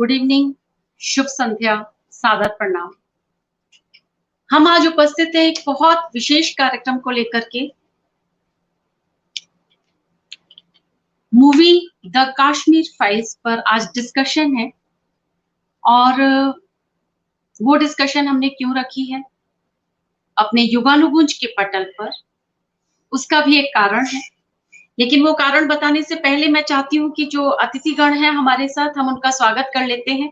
Good evening, शुभ संध्या, सादर प्रणाम। हम आज उपस्थित हैं एक बहुत विशेष कार्यक्रम को लेकर के। मूवी द कश्मीर फाइल्स पर आज डिस्कशन है और वो डिस्कशन हमने क्यों रखी है अपने युगानुगुंज के पटल पर, उसका भी एक कारण है। लेकिन वो कारण बताने से पहले मैं चाहती हूँ कि जो अतिथिगण हैं हमारे साथ, हम उनका स्वागत कर लेते हैं।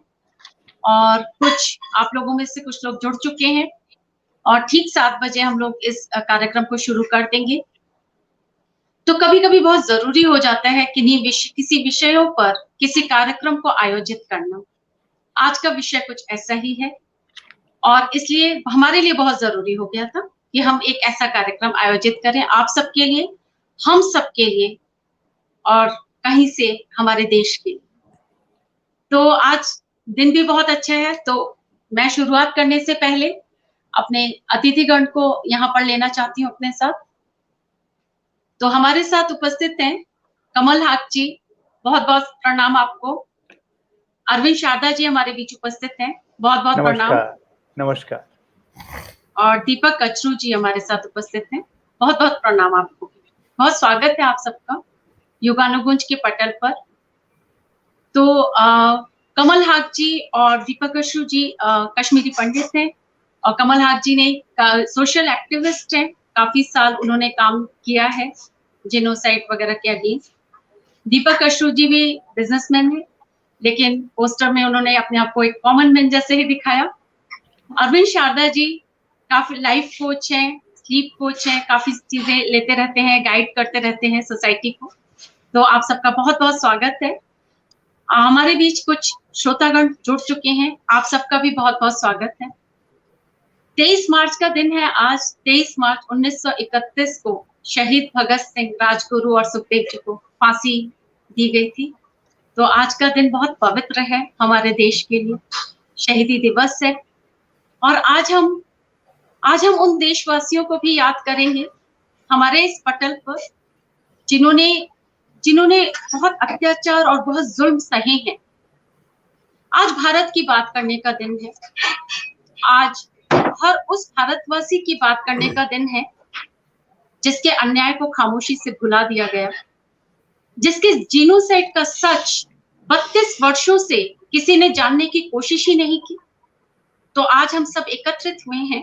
और कुछ आप लोगों में से कुछ लोग जुड़ चुके हैं और ठीक 7 बजे हम लोग इस कार्यक्रम को शुरू कर देंगे। तो कभी-कभी बहुत जरूरी हो जाता है किसी विषयों पर किसी कार्यक्रम को आयोजित करना। आज का विषय कुछ ऐसा ही है और इसलिए हमारे लिए बहुत जरूरी हो गया था कि हम एक ऐसा कार्यक्रम आयोजित करें आप सबके लिए, हम सबके लिए और कहीं से हमारे देश के लिए। तो आज दिन भी बहुत अच्छा है, तो मैं शुरुआत करने से पहले अपने अतिथिगण को यहाँ पर लेना चाहती हूँ अपने साथ। तो हमारे साथ उपस्थित हैं कमल हाक जी, बहुत बहुत प्रणाम आपको। अरविंद शारदा जी हमारे बीच उपस्थित हैं, बहुत बहुत प्रणाम। नमस्कार। और दीपक कचरू जी हमारे साथ उपस्थित हैं, बहुत बहुत प्रणाम आपको। बहुत स्वागत है आप सबका युगानुगुंज के पटल पर। तो कमल हाक जी और दीपक कचरू जी कश्मीरी पंडित हैं और कमल हाक जी ने सोशल एक्टिविस्ट हैं, काफी साल उन्होंने काम किया है जेनोसाइड वगैरह के अगेंस्ट। दीपक कचरू जी भी बिजनेसमैन है, लेकिन पोस्टर में उन्होंने अपने आप को एक कॉमन मैन जैसे ही दिखाया। अरविंद शारदा जी काफी लाइफ कोच हैं, स्लीप कोच हैं, काफी चीजें लेते रहते हैं, गाइड करते रहते हैं सोसाइटी को। तो आप सबका बहुत बहुत स्वागत है। हमारे बीच कुछ श्रोतागण जुड़ चुके हैं, आप सबका भी बहुत बहुत स्वागत है। 23 मार्च का दिन है आज। 23 मार्च 1931 को शहीद भगत सिंह, राजगुरु और सुखदेव जी को फांसी दी गई थी। तो आज का दिन बहुत पवित्र है हमारे देश के लिए, शहीदी दिवस है। और आज हम उन देशवासियों को भी याद करेंगे हमारे इस पटल पर जिन्होंने बहुत अत्याचार और बहुत जुल्म सहे हैं। आज भारत की बात करने का दिन है। आज हर उस भारतवासी की बात करने का दिन है जिसके अन्याय को खामोशी से भुला दिया गया, जिसके जीनोसाइड का सच 32 वर्षों से किसी ने जानने की कोशिश ही नहीं की। तो आज हम सब एकत्रित हुए हैं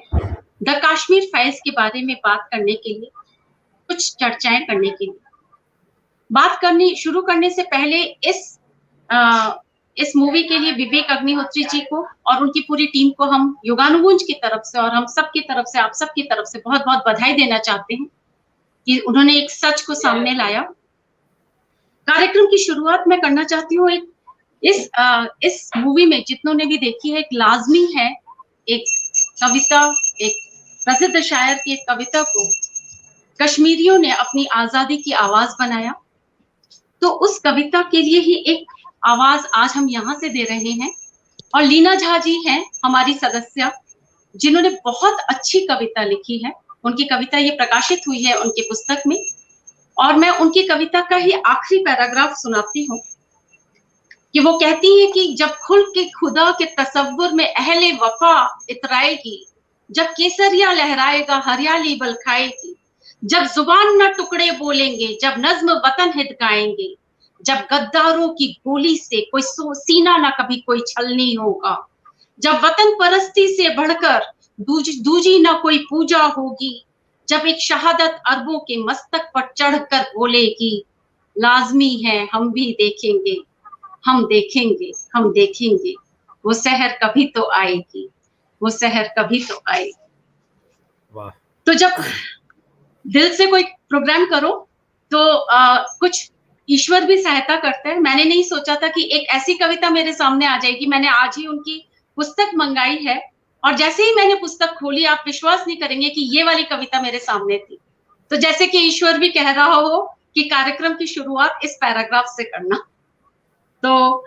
द कश्मीर फाइल्स के बारे में बात करने के लिए, कुछ चर्चाएं करने के लिए। बात करनी शुरू करने से पहले इस मूवी के लिए विवेक अग्निहोत्री जी को और उनकी पूरी टीम को हम युगानुगुंज की तरफ से और हम सब की तरफ से, आप सब की तरफ से बहुत बहुत बधाई देना चाहते हैं कि उन्होंने एक सच को सामने लाया। कार्यक्रम की शुरुआत मैं करना चाहती हूँ इस मूवी में जितनों ने भी देखी है, एक लाजमी है एक कविता, एक प्रसिद्ध शायर की एक कविता को कश्मीरियों ने अपनी आजादी की आवाज बनाया। तो उस कविता के लिए ही एक आवाज आज हम यहाँ से दे रहे हैं। और लीना झा जी हैं हमारी सदस्य, जिन्होंने बहुत अच्छी कविता लिखी है। उनकी कविता ये प्रकाशित हुई है उनकी पुस्तक में, और मैं उनकी कविता का ही आखिरी पैराग्राफ सुनाती हूँ कि वो कहती है कि जब खुल के खुदा के तसव्वुर में अहले वफा इतराएगी, जब केसरिया लहराएगा हरियाली बल खाएगी, जब जुबान न टुकड़े बोलेंगे, जब नज्म वतन हित गाएंगे, जब गद्दारों की गोली से कोई सीना न कभी कोई छलनी होगा, जब वतन परस्ती से बढ़कर दूजी न कोई पूजा होगी, जब एक शहादत अरबों के मस्तक पर चढ़कर बोलेगी, लाजमी है हम भी देखेंगे, हम देखेंगे, हम देखेंगे, वो सहर कभी तो आएगी, वो सहर कभी तो आएगी। वाह। तो जब दिल से कोई प्रोग्राम करो तो कुछ ईश्वर भी सहायता करता है। मैंने नहीं सोचा था कि एक ऐसी कविता मेरे सामने आ जाएगी। मैंने आज ही उनकी पुस्तक मंगाई है और जैसे ही मैंने पुस्तक खोली, आप विश्वास नहीं करेंगे कि ये वाली कविता मेरे सामने थी। तो जैसे कि ईश्वर भी कह रहा हो कि कार्यक्रम की शुरुआत इस पैराग्राफ से करना, तो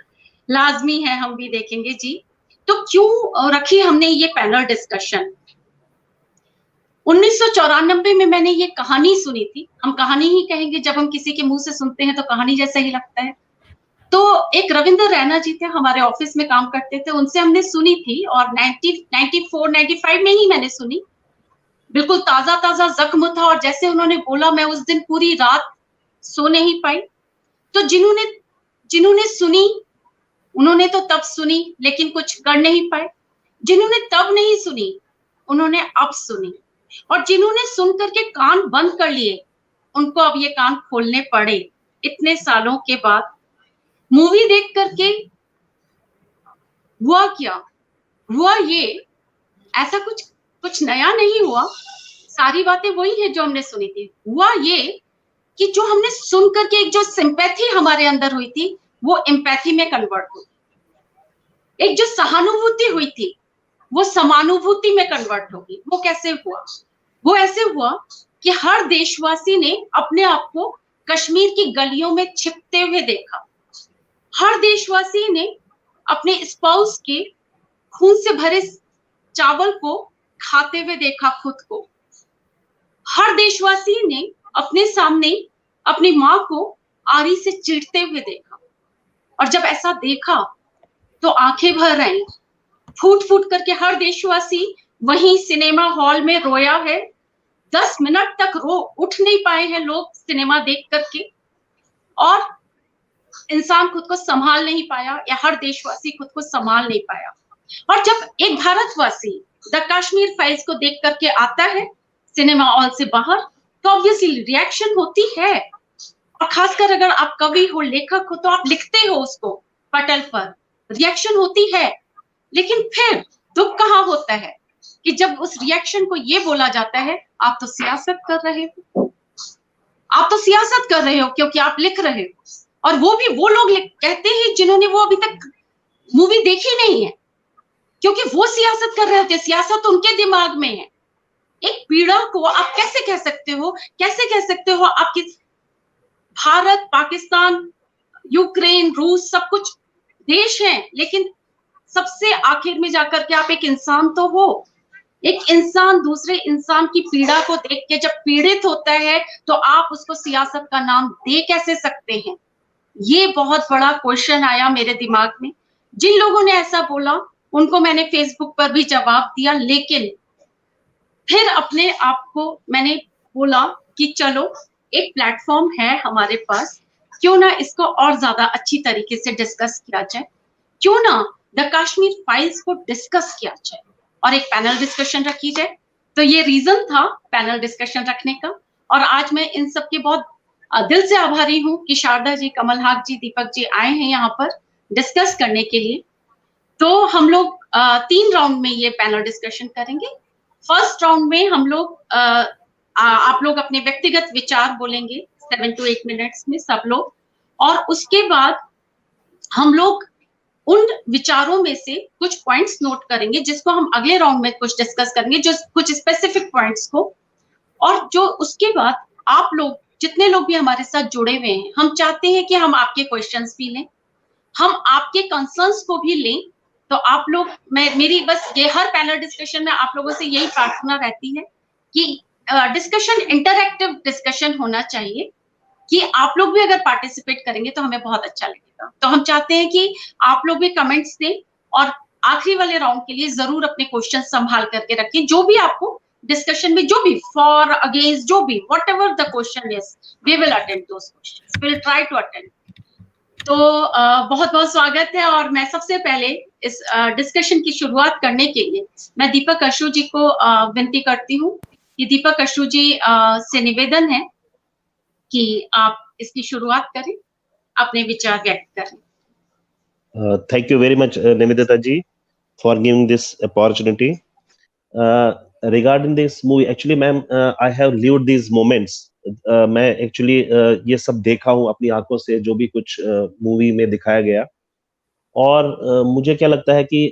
लाजमी है हम भी देखेंगे जी। तो क्यों रखी हमने ये पैनल डिस्कशन? 1994 में मैंने ये कहानी सुनी थी। हम कहानी ही कहेंगे, जब हम किसी के मुंह से सुनते हैं तो कहानी जैसा ही लगता है। तो एक रविंद्र रैना जी थे, हमारे ऑफिस में काम करते थे, उनसे हमने सुनी थी और 94 95 में ही मैंने सुनी। बिल्कुल ताजा ताजा जख्म था और जैसे उन्होंने बोला मैं उस दिन पूरी रात सो नहीं पाई। तो जिन्होंने जिन्होंने सुनी उन्होंने तो तब सुनी लेकिन कुछ कर नहीं पाए, जिन्होंने तब नहीं सुनी उन्होंने अब सुनी, और जिन्होंने सुन करके कान बंद कर लिए उनको अब ये कान खोलने पड़े इतने सालों के बाद। मूवी देख करके हुआ क्या, हुआ ये, ऐसा कुछ नया नहीं हुआ, सारी बातें वही है जो हमने सुनी थी। हुआ ये कि जो हमने सुन करके एक जो सिंपैथी हमारे अंदर हुई थी वो एम्पैथी में कन्वर्ट हुई, एक जो सहानुभूति हुई थी वो समानुभूति में कन्वर्ट होगी। वो कैसे हुआ? वो ऐसे हुआ कि हर देशवासी ने अपने आप को कश्मीर की गलियों में छिपते हुए देखा, हर देशवासी ने अपने स्पाउस के खून से भरे चावल को खाते हुए देखा खुद को, हर देशवासी ने अपने सामने अपनी मां को आरी से चीरते हुए देखा। और जब ऐसा देखा तो आंखें भर आई, फूट फूट करके हर देशवासी वहीं सिनेमा हॉल में रोया है। 10 मिनट तक उठ नहीं पाए हैं लोग सिनेमा देख करके, और इंसान खुद को संभाल नहीं पाया या हर देशवासी खुद को संभाल नहीं पाया। और जब एक भारतवासी द कश्मीर फाइल्स को देख करके आता है सिनेमा हॉल से बाहर तो ऑब्वियसली रिएक्शन होती है, और खासकर अगर आप कवि हो, लेखक हो, तो आप लिखते हो उसको पटल पर, रिएक्शन होती है। लेकिन फिर दुख कहाँ होता है कि जब उस रिएक्शन को ये बोला जाता है आप तो सियासत कर रहे हो, आप तो सियासत कर रहे हो क्योंकि आप लिख रहे हो, और वो भी वो लोग कहते हैं जिन्होंने वो अभी तक मूवी देखी नहीं है, क्योंकि वो सियासत कर रहे होते, सियासत उनके दिमाग में है। एक पीड़ा को आप कैसे कह सकते हो, कैसे कह सकते हो आपकी भारत, पाकिस्तान, यूक्रेन, रूस सब कुछ देश हैं, लेकिन सबसे आखिर में जाकर के आप एक इंसान तो हो। एक इंसान दूसरे इंसान की पीड़ा को देख के जब पीड़ित होता है तो आप उसको सियासत का नाम दे कैसे सकते हैं? ये बहुत बड़ा क्वेश्चन आया मेरे दिमाग में। जिन लोगों ने ऐसा बोला उनको मैंने फेसबुक पर भी जवाब दिया, लेकिन फिर अपने आप को मैंने बोला कि चलो एक प्लेटफॉर्म है हमारे पास, क्यों ना इसको और ज्यादा अच्छी तरीके से डिस्कस किया जाए, क्यों ना द कश्मीर फाइल्स को डिस्कस किया जाए और एक पैनल डिस्कशन रखी जाए। तो ये रीजन था पैनल डिस्कशन रखने का, और आज मैं इन सबके बहुत दिल से आभारी हूँ कि शारदा जी, कमल हाक जी, दीपक जी आए हैं यहाँ पर डिस्कस करने के लिए। तो हम लोग 3 राउंड में ये पैनल डिस्कशन करेंगे। फर्स्ट राउंड में हम लोग आप लोग अपने व्यक्तिगत विचार बोलेंगे 7 to 8 मिनट्स में सब लोग, और उसके बाद हम लोग उन विचारों में से कुछ पॉइंट्स नोट करेंगे जिसको हम अगले राउंड में कुछ डिस्कस करेंगे, जो कुछ स्पेसिफिक पॉइंट्स को, और जो उसके बाद आप लोग जितने लोग भी हमारे साथ जुड़े हुए हैं, हम चाहते हैं कि हम आपके क्वेश्चंस भी लें, हम आपके कंसर्न्स को भी लें। तो आप लोग, मेरी बस ये हर पैनल डिस्कशन में आप लोगों से यही प्रार्थना रहती है कि डिस्कशन इंटरैक्टिव डिस्कशन होना चाहिए, कि आप लोग भी अगर पार्टिसिपेट करेंगे तो हमें बहुत अच्छा लगेगा। तो हम चाहते हैं कि आप लोग भी कमेंट्स दें और आखिरी वाले राउंड के लिए जरूर अपने क्वेश्चन संभाल करके रखें, जो भी आपको डिस्कशन में, जो भी फॉर अगेंस्ट, जो भी whatever the question is, we will attend those questions, we will try to attend. तो बहुत बहुत स्वागत है, और मैं सबसे पहले इस डिस्कशन की शुरुआत करने के लिए मैं दीपक अश्रू जी को विनती करती हूँ कि दीपक अश्रू जी से निवेदन है कि आप इसकी शुरुआत करें, अपने विचार व्यक्त करें। Thank you very much, Nivedita ji, for giving this opportunity. Regarding this movie, actually, ma'am, I have lived these moments. मैं actually ये सब देखा हूँ अपनी आंखों से, जो भी कुछ मूवी में दिखाया गया, और मुझे क्या लगता है कि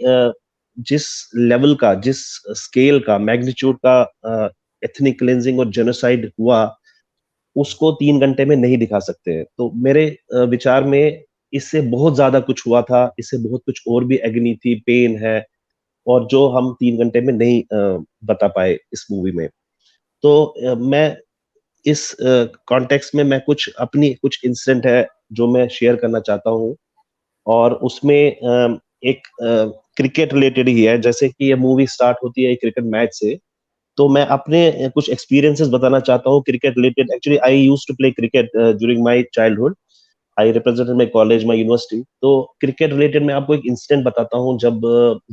जिस लेवल का, जिस स्केल का, मैग्नीट्यूड का एथनिक क्लेंजिंग और जेनोसाइड हुआ, उसको 3 घंटे में नहीं दिखा सकते हैं। तो मेरे विचार में इससे बहुत ज्यादा कुछ हुआ था, इससे बहुत कुछ और भी एग्नी थी, पेन है, और जो हम 3 घंटे में नहीं बता पाए इस मूवी में। तो मैं इस कॉन्टेक्स्ट में मैं कुछ अपनी कुछ इंसिडेंट है जो मैं शेयर करना चाहता हूँ। और उसमें एक क्रिकेट रिलेटेड ही है, जैसे कि ये मूवी स्टार्ट होती है क्रिकेट मैच से। तो मैं अपने कुछ एक्सपीरियंसेस बताना चाहता हूँ cricket related. Actually I used to play cricket during my childhood. I represented my college, my university. तो क्रिकेट रिलेटेड मैं आपको एक इंसिडेंट बताता हूँ। जब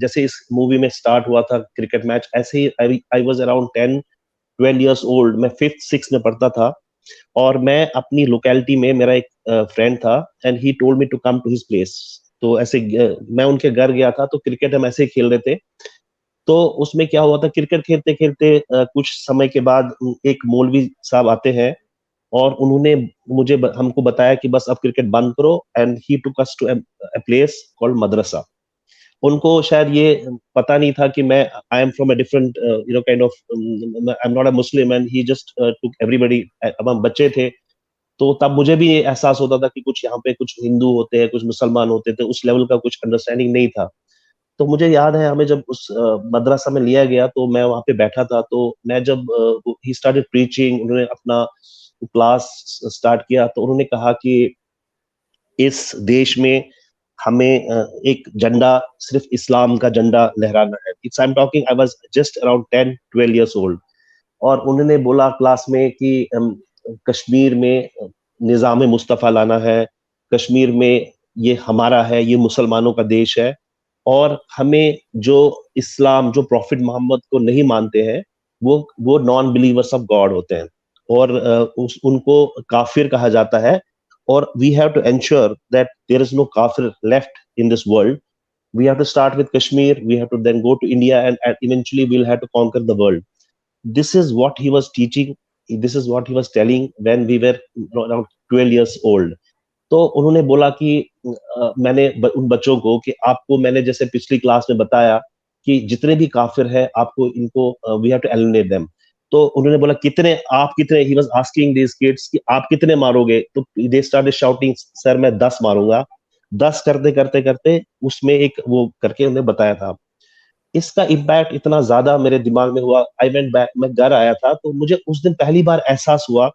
जैसे इस मूवी में स्टार्ट हुआ था क्रिकेट मैच, ऐसे ही I was around 10-12 years old. मैं 5th-6th में पढ़ता था, और मैं अपनी लोकेलिटी में, मेरा एक फ्रेंड था and he told me to come to his place. तो ऐसे मैं उनके घर गया था, तो क्रिकेट हम ऐसे ही खेल रहे थे। तो उसमें क्या हुआ था, क्रिकेट खेलते खेलते कुछ समय के बाद एक मौलवी साहब आते हैं, और उन्होंने हमको बताया कि बस अब क्रिकेट बंद करो, and he took us to a place called madrasa. उनको शायद ये पता नहीं था कि मैं I am from a different kind of, I am not a Muslim, and he just took everybody. अब हम बच्चे थे, तो तब मुझे भी ये एहसास होता था कि कुछ यहाँ पे कुछ हिंदू होते हैं, कुछ मुसलमान होते थे, उस लेवल का कुछ अंडरस्टैंडिंग नहीं था। तो मुझे याद है, हमें जब उस मदरसा में लिया गया, तो मैं वहां पे बैठा था। तो मैं जब ही स्टार्टेड प्रीचिंग, उन्होंने अपना क्लास स्टार्ट किया, तो उन्होंने कहा कि इस देश में हमें एक झंडा, सिर्फ इस्लाम का झंडा लहराना है। It's I am talking, I was just around 10-12 years old. और उन्होंने बोला क्लास में कि कश्मीर में निज़ाम मुस्तफ़ा लाना है, कश्मीर में ये हमारा है, ये मुसलमानों का देश है, और हमें जो इस्लाम, जो प्रॉफिट मोहम्मद को नहीं मानते हैं, वो नॉन बिलीवर्स ऑफ गॉड होते हैं, और उनको काफिर कहा जाता है। और we have to ensure that there is no kafir left in this world. We have to start with Kashmir, we have to then go to India, and eventually we'll have to conquer the world. This is what he was teaching, this is what he was telling when we were around 12 years old. तो उन्होंने बोला कि मैंने उन बच्चों को, कि आपको मैंने जैसे पिछली क्लास में बताया कि जितने भी काफिर है, आपको इनको we have to eliminate them. तो उन्होंने बोला कितने, he was asking this kids कि आप कितने मारोगे। तो दे स्टार्टेड शाउटिंग, सर मैं 10 मारूंगा। 10 करते करते करते उसमें एक वो करके उन्हें बताया था। इसका इम्पैक्ट इतना ज्यादा मेरे दिमाग में हुआ। आई वेंट बैक, मैं घर आया था, तो मुझे उस दिन पहली बार एहसास हुआ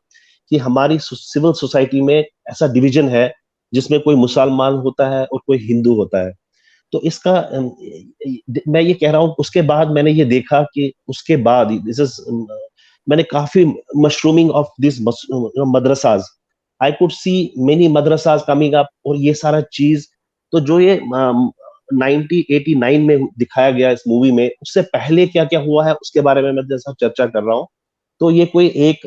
कि हमारी सिविल सोसाइटी में ऐसा डिवीजन है, जिसमें कोई मुसलमान होता है और कोई हिंदू होता है। तो इसका मैं ये कह रहा हूँ, उसके बाद मैंने ये देखा कि उसके बाद दिस इज, मैंने काफी mushrooming of this मदरसाज, I could see many मदरसाज coming up, और ये सारा चीज। तो जो ये 1989 में दिखाया गया इस मूवी में, उससे पहले क्या क्या हुआ है उसके बारे में मैं जैसा चर्चा कर रहा हूँ। तो ये कोई एक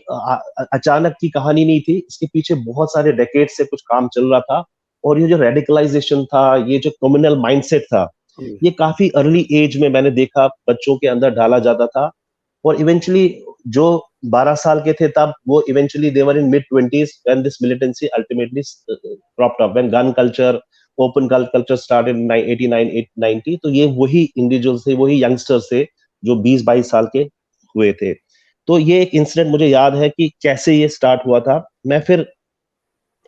अचानक की कहानी नहीं थी, इसके पीछे बहुत सारे डेकेड से कुछ काम चल रहा था। और ये जो रेडिकलाइजेशन था, ये जो कम्युनल माइंडसेट था, ये काफी अर्ली एज में मैंने देखा बच्चों के अंदर डाला जाता था। और इवेंचुअली जो 12 साल के थे तब, वो eventually they were in mid 20s when this militancy ultimately cropped up, when gun culture, open culture started in 89-90। तो ये वही इंडिविजुअल्स थे, वही यंगस्टर्स थे जो 20-22 साल के हुए थे। तो ये एक इंसिडेंट मुझे याद है कि कैसे ये स्टार्ट हुआ था। मैं फिर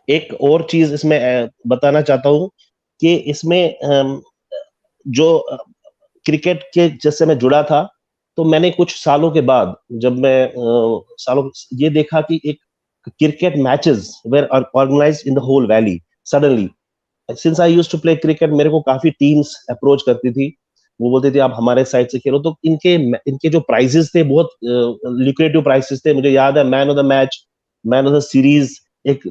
एक और चीज इसमें बताना चाहता हूँ कि इसमें जो क्रिकेट के जैसे मैं जुड़ा था, तो मैंने कुछ सालों के बाद, जब मैं ये देखा कि एक cricket matches were organised in the whole valley suddenly. Since I used to play cricket, मेरे को काफी टीम्स अप्रोच करती थी, वो बोलते थे आप हमारे साइड से खेलो। तो इनके जो प्राइजेस थे, बहुत लुक्रेटिव प्राइजेस थे। मुझे याद है, man of the match, man of the series, एक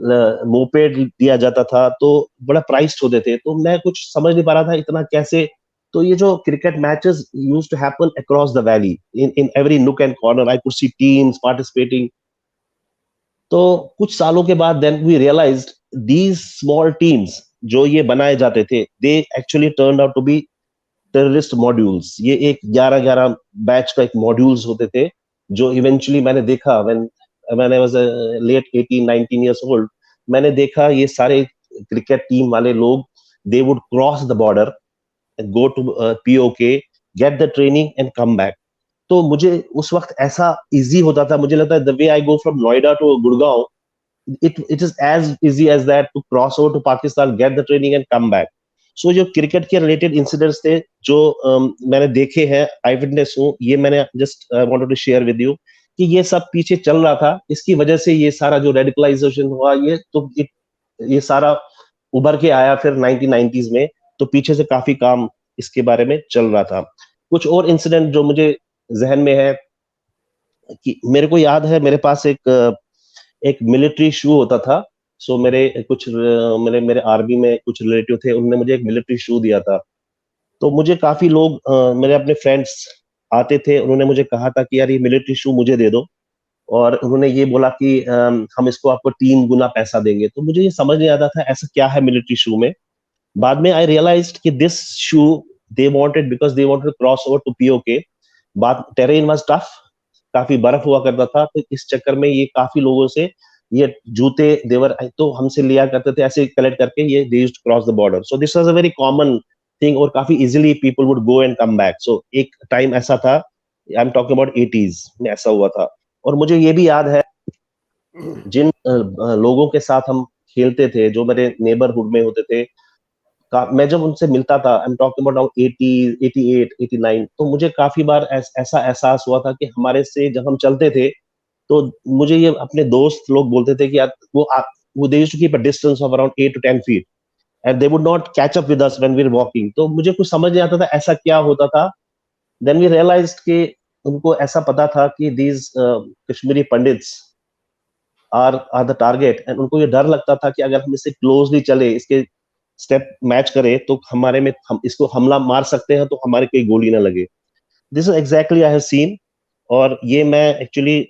मोपेड दिया जाता था, तो बड़ा प्राइस्ड होते थे। तो मैं कुछ समझ नहीं पा रहा था इतना कैसे। तो ये जो cricket matches used to happen across the valley, in every nook and corner, I could see teams participating. तो कुछ सालों के बाद then we realized these small teams जो ये बनाए जाते थे, they actually turned out to be terrorist modules. ये एक 11-11 बैच का एक मॉड्यूल्स होते थे, जो इवेंचुअली मैंने देखा when I was late 18-19 years old. मैंने देखा ये सारे क्रिकेट टीम वाले लोग, they would cross the border, go to POK, get the training and come back. तो मुझे उस वक्त ऐसा इजी होता था, मुझे लगता है the way I go from Noida to Gurgaon, it is as easy as that to cross over to Pakistan, get the training and come back. So जो क्रिकेट के रिलेटेड इंसिडेंट्स थे, जो मैंने देखे हैं, आई विटनेस हूँ, ये मैंने just wanted to share with you कि ये सब पीछे चल रहा था। इसकी वजह से ये सारा जो रेडिकलाइजेशन हुआ, ये सारा उभर के आया फिर 1990s में, तो पीछे से काफी काम इसके बारे में चल रहा था। कुछ और इंसिडेंट जो मुझे जहन में है कि मेरे को याद है, मेरे पास एक मिलिट्री शू होता था। सो मेरे आर्मी में कुछ रिलेटिव थे, उन्होंने मुझे एक मिलिट्री शू दिया था। तो मुझे काफी लोग मेरे अपने फ्रेंड्स आते थे, उन्होंने मुझे कहा था कि यार ये मिलिट्री शू मुझे दे दो, और उन्होंने ये बोला कि हम इसको आपको 3 गुना पैसा देंगे। तो मुझे ये समझ नहीं आता था ऐसा क्या है मिलिट्री शू में। बाद में आई रियलाइज्ड कि this shoe they wanted because they wanted to cross over to POK. बात टेरेन वाज टफ, काफी बर्फ हुआ करता था, तो इस चक्कर में ये काफी लोगों से ये जूते देवर तो हमसे लिया करते थे, ऐसे कलेक्ट करके ये they used to cross the border. So this was a very common thing, और काफी easily people would go and come back. So एक टाइम ऐसा था, I am talking about 80s में ऐसा हुआ था। और मुझे ये भी याद है जिन लोगों के साथ हम खेलते थे, जो मेरे नेबरहुड में होते थे, मैं जब उनसे मिलता था, आई एम टॉकिंग अबाउट 80, 88, 89, तो मुझे काफी बार ऐसा एहसास हुआ था कि हमारे से जब हम चलते थे, तो मुझे ये अपने दोस्त लोग बोलते थे कि यार वो they used to keep a distance of around 8 to 10 feet and they would not catch up with us when we were walking. तो मुझे कुछ समझ नहीं आता था ऐसा क्या होता था। देन वी रियलाइज्ड कि उनको ऐसा पता था कि these Kashmiri Pandits are the target, and उनको ये डर लगता था कि अगर हम इससे क्लोजली चले, इसके स्टेप मैच करें, तो हमारे में हम इसको हमला मार सकते हैं, तो हमारे कोई गोली ना लगे। This is exactly I have seen, और ये मैं एक्चुअली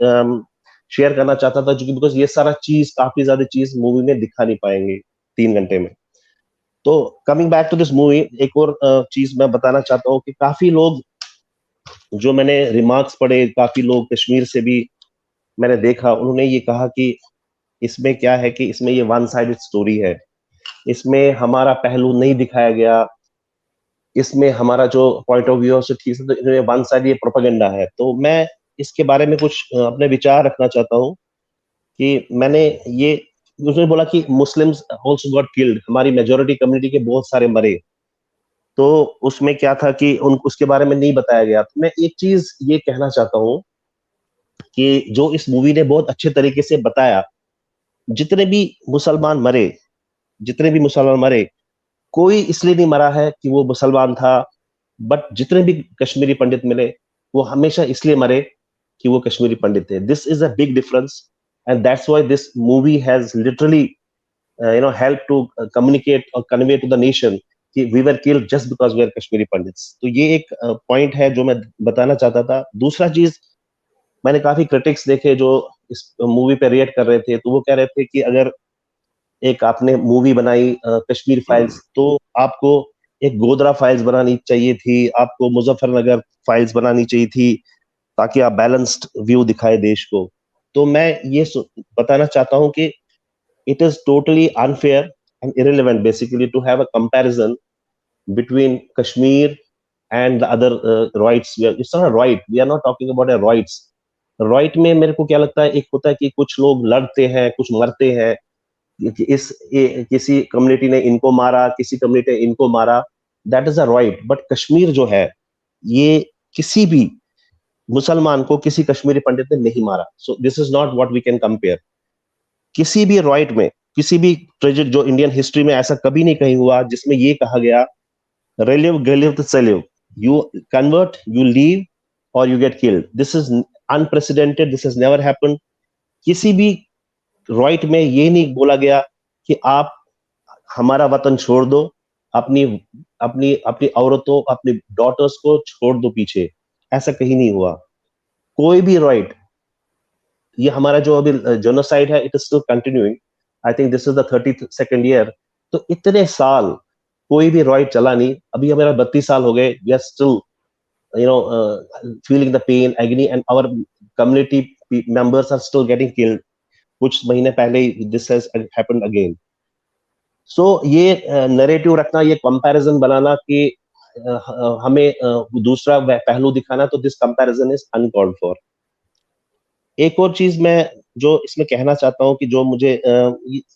शेयर करना चाहता था, क्योंकि बिकॉज ये सारा चीज, काफी ज्यादा चीज मूवी में दिखा नहीं पाएंगे 3 घंटे में। तो coming back to this movie, एक और चीज मैं बताना चाहता हूँ कि काफी लोग, जो मैंने रिमार्क्स पढ़े, काफी लोग कश्मीर से भी मैंने देखा, उन्होंने ये कहा कि इसमें क्या है कि इसमें ये वन साइडेड स्टोरी है, इसमें हमारा पहलू नहीं दिखाया गया, इसमें हमारा जो पॉइंट ऑफ व्यू है ठीक है, तो इसमें वन साइड ये प्रोपेगेंडा है। तो मैं इसके बारे में कुछ अपने विचार रखना चाहता हूँ कि मैंने ये, उसने बोला कि मुस्लिम्स आल्सो गॉट किल्ड, हमारी मेजोरिटी कम्युनिटी के बहुत सारे मरे। तो उसमें क्या था कि उन उसके बारे में नहीं बताया गया। तो मैं एक चीज ये कहना चाहता हूँ कि जो इस मूवी ने बहुत अच्छे तरीके से बताया, जितने भी मुसलमान मरे, जितने भी मुसलमान मरे, कोई इसलिए नहीं मरा है कि वो मुसलमान था, बट जितने भी कश्मीरी पंडित मिले, वो हमेशा इसलिए मरे कि वो कश्मीरी पंडित थे। This is a big difference, and that's why this movie has literally help to communicate और कन्वे टू द नेशन कि we were killed just because we are Kashmiri Pandits. तो ये एक पॉइंट है जो मैं बताना चाहता था। दूसरा चीज, मैंने काफी क्रिटिक्स देखे जो इस मूवी पे रिएक्ट कर रहे थे, तो वो कह रहे थे कि अगर एक आपने मूवी बनाई कश्मीर फाइल्स, तो आपको एक गोधरा फाइल्स बनानी चाहिए थी, आपको मुजफ्फरनगर फाइल्स बनानी चाहिए थी, ताकि आप बैलेंस्ड व्यू दिखाए देश को। तो मैं ये बताना चाहता हूं कि it is totally unfair and irrelevant basically to have a comparison between Kashmir and the other rights. It's not a right, we are not talking about a rights. Right में मेरे को क्या लगता है, एक होता है कि कुछ लोग लड़ते हैं, कुछ मरते हैं, किसी कम्युनिटी ने इनको मारा, किसी कम्युनिटी ने इनको मारा, that is a right. But Kashmir जो है, ये किसी भी मुसलमान को किसी कश्मीरी पंडित ने नहीं मारा। So this is not what we can compare. किसी भी राइट में, किसी भी ट्रेजेडी जो इंडियन हिस्ट्री में ऐसा कभी नहीं कहीं हुआ जिसमें ये कहा गया relive gelive to salive, you convert, you leave, or you get killed. This is unprecedented, this has never happened. किसी भी राइट में ये नहीं बोला गया कि आप हमारा वतन छोड़ दो, अपनी अपनी अपनी औरतों, अपनी डॉटर्स को छोड़ दो पीछे, ऐसा कहीं नहीं हुआ। कोई भी राइट, ये हमारा जो अभी जेनोसाइड है, it is still continuing. I think this is the 32nd year. तो इतने साल कोई भी राइट चला नहीं। अभी हमारा 32 साल हो गए, we are still feeling the pain, agony, and our community members are still getting killed. कुछ महीने पहले this has happened again. So ये नरेटिव रखना, ये कंपैरिजन बनाना कि हमें दूसरा पहलू दिखाना, तो this comparison is uncalled for. एक और चीज मैं जो इसमें कहना चाहता हूँ कि जो मुझे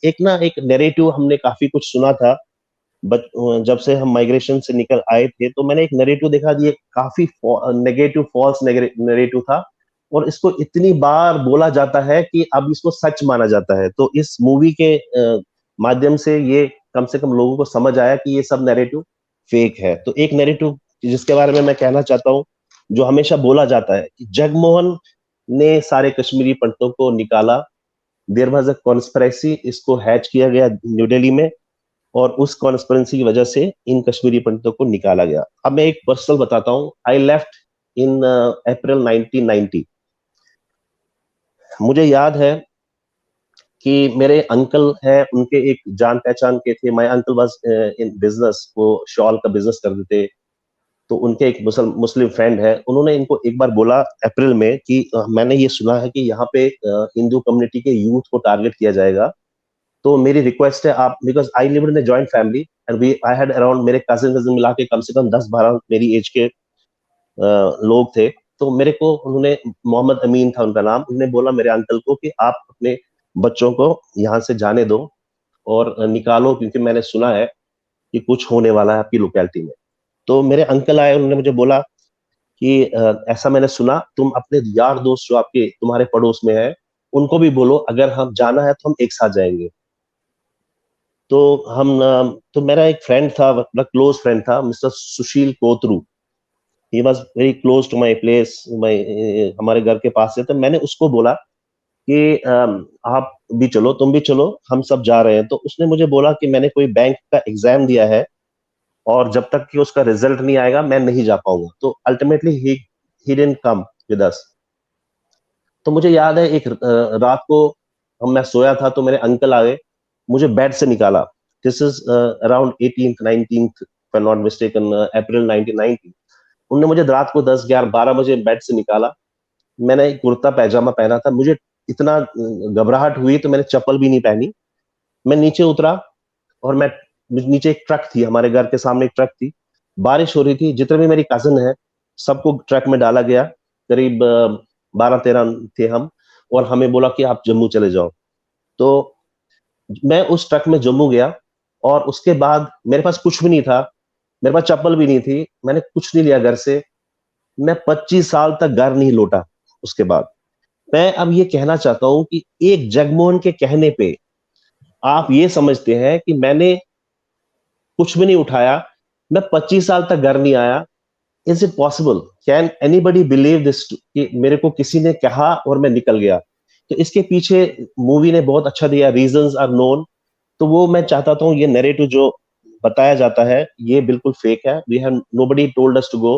एक नरेटिव हमने काफी कुछ सुना था, बट जब से हम माइग्रेशन से निकल आए थे, तो मैंने एक नरेटिव देखा, ये काफी नेगेटिव, फॉल्स नरेटिव था, और इसको इतनी बार बोला जाता है कि अब इसको सच माना जाता है। तो इस मूवी के माध्यम से ये कम से कम लोगों को समझ आया कि ये सब नैरेटिव फेक है। तो एक नैरेटिव जिसके बारे में मैं कहना चाहता हूँ, जो हमेशा बोला जाता है कि जगमोहन ने सारे कश्मीरी पंडितों को निकाला, देयर वाज अ कॉन्स्पिरेसी, इसको हैच किया गया न्यू दिल्ली में, और उस कॉन्स्पिरेसी की वजह से इन कश्मीरी पंडितों को निकाला गया। अब मैं एक पर्सनल बताता हूँ। आई लेफ्ट इन अप्रैल 1990। मुझे याद है कि मेरे अंकल है, उनके एक जान पहचान के थे। My uncle was in business, वो शॉल का बिजनेस करते थे। तो उनके एक मुस्लिम फ्रेंड है, उन्होंने इनको एक बार बोला अप्रैल में कि मैंने ये सुना है कि यहाँ पे हिंदू कम्युनिटी के यूथ को टारगेट किया जाएगा, तो मेरी रिक्वेस्ट है आप, because I live in joint family and we I had around, मेरे कजिन मिला के कम से कम 10-12 मेरी एज के लोग थे। तो मेरे को उन्होंने, मोहम्मद अमीन था उनका नाम, उन्होंने बोला मेरे अंकल को कि आप अपने बच्चों को यहाँ से जाने दो और निकालो, क्योंकि मैंने सुना है कि कुछ होने वाला है आपकी लोकेलिटी में। तो मेरे अंकल आए, उन्होंने मुझे बोला कि ऐसा मैंने सुना, तुम अपने यार दोस्त जो आपके तुम्हारे पड़ोस में है उनको भी बोलो, अगर हम जाना है तो हम एक साथ जाएंगे। तो तो मेरा एक फ्रेंड था, मेरा क्लोज फ्रेंड था, mister Sushil Kotru. He was very close to my place, हमारे घर के पास से। तो मैंने उसको बोला कि आप भी चलो, तुम भी चलो, हम सब जा रहे हैं। तो उसने मुझे बोला कि मैंने कोई बैंक का एग्जाम दिया है और जब तक कि उसका रिजल्ट नहीं आएगा मैं नहीं जा पाऊंगा। तो ultimately he didn't come with us. तो मुझे याद है एक रात को मैं सोया था, तो मेरे अंकल आ गए, मुझे बेड से निकाला। This is around 18th 19th if I'm not mistaken, अप्रैल 1990। उन्होंने मुझे रात को 10-11-12 बजे बेड से निकाला। मैंने एक कुर्ता पैजामा पहना था, मुझे इतना घबराहट हुई तो मैंने चप्पल भी नहीं पहनी। मैं नीचे उतरा और मैं, नीचे एक ट्रक थी, हमारे घर के सामने एक ट्रक थी, बारिश हो रही थी, जितने भी मेरी कजिन है सबको ट्रक में डाला गया। करीब 12-13 थे हम, और हमें बोला कि आप जम्मू चले जाओ। तो मैं उस ट्रक में जम्मू गया, और उसके बाद मेरे पास कुछ भी नहीं था, मेरे पास चप्पल भी नहीं थी, मैंने कुछ नहीं लिया घर से। मैं 25 साल तक घर नहीं लौटा उसके बाद। मैं अब ये कहना चाहता हूं कि एक जगमोहन के कहने पे आप ये समझते हैं कि मैंने कुछ भी नहीं उठाया, मैं 25 साल तक घर नहीं आया। Is it possible? Can anybody believe this कि मेरे को किसी ने कहा और मैं निकल गया? तो इसके पीछे मूवी ने बहुत अच्छा दिया, रीजंस आर नोन। तो वो मैं चाहता हूँ, ये नैरेटिव जो बताया जाता है ये बिल्कुल फेक है। We have nobody told us to go,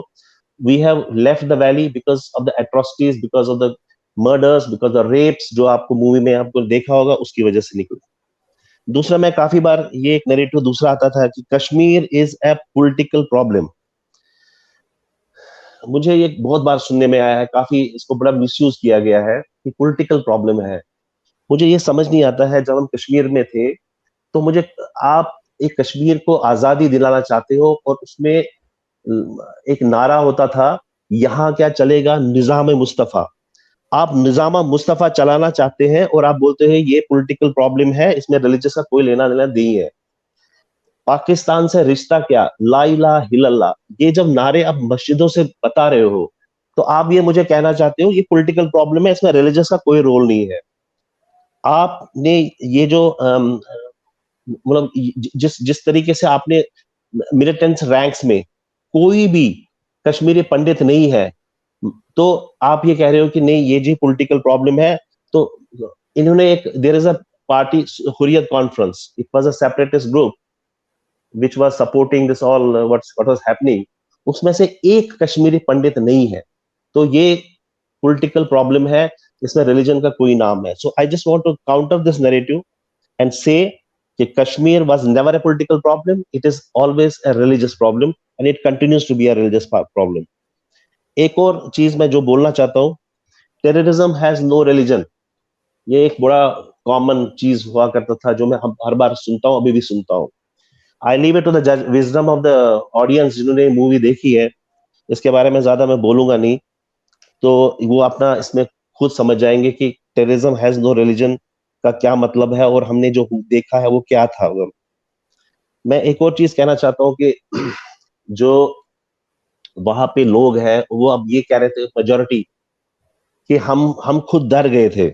we have left the valley because of the atrocities, because of the murders, because the rapes, जो आपको मूवी में आपको देखा होगा, उसकी वजह से निकले। दूसरा, मैं काफी बार ये एक नैरेटिव दूसरा आता था कि Kashmir is a political problem. मुझे ये बहुत बार सुनने में आया है, काफी इसको बड़ा मिसयूज किया गया है कि पॉलिटिकल प्रॉब्लम है। मुझे ये समझ नहीं आता है, जब हम कश्मीर में थे तो मुझे, आप एक कश्मीर को आजादी दिलाना चाहते हो और उसमें एक नारा होता था, यहाँ क्या चलेगा, निजाम मुस्तफा। आप निजाम मुस्तफा चलाना चाहते हैं और आप बोलते हैं ये पॉलिटिकल प्रॉब्लम है, इसमें रिलीजियस का कोई लेना देना नहीं है। पाकिस्तान से रिश्ता क्या, ला इलाहा इल्लल्लाह, ये जब नारे आप मस्जिदों से बता रहे हो, तो आप ये मुझे कहना चाहते हो ये पॉलिटिकल प्रॉब्लम है, इसमें रिलीजियस का कोई रोल नहीं है। आपने ये जो मतलब जिस जिस तरीके से आपने मिलिटेंट रैंक्स में कोई भी कश्मीरी पंडित नहीं है, तो आप ये कह रहे हो कि नहीं ये जी पॉलिटिकल प्रॉब्लम है। तो इन्होंने एक, there is a party Hurriyat conference, it was a separatist group which was supporting this all what was happening, उसमें से एक कश्मीरी पंडित नहीं है। तो ये पॉलिटिकल प्रॉब्लम है, इसमें रिलीजन का कोई नाम है। So I just want to counter this narrative and say कि Kashmir was never a political problem, it is always a religious problem and it continues to be a religious problem. एक और चीज मैं जो बोलना चाहता हूँ, टेररिज्म हैज नो रिलीजन। ये एक बड़ा कॉमन चीज हुआ करता था, जो मैं हर बार सुनता हूँ, अभी भी सुनता हूँ। I leave it to the wisdom of the audience, जिन्होंने मूवी देखी है, इसके बारे में ज्यादा मैं बोलूंगा नहीं। तो वो अपना इसमें खुद समझ जाएंगे कि टेररिज्म हैज नो रिलीजन का क्या मतलब है, और हमने जो देखा है वो क्या था। मैं एक और चीज कहना चाहता हूँ कि जो वहां पे लोग हैं वो अब ये कह रहे थे, मेजोरिटी, कि हम खुद डर गए थे,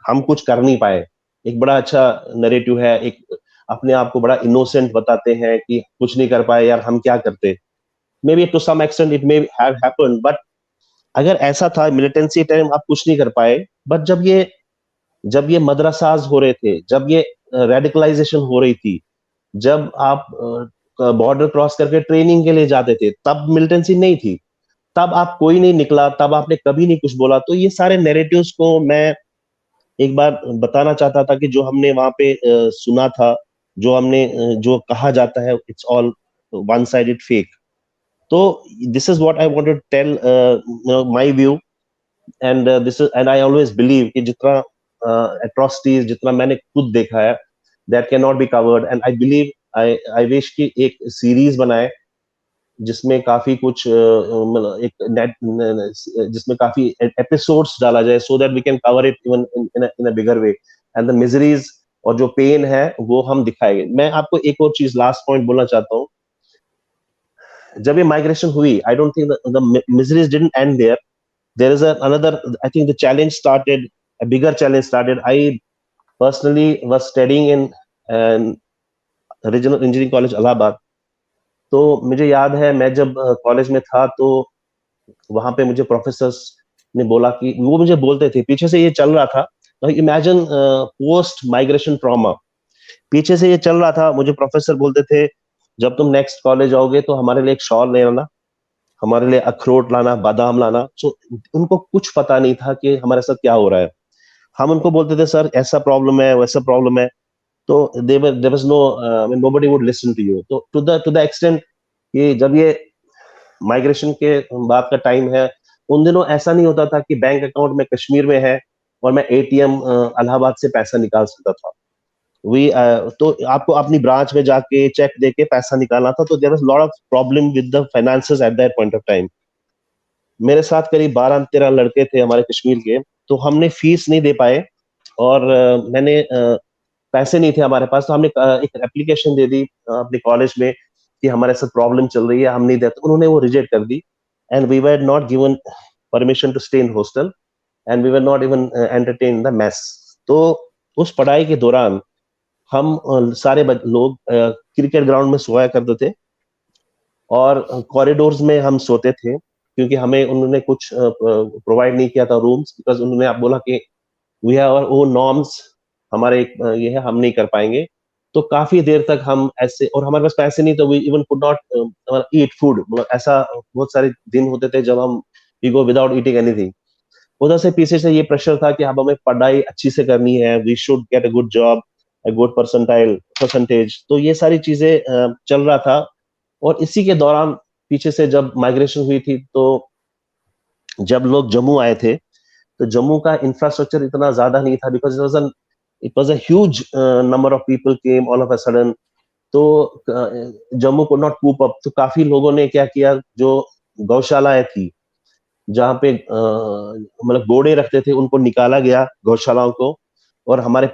हम कुछ कर नहीं पाए। एक बड़ा अच्छा नैरेटिव है, एक अपने आप को बड़ा इनोसेंट बताते हैं कि कुछ नहीं कर पाए यार, हम क्या करते। Maybe to some extent it may have happened, but अगर ऐसा था मिलिटेंसी टाइम आप कुछ नहीं कर पाए, बट जब ये मदरसाज हो रहे थे, जब ये रेडिकलाइजेशन हो रही थी, जब आप बॉर्डर क्रॉस करके ट्रेनिंग के लिए जाते थे, तब मिलिटेंसी नहीं थी, तब आप कोई नहीं निकला, तब आपने कभी नहीं कुछ बोला। तो ये सारे नैरेटिव्स को मैं एक बार बताना चाहता था कि जो हमने वहां पे सुना था, जो कहा जाता है, it's all one sided fake. तो this is what I wanted to tell my view, and I always believe कि जितना एट्रोसिटीज जितना मैंने खुद देखा है, that can not be covered, and I believe I wish कि एक सीरीज बनाए जिसमें काफी कुछ मतलब एक नेट जिसमें काफी एपिसोड्स डाला जाए, so that we can cover it even in a bigger way, and the miseries और जो पेन है वो हम दिखाएंगे। मैं आपको एक और चीज लास्ट पॉइंट बोलना चाहता हूँ। जब ये माइग्रेशन हुई, I don't think the miseries didn't end there, there is another, I think the challenge started, a bigger challenge started. I personally was studying in an regional engineering college Allahabad. तो मुझे याद है मैं जब college में था तो वहां पे मुझे प्रोफेसर्स ने बोला कि वो मुझे बोलते थे, पीछे से ये चल रहा था, इमेजिन पोस्ट माइग्रेशन ट्रॉमा, पीछे से ये चल रहा था, मुझे प्रोफेसर बोलते थे जब तुम नेक्स्ट कॉलेज आओगे तो हमारे लिए एक शॉल ले आना, हमारे लिए अखरोट लाना, बादाम लाना। सो उनको कुछ पता नहीं था कि हमारे साथ क्या हो रहा है। हम उनको बोलते थे सर ऐसा प्रॉब्लम है, वैसा प्रॉब्लम है, तो there was no, nobody would listen to you. तो टू द एक्सटेंट कि जब ये माइग्रेशन के बाद का टाइम है, उन दिनों ऐसा नहीं होता था कि बैंक अकाउंट में कश्मीर में है और मैं एटीएम इलाहाबाद से पैसा निकाल सकता था। तो आपको अपनी ब्रांच में जाके चेक देके पैसा निकालना था, तो there was lot of problem with the finances at that point of time. मेरे साथ करीब 12-13 लड़के थे हमारे कश्मीर के, तो हमने फीस नहीं दे पाए, और मैंने पैसे नहीं थे हमारे पास, तो हमने एक एप्लीकेशन दे दी अपने कॉलेज में कि हमारे साथ प्रॉब्लम चल रही है, हम नहीं देते। उन्होंने वो रिजेक्ट कर दी, and we were not given permission to stay in hostel, and we were not even entertain the mess. तो उस पढ़ाई के दौरान हम सारे लोग क्रिकेट ग्राउंड में सोया करते थे, और कॉरिडोर्स में हम सोते थे, क्योंकि हमें उन्होंने कुछ प्रोवाइड नहीं किया था रूम्स, बिकॉज उन्होंने आप बोला कि we have our own norms, हमारे एक ये है, हम नहीं कर पाएंगे। तो काफी देर तक हम ऐसे, और हमारे पास पैसे नहीं, तो we even could not eat food, मतलब ऐसा बहुत सारे दिन होते थे जब हम we go without eating anything. उधर से पीछे से ये प्रेशर था कि अब हमें पढ़ाई अच्छी से करनी है, we should get a good job, a good percentage. तो ये सारी चीजें चल रहा था, और इसी के दौरान पीछे से जब माइग्रेशन हुई थी, तो जब लोग जम्मू आए थे, तो जम्मू का इंफ्रास्ट्रक्चर इतना ज्यादा नहीं था, because it was a huge number of people came all of a sudden. तो जम्मू को नॉट कूप अप, तो काफी लोगों ने क्या किया, जो गौशालाएं थी जहाँ पे मतलब घोड़े रखते थे, उनको निकाला गया गौशालाओं को, और हमारे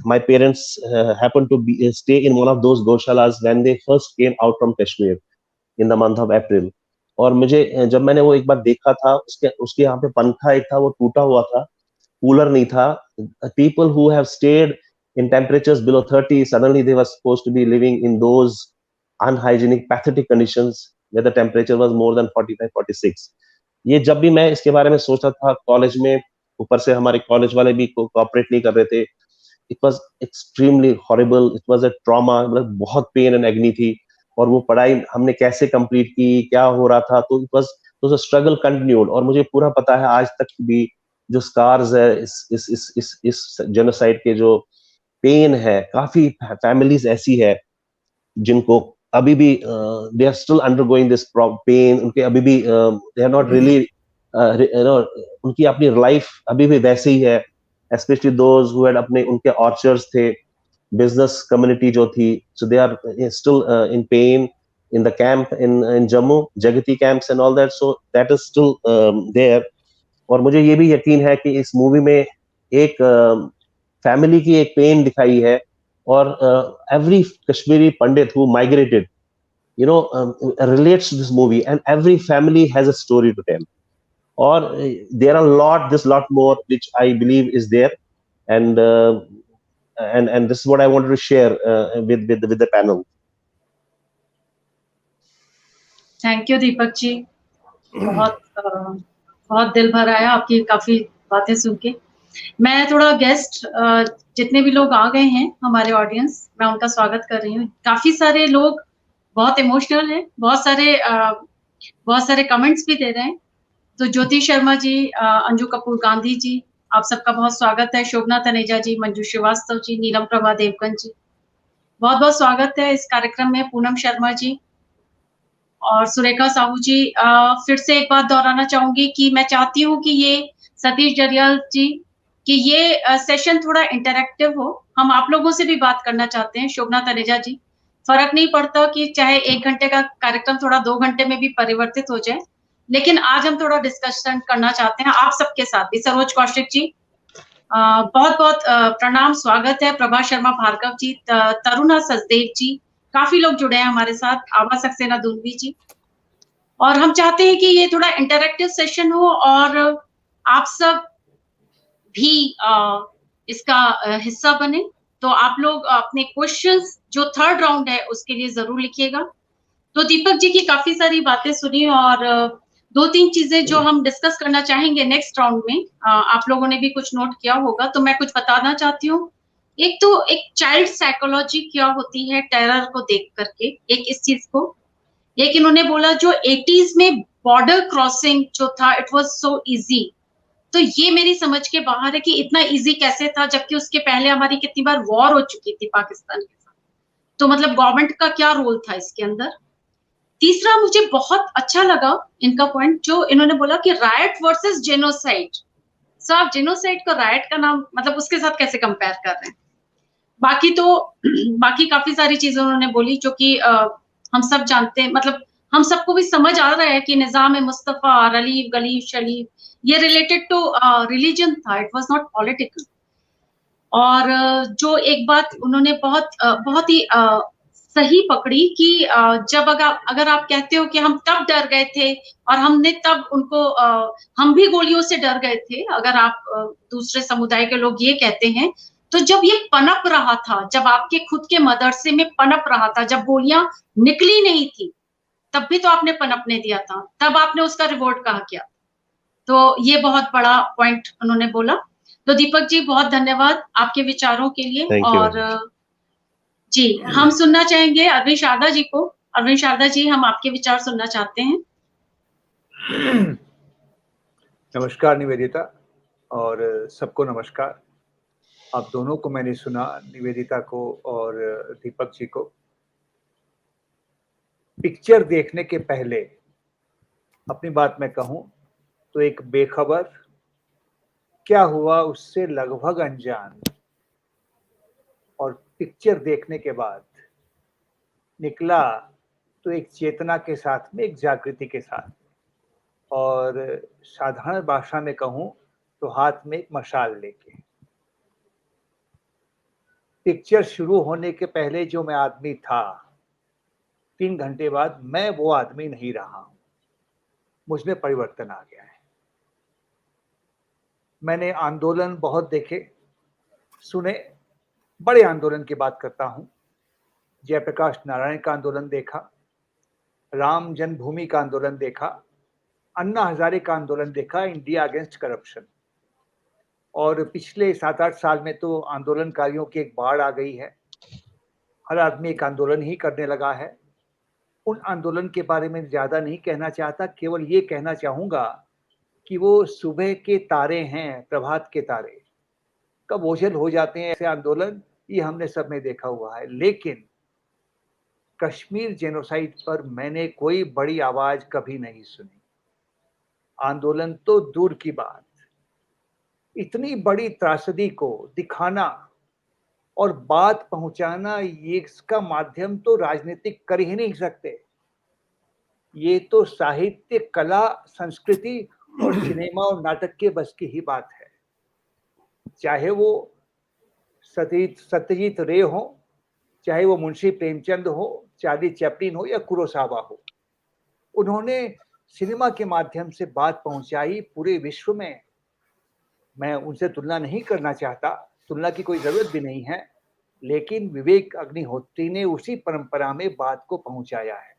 my parents happen to be stay in one of those गौशालास when they first came out from Kashmir in the month of April. और मुझे जब मैंने वो एक बार देखा था, उसके उसके यहाँ पे पंखा एक था, वो टूटा हुआ था, कूलर नहीं था। People who have stayed in temperatures below 30, suddenly they were supposed to be living in those unhygienic, pathetic conditions where the temperature was more than 45, 46. ये जब भी मैं इसके बारे में सोचा था कॉलेज में, ऊपर से हमारे कॉलेज वाले भी कोऑपरेट नहीं कर रहे थे, it was extremely horrible, it was a trauma, मतलब बहुत पेन एंड एग्नी थी। और वो पढ़ाई हमने कैसे कंप्लीट की, क्या हो रहा था, तो it was a struggle continued. और मुझे पूरा पता है आज तक भी जो स्कार्स है इस जेनोसाइड के, जो पेन है, काफी फैमिलीज ऐसी है जिनको अभी भी they are still undergoing this pain, उनके अभी भी दे आर नॉट रियली उनकी अपनी लाइफ अभी भी वैसे ही है, स्पेशली दोज हु हैड अपने उनके ऑर्चर्ड्स थे, बिजनेस कम्युनिटी जो थी, so they are still in pain in the camp in Jammu, Jagati camps and all that, so that is still there. और मुझे ये भी यकीन है कि इस मूवी में एक फैमिली की एक पेन दिखाई है, और every Kashmiri Pandit who migrated, you know, relates to this movie, and every family has a story to tell. Or there are this lot more which I believe is there, and and this is what I wanted to share with the panel. Thank you Deepak ji, बहुत दिल भर आया आपकी काफी बातें सुन के। मैं थोड़ा गेस्ट जितने भी लोग आ गए हैं हमारे ऑडियंस, मैं उनका स्वागत कर रही हूँ। काफी सारे लोग बहुत इमोशनल हैं, बहुत सारे कमेंट्स भी दे रहे हैं। तो ज्योति शर्मा जी, अंजू कपूर गांधी जी, आप सबका बहुत स्वागत है। शोभना तनेजा जी, मंजू श्रीवास्तव जी, नीलम प्रभा देवगन जी, बहुत बहुत स्वागत है इस कार्यक्रम में। पूनम शर्मा जी और सुरेखा साहू जी, फिर से एक बात दोहराना चाहूंगी कि मैं चाहती हूँ कि ये सतीश जरियाल जी कि ये सेशन थोड़ा इंटरैक्टिव हो। हम आप लोगों से भी बात करना चाहते हैं। शोभना तनेजा जी, फर्क नहीं पड़ता कि चाहे 1 घंटे का कार्यक्रम थोड़ा 2 घंटे में भी परिवर्तित हो जाए, लेकिन आज हम थोड़ा डिस्कशन करना चाहते हैं आप सबके साथ भी। सरोज कौशिक जी, बहुत बहुत प्रणाम, स्वागत है। प्रभा शर्मा भार्गव जी, तरुणा सचदेव जी, काफी लोग जुड़े हैं हमारे साथ। आभा सक्सेना दुलवी जी, और हम चाहते हैं कि ये थोड़ा इंटरैक्टिव सेशन हो और आप सब भी इसका हिस्सा बने। तो आप लोग अपने क्वेश्चंस जो थर्ड राउंड है उसके लिए जरूर लिखिएगा। तो दीपक जी की काफी सारी बातें सुनी और 2-3 चीजें जो हम डिस्कस करना चाहेंगे नेक्स्ट राउंड में, आप लोगों ने भी कुछ नोट किया होगा, तो मैं कुछ बताना चाहती हूँ। एक तो एक चाइल्ड साइकोलॉजी क्या होती है टेरर को देख करके, एक इस चीज को। एक इन्होंने बोला जो 80s में बॉर्डर क्रॉसिंग जो था, इट वाज सो इजी। तो ये मेरी समझ के बाहर है कि इतना इजी कैसे था, जबकि उसके पहले हमारी कितनी बार वॉर हो चुकी थी पाकिस्तान के साथ। तो मतलब गवर्नमेंट का क्या रोल था इसके अंदर। तीसरा मुझे बहुत अच्छा लगा इनका पॉइंट जो इन्होंने बोला कि रायट वर्सेस जेनोसाइड। सो आप जेनोसाइड को रायट का नाम मतलब उसके साथ कैसे कंपेयर कर रहे हैं। बाकी तो बाकी काफी सारी चीजें उन्होंने बोली जो कि हम सब जानते हैं, मतलब हम सबको भी समझ आ रहा है कि निजाम मुस्तफा, रलीफ, गलीफ, शलीफ, ये रिलेटेड टू रिलीजन था, इट वाज नॉट पॉलिटिकल। और जो एक बात उन्होंने बहुत ही सही पकड़ी कि जब अगर आप कहते हो कि हम तब डर गए थे और हमने तब उनको हम भी गोलियों से डर गए थे, अगर आप दूसरे समुदाय के लोग ये कहते हैं, तो जब ये पनप रहा था, जब आपके खुद के मदरसे में पनप रहा था, जब गोलियां निकली नहीं थी, तब भी तो आपने पनपने दिया था, तब आपने उसका रिवॉर्ड कहा किया। तो ये बहुत बड़ा पॉइंट उन्होंने बोला। तो दीपक जी बहुत धन्यवाद आपके विचारों के लिए। Thank you. और जी हम सुनना चाहेंगे अरविंद शारदा जी को। अरविंद शारदा जी, हम आपके विचार सुनना चाहते हैं। नमस्कार निवेदिता और सबको नमस्कार। आप दोनों को मैंने सुना, निवेदिता को और दीपक जी को। पिक्चर देखने के पहले अपनी बात मैं कहूं तो एक बेखबर, क्या हुआ उससे लगभग अनजान, और पिक्चर देखने के बाद निकला तो एक चेतना के साथ में, एक जागृति के साथ, और साधारण भाषा में कहूं तो हाथ में एक मशाल लेके। पिक्चर शुरू होने के पहले जो मैं आदमी था, 3 घंटे बाद मैं वो आदमी नहीं रहा हूं, मुझ में परिवर्तन आ गया है। मैंने आंदोलन बहुत देखे सुने, बड़े आंदोलन की बात करता हूं। जयप्रकाश नारायण का आंदोलन देखा, राम जन्मभूमि का आंदोलन देखा, अन्ना हजारे का आंदोलन देखा, इंडिया अगेंस्ट करप्शन। और पिछले 7-8 साल में तो आंदोलनकारियों की एक बाढ़ आ गई है। हर आदमी एक आंदोलन ही करने लगा है। उन आंदोलन के बारे में ज्यादा नहीं कहना चाहता, केवल ये कहना चाहूंगा कि वो सुबह के तारे हैं, प्रभात के तारे कब ओझल हो जाते हैं ऐसे आंदोलन, ये हमने सब में देखा हुआ है। लेकिन कश्मीर जेनोसाइड पर मैंने कोई बड़ी आवाज कभी नहीं सुनी। आंदोलन तो दूर की बात, इतनी बड़ी त्रासदी को दिखाना और बात पहुंचाना, ये इसका माध्यम तो राजनीतिक कर ही नहीं सकते। ये तो साहित्य, कला, संस्कृति और सिनेमा और नाटक के बस की ही बात है। चाहे वो सत्यजीत रे हो, चाहे वो मुंशी प्रेमचंद हो, चार्ली चैपलिन हो या कुरोसावा हो, उन्होंने सिनेमा के माध्यम से बात पहुंचाई पूरे विश्व में। मैं उनसे तुलना नहीं करना चाहता, तुलना की कोई जरूरत भी नहीं है, लेकिन विवेक अग्निहोत्री ने उसी परंपरा में बात को पहुंचाया है।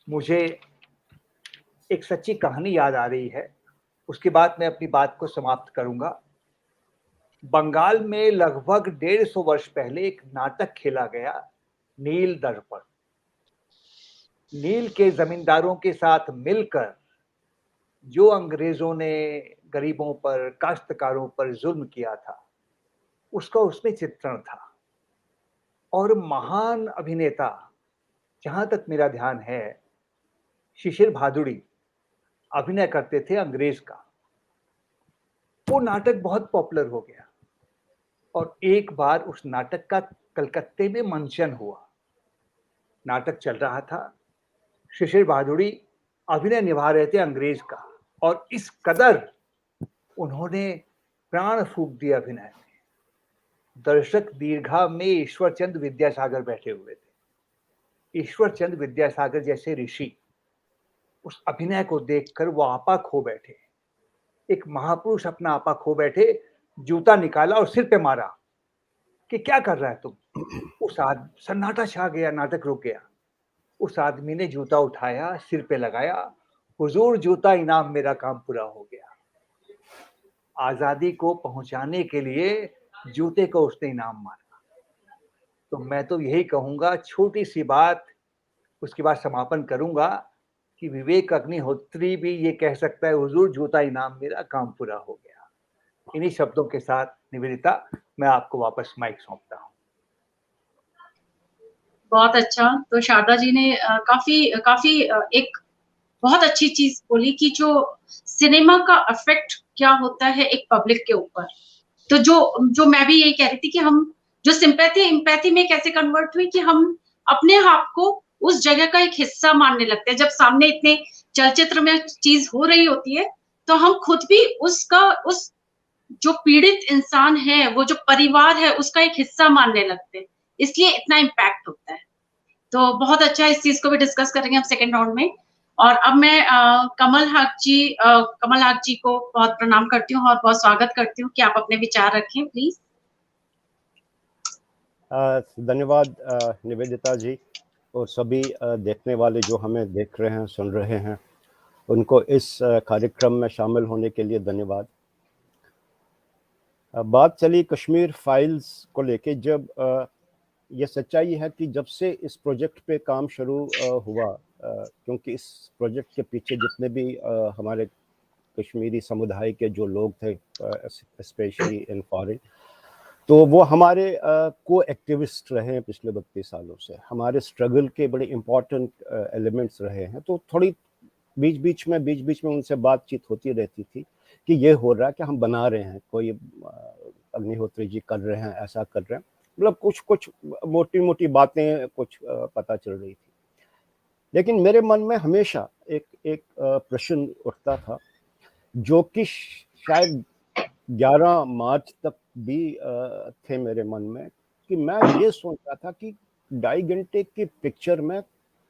मुझे एक सच्ची कहानी याद आ रही है, उसके बाद मैं अपनी बात को समाप्त करूंगा। बंगाल में लगभग 150 वर्ष पहले एक नाटक खेला गया, नील दर्पण। नील के जमींदारों के साथ मिलकर जो अंग्रेजों ने गरीबों पर, काश्तकारों पर जुल्म किया था, उसका उसमें चित्रण था। और महान अभिनेता, जहां तक मेरा ध्यान है, शिशिर भादुड़ी अभिनय करते थे अंग्रेज का। वो नाटक बहुत पॉपुलर हो गया और एक बार उस नाटक का कलकत्ते में मंचन हुआ। नाटक चल रहा था, शिशिर भादुड़ी अभिनय निभा रहे थे अंग्रेज का, और इस कदर उन्होंने प्राण फूंक दिया अभिनय में। दर्शक दीर्घा में ईश्वरचंद विद्यासागर बैठे हुए थे। ईश्वरचंद विद्यासागर जैसे ऋषि उस अभिनय को देखकर वो आपा खो बैठे। एक महापुरुष अपना आपा खो बैठे, जूता निकाला और सिर पे मारा कि क्या कर रहा है तुम। सन्नाटा छा गया, नाटक रुक गया। उस आदमी ने जूता उठाया, सिर पे लगाया, हुजूर जूता इनाम, मेरा काम पूरा हो गया। आजादी को पहुंचाने के लिए जूते को उसने इनाम माना। तो मैं तो यही कहूंगा, छोटी सी बात, उसके बाद समापन करूंगा, कि विवेक अग्निहोत्री भी ये कह सकता है, हुजूर जूता इनाम, मेरा काम पूरा हो गया। इन्हीं शब्दों के साथ निवेदिता, मैं आपको वापस माइक सौंपता हूँ। बहुत अच्छा। तो शारदा जी ने काफी एक बहुत अच्छी चीज बोली कि जो सिनेमा का इफेक्ट क्या होता है एक पब्लिक के ऊपर। तो जो मैं भी यही कह रही थी कि हम जो सिंपैथी में कैसे कन्वर्ट हुई कि हम अपने आप को उस जगह का एक हिस्सा मानने लगते हैं। जब सामने इतने चलचित्र में चीज हो रही होती है, तो हम खुद भी उस जो पीड़ित इंसान है, वो जो परिवार है, उसका एक हिस्सा मानने लगते हैं। इसलिए इतना इम्पैक्ट होता है। तो बहुत अच्छा, इस चीज को भी डिस्कस करेंगे हम सेकेंड राउंड में। और अब मैं कमल हाक जी को बहुत प्रणाम करती हूँ और बहुत स्वागत करती हूँ कि आप अपने विचार रखें प्लीज। धन्यवाद निवेदिता जी, और सभी देखने वाले जो हमें देख रहे हैं, सुन रहे हैं, उनको इस कार्यक्रम में शामिल होने के लिए धन्यवाद। बात चली कश्मीर फाइल्स को लेके। जब ये सच्चाई है कि जब से इस प्रोजेक्ट पे काम शुरू हुआ, क्योंकि इस प्रोजेक्ट के पीछे जितने भी हमारे कश्मीरी समुदाय के जो लोग थे, स्पेशली इन फॉरेन, तो वो हमारे को एक्टिविस्ट रहे हैं पिछले 32 सालों से। हमारे स्ट्रगल के बड़े इम्पोर्टेंट एलिमेंट्स रहे हैं। तो थोड़ी बीच बीच में उनसे बातचीत होती रहती थी कि ये हो रहा है कि हम बना रहे हैं, कोई अग्निहोत्री जी कर रहे हैं, ऐसा कर रहे हैं, मतलब कुछ मोटी मोटी बातें कुछ पता चल रही थी। लेकिन मेरे मन में हमेशा एक प्रश्न उठता था, जो कि शायद 11 मार्च तक भी थे मेरे मन में, कि मैं ये सोच रहा था कि 2.5 घंटे की पिक्चर में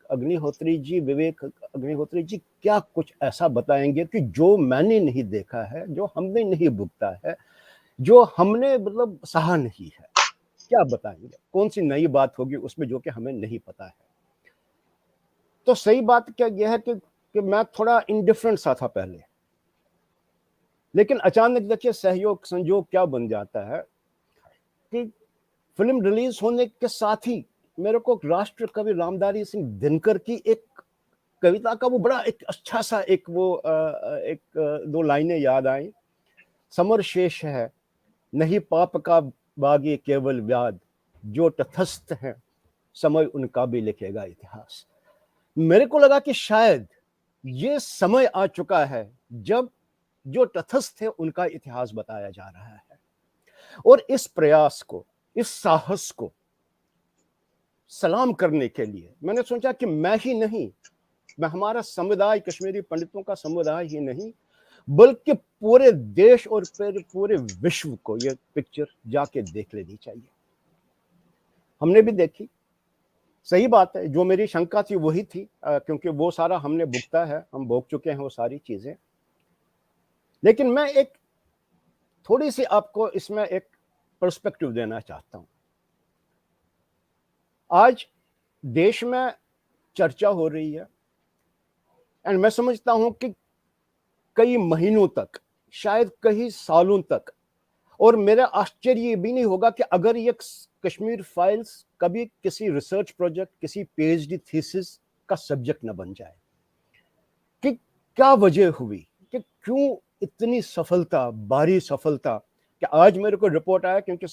विवेक अग्निहोत्री जी क्या कुछ ऐसा बताएंगे कि जो मैंने नहीं देखा है, जो हमने नहीं भुगता है, जो हमने मतलब सहा नहीं है। क्या बताएंगे, कौन सी नई बात होगी उसमें जो कि हमें नहीं पता है। तो सही बात क्या यह है कि मैं थोड़ा इंडिफरेंट सा था पहले, लेकिन अचानक देखिए सहयोग संयोग क्या बन जाता है कि फिल्म रिलीज होने के साथ ही मेरे को राष्ट्र कवि रामधारी सिंह दिनकर की एक कविता का वो बड़ा एक अच्छा सा एक 2 लाइनें याद आई। समर शेष है नहीं पाप का बागी केवल व्याध, जो तटस्थ है समय उनका भी लिखेगा इतिहास। मेरे को लगा कि शायद ये समय आ चुका है जब जो तटस्थ है उनका इतिहास बताया जा रहा है। और इस प्रयास को, इस साहस को सलाम करने के लिए मैंने सोचा कि मैं ही नहीं, मैं हमारा समुदाय, कश्मीरी पंडितों का समुदाय ही नहीं, बल्कि पूरे देश और फिर पूरे विश्व को ये पिक्चर जाके देख लेनी चाहिए। हमने भी देखी, सही बात है, जो मेरी शंका थी वही थी, क्योंकि वो सारा हमने भुगता है, हम भोग चुके हैं वो सारी चीजें। लेकिन मैं एक थोड़ी सी आपको इसमें एक पर्सपेक्टिव देना चाहता हूं। आज देश में चर्चा हो रही है एंड मैं समझता हूं कि कई महीनों तक, शायद कई सालों तक, और मेरा आश्चर्य भी नहीं होगा कि अगर ये कश्मीर फाइल्स कभी किसी रिसर्च प्रोजेक्ट, किसी पीएचडी थीसिस का सब्जेक्ट न बन जाए कि क्या वजह हुई, कि क्यों इतनी सफलता, भारी सफलता, कि आज मेरे को रिपोर्ट आया क्योंकि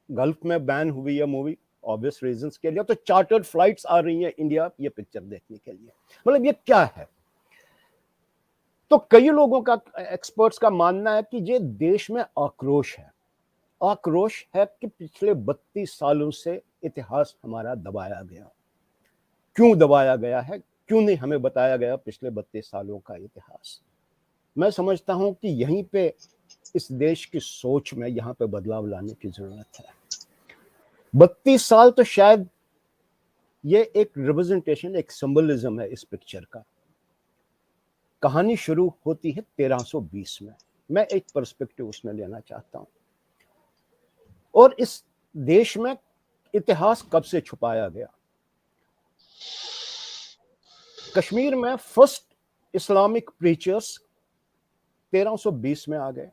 गल्फ में बैन हुई है मूवी ऑब्वियस रीजंस के लिए, तो चार्टर्ड फ्लाइट्स आ रही हैं इंडिया ये पिक्चर देखने के लिए। मतलब ये क्या है? तो कई लोगों का, एक्सपर्ट्स का मानना है कि ये देश में आक्रोश है। आक्रोश है कि पिछले 32 सालों से इतिहास हमारा दबाया गया। क्यों दबाया गया है? क्यों नहीं हमें बताया गया पिछले 32 सालों का इतिहास? मैं समझता हूं कि यहीं पे इस देश की सोच में यहां पे बदलाव लाने की जरूरत है। 32 साल तो शायद ये एक रिप्रेजेंटेशन, एक सिंबलिज्म है इस पिक्चर का। कहानी शुरू होती है 1320 में। मैं एक पर्सपेक्टिव उसमें लेना चाहता हूं। और इस देश में इतिहास कब से छुपाया गया? कश्मीर में फर्स्ट इस्लामिक प्रीचर्स 1320 में आ गए।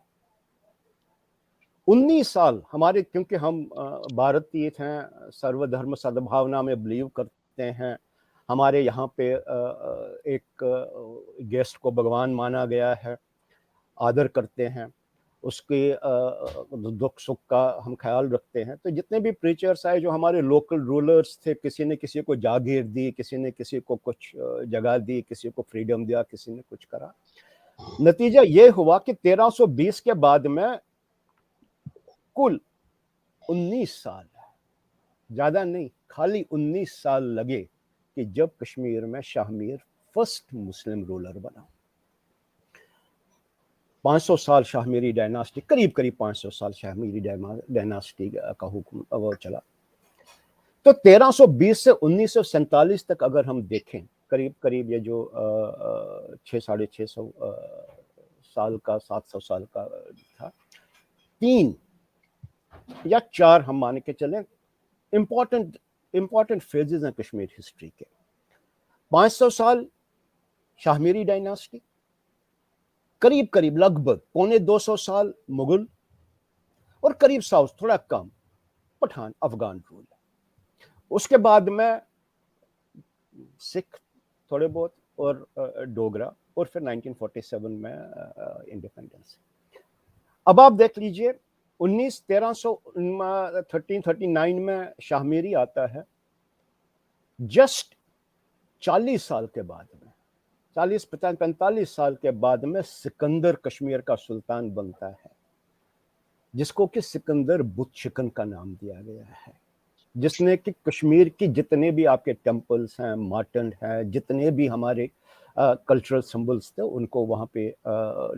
19 साल हमारे, क्योंकि हम भारतीय हैं, सर्वधर्म सद्भावना में बिलीव करते हैं, हमारे यहाँ पे एक गेस्ट को भगवान माना गया है, आदर करते हैं, उसके दुख सुख का हम ख्याल रखते हैं। तो जितने भी प्रीचर्स आए जो हमारे लोकल रूलर्स थे, किसी ने किसी को जागीर दी, किसी ने किसी को कुछ जगह दी, किसी को फ्रीडम दिया, किसी ने कुछ करा। नतीजा ये हुआ कि 1320 के बाद में कुल 19 साल, ज्यादा नहीं, खाली 19 साल लगे कि जब कश्मीर में Shah Mir first Muslim ruler बना। 500 साल शाहमीरी डायनास्टी, करीब करीब 500 साल शाहमीरी डायनास्टी का हुक्म वो चला। तो 1320 से 1947 तक अगर हम देखें, करीब करीब ये जो 600-650 साल का, 700 साल का था, 3 या 4 हम मान के चलें इंपॉर्टेंट फेजेस हैं कश्मीर हिस्ट्री के। 500 साल शाहमीरी डायनास्टी, करीब करीब लगभग 250 साल मुगल, और करीब साउथ थोड़ा कम पठान अफगान रूल। उसके बाद में सिख थोड़े बहुत और डोगरा, और फिर 1947 में इंडिपेंडेंस। अब आप देख लीजिए 1339 में शाहमीरी आता है। जस्ट 40 साल के बाद में, 45 साल के बाद में सिकंदर कश्मीर का सुल्तान बनता है, जिसको कि सिकंदर बुत शिकन का नाम दिया गया है, जिसने कि कश्मीर की जितने भी आपके टेम्पल्स हैं, मार्टन है, जितने भी हमारे कल्चरल सिंबल्स थे, उनको वहाँ पे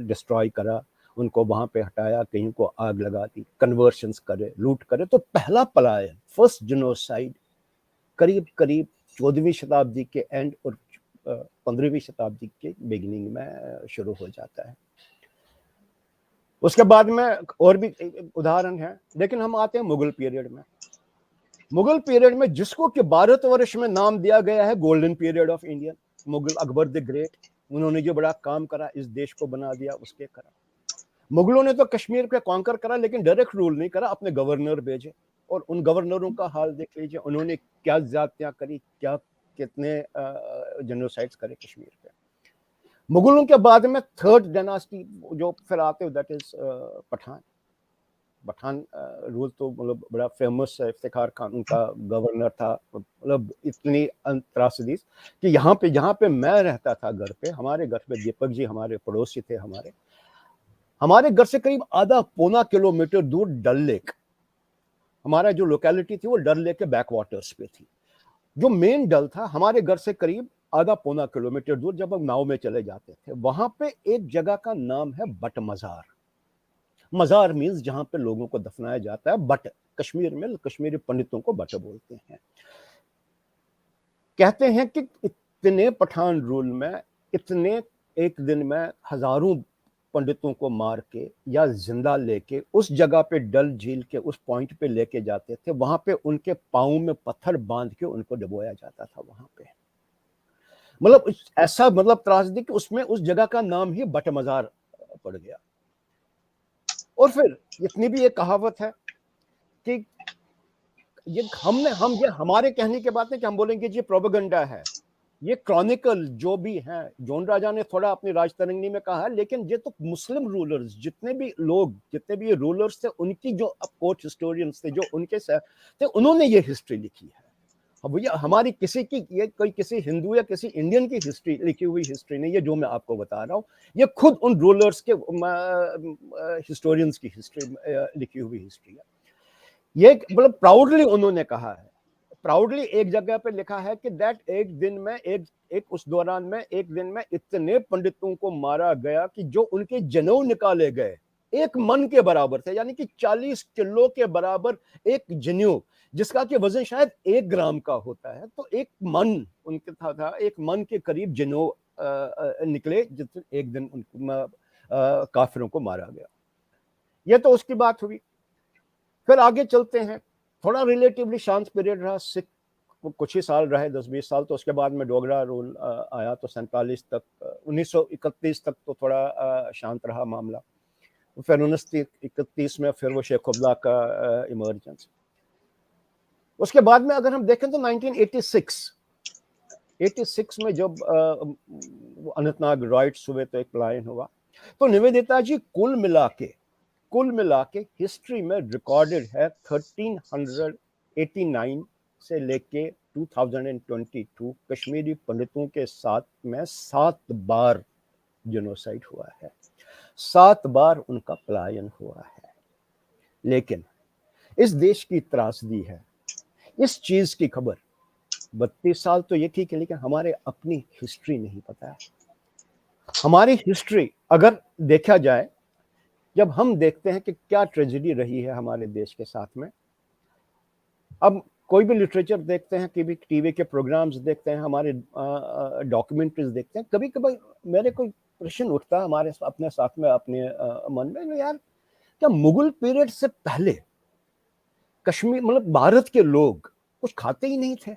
डिस्ट्रॉय करा, उनको वहाँ पे हटाया, कहीं को आग लगा दी, कन्वर्शंस करे, लूट करे। तो पहला पलायन, फर्स्ट जेनोसाइड करीब करीब 14वीं शताब्दी के एंड और 15वीं शताब्दी के बिगिनिंग में शुरू हो जाता है। उसके बाद में और भी उदाहरण है, लेकिन हम आते हैं मुगल पीरियड में। मुगल पीरियड में जिसको कि भारतवर्ष में नाम दिया गया है golden period of India, Mughal Akbar the great, उन्होंने जो बड़ा काम करा, इस देश को बना दिया, उसके करा। मुगलों ने तो कश्मीर पे कॉन्कर करा, लेकिन डायरेक्ट रूल नहीं करा, अपने गवर्नर भेजे, और उन गवर्नरों का हाल देख लीजिए, उन्होंने क्या ज्यादतियां करी, क्या कितने जेनोसाइड्स करे कश्मीर पे। मुगलों के बाद में थर्ड डायनास्टी जो फिर आते हैं, दैट इज पठान रूल। तो मतलब बड़ा फेमस है, इफ्तिखार खान उनका गवर्नर था। मतलब इतनी त्रासदीस कि यहाँ पे मैं रहता था घर पे, हमारे घर पे दीपक जी हमारे पड़ोसी थे, हमारे घर से करीब आधा पौना किलोमीटर दूर डल लेक, हमारा जो लोकेलिटी थी वो डल लेक के बैक वाटर्स पे थी। जो मेन डल था हमारे घर से करीब आधा पौना किलोमीटर दूर, जब हम नाव में चले जाते थे, वहां पे एक जगह का नाम है बट मजार। मजार मीन्स जहां पे लोगों को दफनाया जाता है। बट कश्मीर में कश्मीरी पंडितों को बट बोलते हैं। कहते हैं कि इतने पठान रूल में, इतने एक दिन में हजारों पंडितों को मार के या जिंदा लेके उस जगह पे डल झील के उस पॉइंट पे लेके जाते थे, वहां पे उनके पाँव में पत्थर बांध के उनको डुबोया जाता था वहां पे। मतलब ऐसा मतलब त्रासदी कि उसमें उस जगह का नाम ही बट मजार पड़ गया। और फिर इतनी भी एक कहावत है कि ये हमारे कहने के बात है कि हम बोलेंगे ये प्रोपेगेंडा है, ये क्रॉनिकल जो भी है, जॉन राजा ने थोड़ा अपनी राजतरंगिणी में कहा है, लेकिन ये तो मुस्लिम रूलर्स, जितने भी ये रूलर्स थे, उनकी जो कोर्ट हिस्टोरियंस थे, जो उनके साथ थे, उन्होंने ये हिस्ट्री लिखी है। अब ये हमारी किसी हिंदू या किसी इंडियन की हिस्ट्री लिखी हुई हिस्ट्री नहीं है जो मैं आपको बता रहा हूँ, ये खुद उन रूलर्स के हिस्टोरियंस की हिस्ट्री लिखी हुई हिस्ट्री है। ये मतलब प्राउडली उन्होंने कहा है, प्राउडली एक जगह पे लिखा है कि दैट उस दौरान में एक दिन में इतने पंडितों को मारा गया कि जो उनके जनेऊ निकाले गए एक मन के बराबर थे, यानी कि 40 किलो के बराबर एक जनेऊ, जिसका कि वजन शायद 1 ग्राम का होता है, तो एक मन उनके था एक मन के करीब जनेऊ निकले, जिस एक दिन काफिरों को मारा गया। ये तो उसकी बात हुई। फिर आगे चलते हैं, थोड़ा रिलेटिवली शांत पीरियड रहा, सिख कुछ ही साल रहे, 10-20 साल, तो उसके बाद में डोगरा रूल आया, तो 47 तक 1931 तक तो थोड़ा शांत रहा मामला। फिर 1931 में फिर वो शेख अब्दुल्ला का इमरजेंस। उसके बाद में अगर हम देखें तो 1986 में जब अनंतनाग राइट्स हुए तो एक पलायन हुआ, तो निवेदिता जी कुल मिला के हिस्ट्री में रिकॉर्डेड है 1389 से लेके 2022 कश्मीरी पंडितों के साथ में 7 बार जेनोसाइड हुआ है, 7 बार उनका पलायन हुआ है। लेकिन इस देश की त्रासदी है, इस चीज की खबर 32 साल तो ये ठीक है, लेकिन हमारे अपनी हिस्ट्री नहीं पता है। हमारी हिस्ट्री अगर देखा जाए, जब हम देखते हैं कि क्या ट्रेजेडी रही है हमारे देश के साथ में, अब कोई भी लिटरेचर देखते हैं, कि भी टीवी के प्रोग्राम्स देखते हैं, हमारे डॉक्यूमेंट्रीज देखते हैं, कभी कभी मेरे कोई प्रश्न उठता है हमारे अपने साथ में, अपने मन में, यार क्या मुगल पीरियड से पहले कश्मीर मतलब भारत के लोग कुछ खाते ही नहीं थे,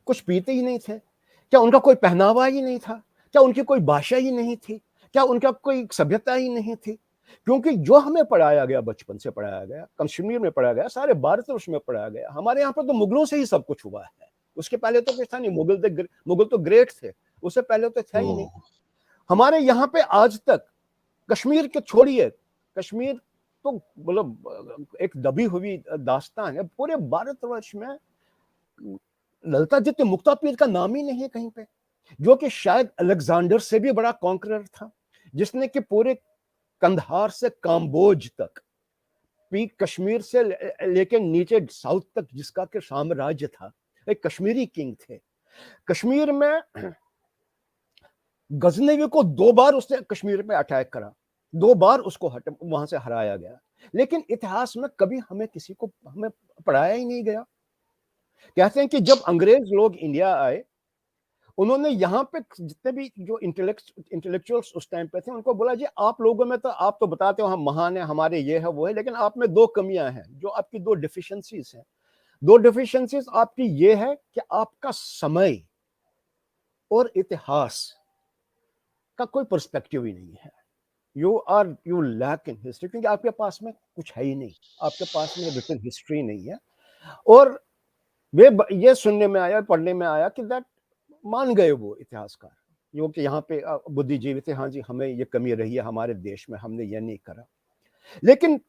कुछ पीते ही नहीं थे? क्या उनका कोई पहनावा ही नहीं था? क्या उनकी कोई भाषा ही नहीं थी? क्या उनका कोई सभ्यता ही नहीं थी? क्योंकि जो हमें पढ़ाया गया, बचपन से पढ़ाया गया, कश्मीर में पढ़ाया गया, सारे भारतवर्ष में पढ़ाया गया, हमारे यहाँ पर तो मुगलों से ही सब कुछ हुआ है। उसके पहले तो कुछ था नहीं, मुगल तो ग्रेट थे, उससे पहले तो था ही नहीं। हमारे यहाँ पे आज तक कश्मीर के छोड़िए, कश्मीर तो मतलब एक दबी हुई दास्तान है। पूरे भारतवर्ष में ललितादित्य मुक्तापीर का नाम ही नहीं है कहीं पे, जो कि शायद अलेक्जेंडर से भी बड़ा कॉन्करर था, जिसने कि पूरे कंधार से काम्बोज तक, पीक कश्मीर से लेके नीचे साउथ तक जिसका के साम्राज्य था, एक कश्मीरी किंग थे। कश्मीर में गजनवी को 2 बार उसने कश्मीर पे अटैक करा, 2 बार उसको वहां से हराया गया, लेकिन इतिहास में कभी हमें पढ़ाया ही नहीं गया। कहते हैं कि जब अंग्रेज लोग इंडिया आए, उन्होंने यहाँ पे जितने भी जो इंटेलेक्चुअल्स उस टाइम पे थे, उनको बोला जी आप लोगों में तो आप तो बताते हो हम महान है, हमारे ये है वो है, लेकिन आप में 2 कमियां हैं, जो आपकी 2 डिफिशियंसीज हैं। 2 डिफिशियंसीज आपकी ये है कि आपका समय और इतिहास का कोई पर्सपेक्टिव ही नहीं है। यू लैक इन हिस्ट्री, क्योंकि आपके पास में कुछ है ही नहीं, आपके पास में रिटन हिस्ट्री नहीं है। और वे ये सुनने में आया, पढ़ने में आया कि दैट मान गए वो इतिहासकार, जो कि यहाँ पे बुद्धिजीवी थे, हाँ जी हमें ये कमी रही है हमारे देश में, हमने ये नहीं करा। लेकिन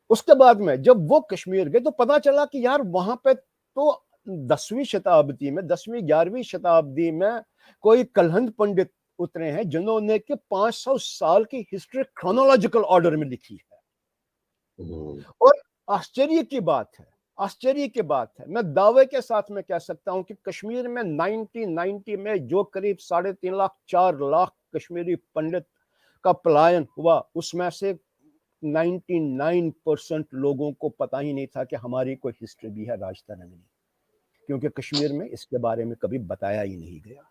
उसके बाद में जब वो कश्मीर गए तो पता चला कि यार वहां पे तो 10वीं शताब्दी में, 10वीं-11वीं शताब्दी में कोई कलहंद पंडित उतरे हैं, जिन्होंने कि 500 साल की हिस्ट्री क्रोनोलॉजिकल ऑर्डर में लिखी है। और आश्चर्य की बात है, मैं दावे के साथ में कह सकता हूं कि कश्मीर में 1990 में जो करीब 3.5 लाख 4 लाख कश्मीरी पंडित का पलायन हुआ, उसमें से 99% लोगों को पता ही नहीं था कि हमारी कोई हिस्ट्री भी है राजतरंगिणी, क्योंकि कश्मीर में इसके बारे में कभी बताया ही नहीं गया।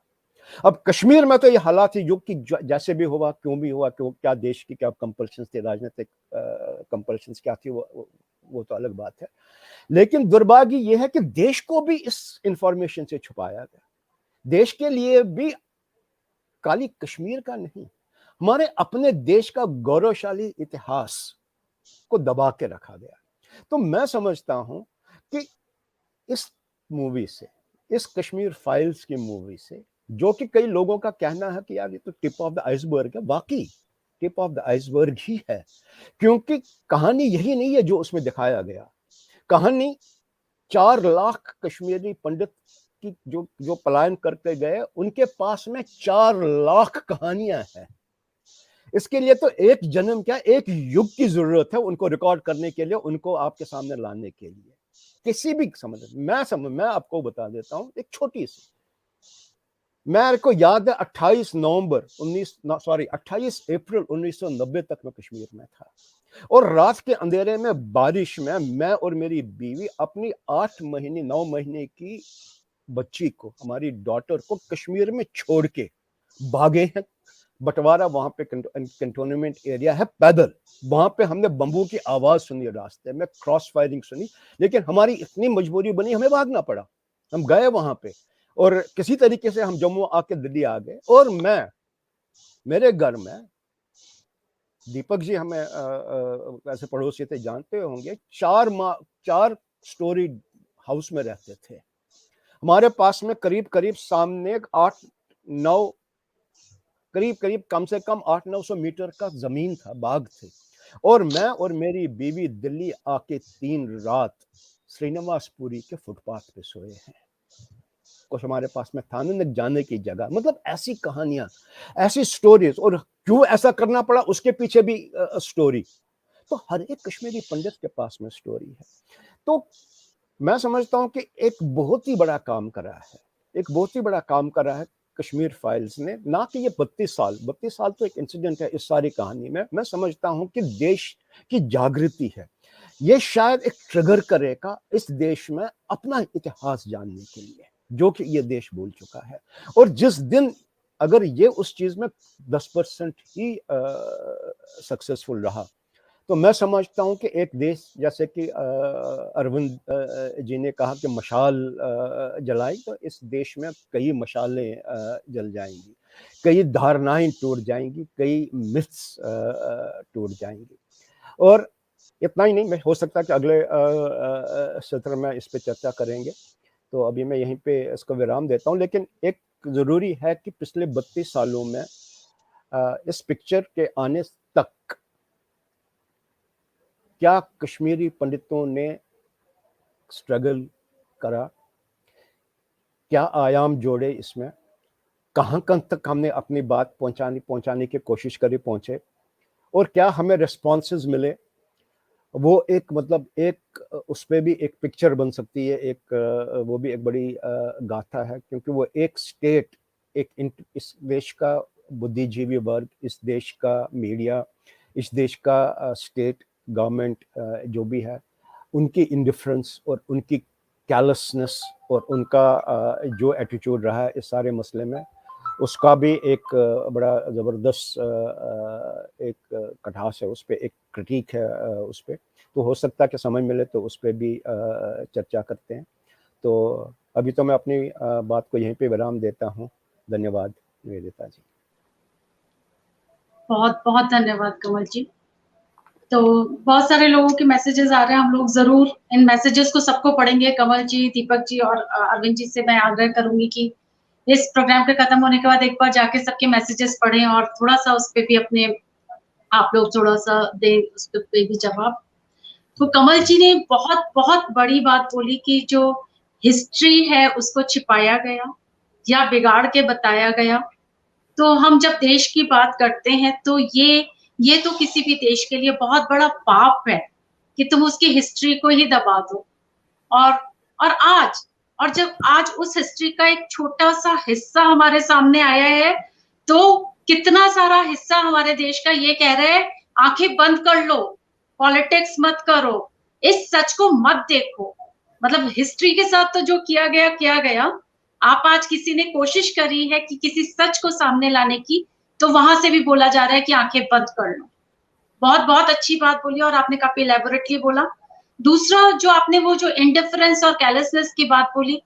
अब कश्मीर में तो ये हालात है युग की, जैसे भी हुआ, क्यों भी हुआ, क्यों, क्या देश की क्या कंपल्शंस थे, राजनीतिक कंपल्शंस क्या थी, वो तो अलग बात है। लेकिन दुर्भाग्य ये है कि देश को भी इस इंफॉर्मेशन से छुपाया गया। देश के लिए भी खाली कश्मीर का नहीं, हमारे अपने देश का गौरवशाली इतिहास को दबा के रखा गया। तो मैं समझता हूं कि इस मूवी से, इस कश्मीर फाइल्स की मूवी से, जो कि कई लोगों का कहना है कि यार ये तो टिप ऑफ द आइसबर्ग है, वाकई टिप ऑफ द आइसबर्ग ही है, क्योंकि कहानी यही नहीं है जो उसमें दिखाया गया। कहानी 4 लाख कश्मीरी पंडित की जो पलायन करके गए, उनके पास में 4 लाख कहानियां हैं। इसके लिए तो एक जन्म क्या, एक युग की जरूरत है उनको रिकॉर्ड करने के लिए, उनको आपके सामने लाने के लिए। किसी भी मैं आपको बता देता हूं एक छोटी सी, मेरे को याद है 28 अप्रैल 1990 तक मैं कश्मीर में था, और रात के अंधेरे में बारिश में मैं और मेरी बीवी अपनी 9 महीने की बच्ची को, हमारी डॉटर को कश्मीर में छोड़ के भागे हैं। बंटवारा वहां पे कंटोनमेंट एरिया है, पैदल वहां पे हमने बम्बू की आवाज सुनी, रास्ते में क्रॉस फायरिंग सुनी, लेकिन हमारी इतनी मजबूरी बनी, हमें भागना पड़ा। हम गए वहां पे और किसी तरीके से हम जम्मू आके दिल्ली आ गए। और मैं, मेरे घर में दीपक जी हमें ऐसे पड़ोसी थे, जानते होंगे, 4 स्टोरी हाउस में रहते थे। हमारे पास में करीब सामने 8-9 करीब कम से कम 800-900 मीटर का जमीन था, बाग थे। और मैं और मेरी बीवी दिल्ली आके 3 रात श्रीनिवासपुरी के फुटपाथ पे सोए हैं। कुछ हमारे पास में था न जाने की जगह। मतलब ऐसी कहानियां, ऐसी स्टोरीज, और क्यों ऐसा करना पड़ा उसके पीछे भी स्टोरी। तो हर एक कश्मीरी पंडित के पास में स्टोरी है। तो मैं समझता हूं कि एक बहुत ही बड़ा काम करा है, एक बहुत ही बड़ा काम करा है कश्मीर फाइल्स ने। ना कि ये 32 साल तो एक इंसिडेंट है इस सारी कहानी में। मैं समझता हूं कि देश की जागृति है, ये शायद एक ट्रिगर करेगा इस देश में अपना इतिहास जानने के लिए, जो कि ये देश भूल चुका है। और जिस दिन अगर ये उस चीज में 10% ही सक्सेसफुल रहा, तो मैं समझता हूं कि एक देश, जैसे कि अरविंद जी ने कहा कि मशाल जलाई, तो इस देश में कई मशालें जल जाएंगी, कई धारणाएं टूट जाएंगी, कई मिथ्स टूट जाएंगी। और इतना ही नहीं, हो सकता है कि अगले सत्र में इस पे चर्चा करेंगे। तो अभी मैं यहीं पे इसको विराम देता हूं। लेकिन एक जरूरी है कि पिछले 32 सालों में इस पिक्चर के आने तक क्या कश्मीरी पंडितों ने स्ट्रगल करा, क्या आयाम जोड़े इसमें, कहां तक हमने अपनी बात पहुंचाने की कोशिश करी, पहुंचे, और क्या हमें रिस्पॉन्सेज मिले। वो एक मतलब एक उस पर भी एक पिक्चर बन सकती है, एक वो भी एक बड़ी गाथा है, क्योंकि वो एक स्टेट, इस देश का बुद्धिजीवी वर्ग, इस देश का मीडिया, इस देश का स्टेट गवर्नमेंट जो भी है, उनकी इंडिफरेंस और उनकी कैलसनेस और उनका जो एटीट्यूड रहा है इस सारे मसले में, उसका भी एक बड़ा ज़बरदस्त एक कटास है, उस पर एक क्रिटिक है उस पर। तो हो सकता है कि समय मिले तो उस पर भी चर्चा करते हैं। तो अभी तो मैं अपनी बात को यहीं पे विराम देता हूँ। धन्यवाद निवेदिता जी। बहुत बहुत धन्यवाद कमल जी। तो बहुत सारे लोगों के मैसेजेस आ रहे हैं, हम लोग जरूर इन मैसेजेस को सबको पढ़ेंगे। कमल जी, दीपक जी और अरविंद जी से मैं आग्रह करूंगी कि इस प्रोग्राम के खत्म होने के बाद एक बार जाके सबके मैसेजेस पढ़ें और थोड़ा सा उस पे भी अपने आप लोग थोड़ा सा दें उस पे भी जवाब। तो कमल जी ने बहुत बहुत बड़ी बात बोली कि जो हिस्ट्री है उसको छिपाया गया या बिगाड़ के बताया गया। तो हम जब देश की बात करते हैं तो ये तो किसी भी देश के लिए बहुत बड़ा पाप है कि तुम उसकी हिस्ट्री को ही दबा दो। और जब आज उस हिस्ट्री का एक छोटा सा हिस्सा हमारे सामने आया है, तो कितना सारा हिस्सा हमारे देश का ये कह रहे हैं आंखें बंद कर लो, पॉलिटिक्स मत करो, इस सच को मत देखो। मतलब हिस्ट्री के साथ तो जो किया गया आप आज किसी ने कोशिश करी है कि किसी सच को सामने लाने की, तो वहां से भी बोला जा रहा है कि आंखें बंद कर लो। बहुत बहुत अच्छी बात बोली और आपने काफी एलैबोरेटली बोला। दूसरा जो आपने वो जो इंडिफरेंस और कैलेसनेस की बात बोली,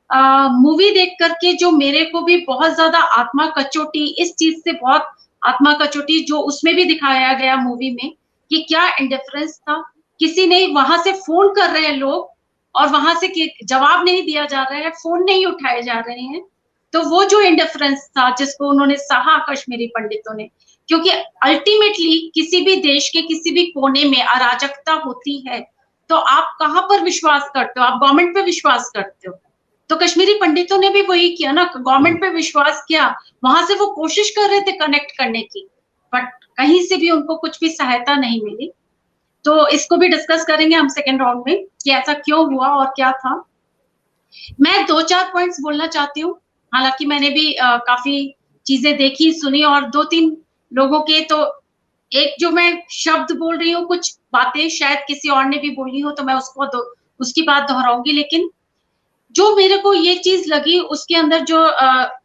मूवी देख करके जो मेरे को भी बहुत ज्यादा आत्मा कचोटी, इस चीज से बहुत आत्मा कचोटी जो उसमें भी दिखाया गया मूवी में कि क्या इंडिफरेंस था। किसी ने वहां से फोन कर रहे हैं लोग और वहां से जवाब नहीं दिया जा रहा है, फोन नहीं उठाए जा रहे हैं। तो वो जो इंडिफरेंस था जिसको उन्होंने सहा कश्मीरी पंडितों ने, क्योंकि अल्टीमेटली किसी भी देश के किसी भी कोने में अराजकता होती है तो आप कहां पर विश्वास करते हो? आप गवर्नमेंट पे विश्वास करते हो। तो कश्मीरी पंडितों ने भी वही किया ना, गवर्नमेंट पे विश्वास किया, वहां से वो कोशिश कर रहे थे कनेक्ट करने की, बट कहीं से भी उनको कुछ भी सहायता नहीं मिली। तो इसको भी डिस्कस करेंगे हम सेकेंड राउंड में कि ऐसा क्यों हुआ और क्या था। मैं 2-4 पॉइंट्स बोलना चाहती हूँ, हालांकि मैंने भी काफी चीजें देखी सुनी और 2-3 लोगों के, तो एक जो मैं शब्द बोल रही हूँ, कुछ बातें शायद किसी और ने भी बोली हो तो मैं उसकी बात दोहराऊंगी, लेकिन जो मेरे को ये चीज लगी उसके अंदर जो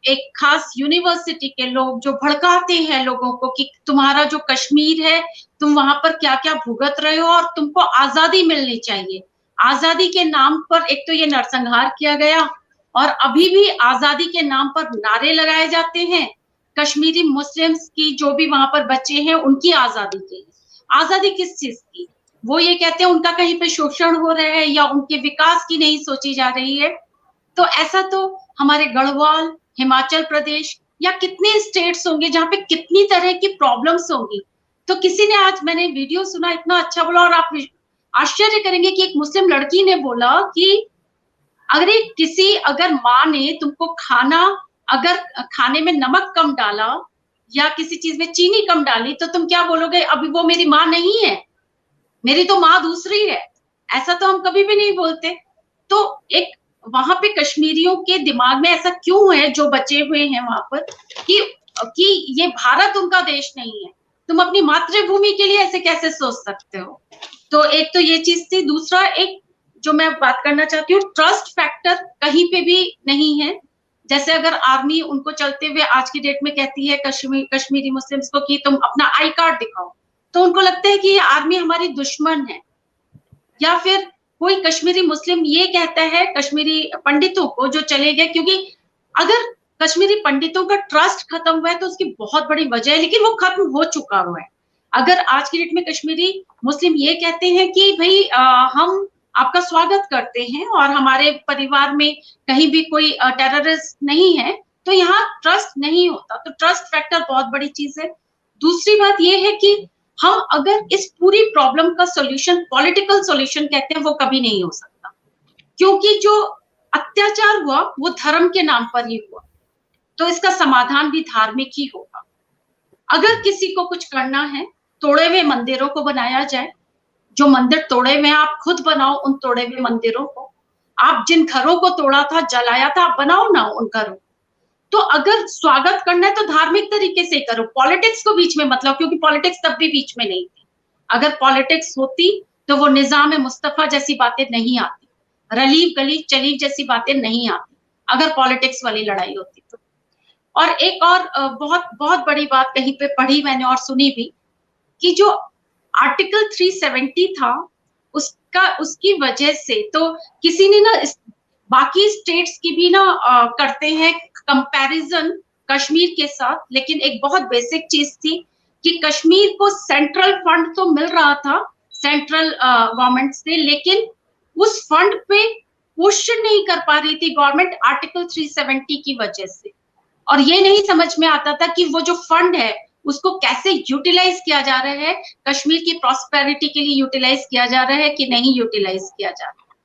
एक खास यूनिवर्सिटी के लोग जो भड़काते हैं लोगों को कि तुम्हारा जो कश्मीर है, तुम वहां पर क्या क्या भुगत रहे हो और तुमको आजादी मिलनी चाहिए। आजादी के नाम पर एक तो ये नरसंहार किया गया और अभी भी आजादी के नाम पर नारे लगाए जाते हैं। कश्मीरी मुस्लिम्स की जो भी वहां पर बच्चे हैं उनकी आजादी की, आजादी किस चीज की? वो ये कहते हैं उनका कहीं पे शोषण हो रहा है या उनके विकास की नहीं सोची जा रही है। तो ऐसा तो हमारे गढ़वाल, हिमाचल प्रदेश या कितने स्टेट्स होंगे जहाँ पे कितनी तरह की प्रॉब्लम्स होंगी। तो किसी ने, आज मैंने वीडियो सुना, इतना अच्छा बोला और आप आश्चर्य करेंगे कि एक मुस्लिम लड़की ने बोला कि अगर माँ ने तुमको अगर खाने में नमक कम डाला या किसी चीज में चीनी कम डाली तो तुम क्या बोलोगे? अभी वो मेरी माँ नहीं है, मेरी तो माँ दूसरी है। ऐसा तो हम कभी भी नहीं बोलते। तो एक वहां पे कश्मीरियों के दिमाग में ऐसा क्यों है, जो बचे हुए हैं वहां पर, कि ये भारत उनका देश नहीं है, तुम अपनी मातृभूमि के लिए ऐसे कैसे सोच सकते हो? तो एक तो ये चीज थी। दूसरा, एक जो मैं बात करना चाहती हूँ, ट्रस्ट फैक्टर कहीं पे भी नहीं है। जैसे अगर आर्मी उनको चलते हुए आज की डेट में कहती है कश्मीरी मुस्लिम्स को कि तुम अपना आई कार्ड दिखाओ, तो उनको लगता है कि ये आर्मी हमारी दुश्मन है। या फिर कोई कश्मीरी मुस्लिम ये कहता है कश्मीरी पंडितों को जो चले गए, क्योंकि अगर कश्मीरी पंडितों का ट्रस्ट खत्म हुआ है तो उसकी बहुत बड़ी वजह है, लेकिन वो खत्म हो चुका हुआ है। अगर आज की डेट में कश्मीरी मुस्लिम ये कहते हैं कि भाई हम आपका स्वागत करते हैं और हमारे परिवार में कहीं भी कोई टेररिस्ट नहीं है, तो यहाँ ट्रस्ट नहीं होता। तो ट्रस्ट फैक्टर बहुत बड़ी चीज है। दूसरी बात ये है कि हम अगर इस पूरी प्रॉब्लम का सॉल्यूशन पॉलिटिकल सॉल्यूशन कहते हैं, वो कभी नहीं हो सकता, क्योंकि जो अत्याचार हुआ वो धर्म के नाम पर ही हुआ, तो इसका समाधान भी धार्मिक ही होगा। अगर किसी को कुछ करना है, तोड़े हुए मंदिरों को बनाया जाए। जो मंदिर तोड़े हुए आप खुद बनाओ उन तोड़े हुए मंदिरों को। आप जिन घरों को तोड़ा था, जलाया था, आप बनाओ ना उन घरों। तो अगर स्वागत करना है तो धार्मिक तरीके से करो, पॉलिटिक्स को बीच में मत लाओ, क्योंकि पॉलिटिक्स तब भी बीच में नहीं थी। अगर पॉलिटिक्स होती तो वो निजाम मुस्तफा जैसी बातें नहीं आती, रलीफ गलीफ चलीफ जैसी बातें नहीं आती, अगर पॉलिटिक्स वाली लड़ाई होती तो। और एक और बहुत बहुत बड़ी बात कहीं पे पढ़ी मैंने और सुनी भी, कि जो आर्टिकल 370 था उसकी वजह से तो किसी ने ना बाकी स्टेट्स की भी ना करते हैं कंपैरिजन कश्मीर के साथ, लेकिन एक बहुत बेसिक चीज थी कि कश्मीर को सेंट्रल फंड तो मिल रहा था सेंट्रल गवर्नमेंट से, लेकिन उस फंड पे क्वेश्चन नहीं कर पा रही थी गवर्नमेंट आर्टिकल 370 की वजह से। और ये नहीं समझ में आता था कि वो जो फंड है उसको कैसे यूटिलाइज किया जा रहा है, कश्मीर की प्रॉस्पेरिटी के लिए यूटिलाइज किया जा रहा है कि नहीं यूटिलाइज किया जा रहा है।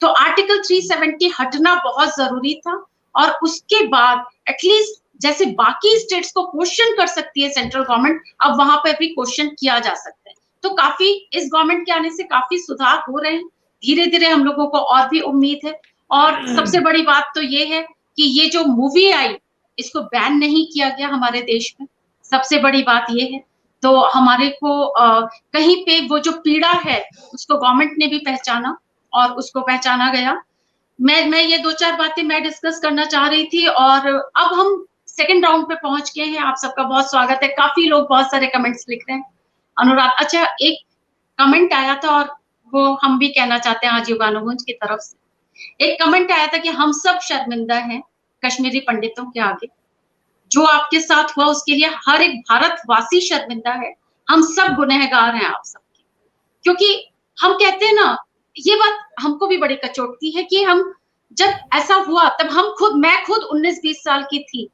तो आर्टिकल 370 हटना बहुत जरूरी था, और उसके बाद एटलीस्ट जैसे बाकी स्टेट्स को क्वेश्चन कर सकती है सेंट्रल गवर्नमेंट, अब वहां पर भी क्वेश्चन किया जा सकता है। तो काफी इस गवर्नमेंट के आने से काफी सुधार हो रहे हैं, धीरे धीरे हम लोगों को और भी उम्मीद है। और सबसे बड़ी बात तो ये है कि ये जो मूवी आई इसको बैन नहीं किया गया हमारे देश में, सबसे बड़ी बात ये है। तो हमारे को कहीं पे वो जो पीड़ा है उसको गवर्नमेंट ने भी पहचाना और उसको पहचाना गया। मैं ये 2-4 बातें मैं डिस्कस करना चाह रही थी और अब हम सेकंड राउंड पे पहुंच गए हैं। आप सबका बहुत स्वागत है। काफी लोग बहुत सारे कमेंट्स लिख रहे हैं। अनुराग, अच्छा एक कमेंट आया था और वो हम भी कहना चाहते हैं आज युगानुगुंज की तरफ से। एक कमेंट आया था कि हम सब शर्मिंदा हैं कश्मीरी पंडितों के आगे। जो आपके साथ हुआ उसके लिए हर एक भारतवासी शर्मिंदा है। हम सब गुनहगार हैं आप सबके। क्योंकि हम कहते हैं ना, ये बात हमको भी बड़ी कचोटती है कि हम जब ऐसा हुआ तब मैं खुद 19-20 साल की थी।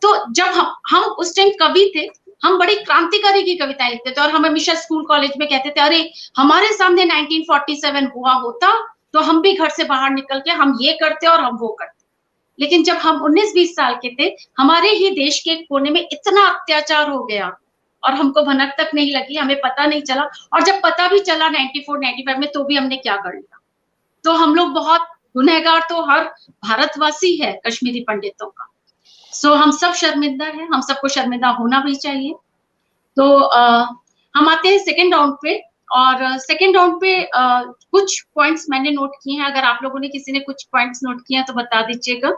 तो जब हम उस टाइम कवि थे, हम बड़ी क्रांतिकारी की कविताएं लिखते थे और हम हमेशा स्कूल कॉलेज में कहते थे, अरे हमारे सामने 1947 हुआ होता तो हम भी घर से बाहर निकल के हम ये करते और हम वो करते। लेकिन जब हम 19-20 साल के थे, हमारे ही देश के कोने में इतना अत्याचार हो गया और हमको भनक तक नहीं लगी, हमें पता नहीं चला। और जब पता भी चला 94-95 में, तो भी हमने क्या कर लिया। तो हम लोग बहुत गुनहगार तो हर भारतवासी है कश्मीरी पंडितों का। सो हम सब शर्मिंदा हैं, हम सबको शर्मिंदा होना भी चाहिए। तो हम आते हैं सेकेंड राउंड पे। और सेकेंड राउंड पे कुछ पॉइंट्स मैंने नोट किए हैं। अगर आप लोगों ने किसी ने कुछ पॉइंट्स नोट किए हैं तो बता दीजिएगा।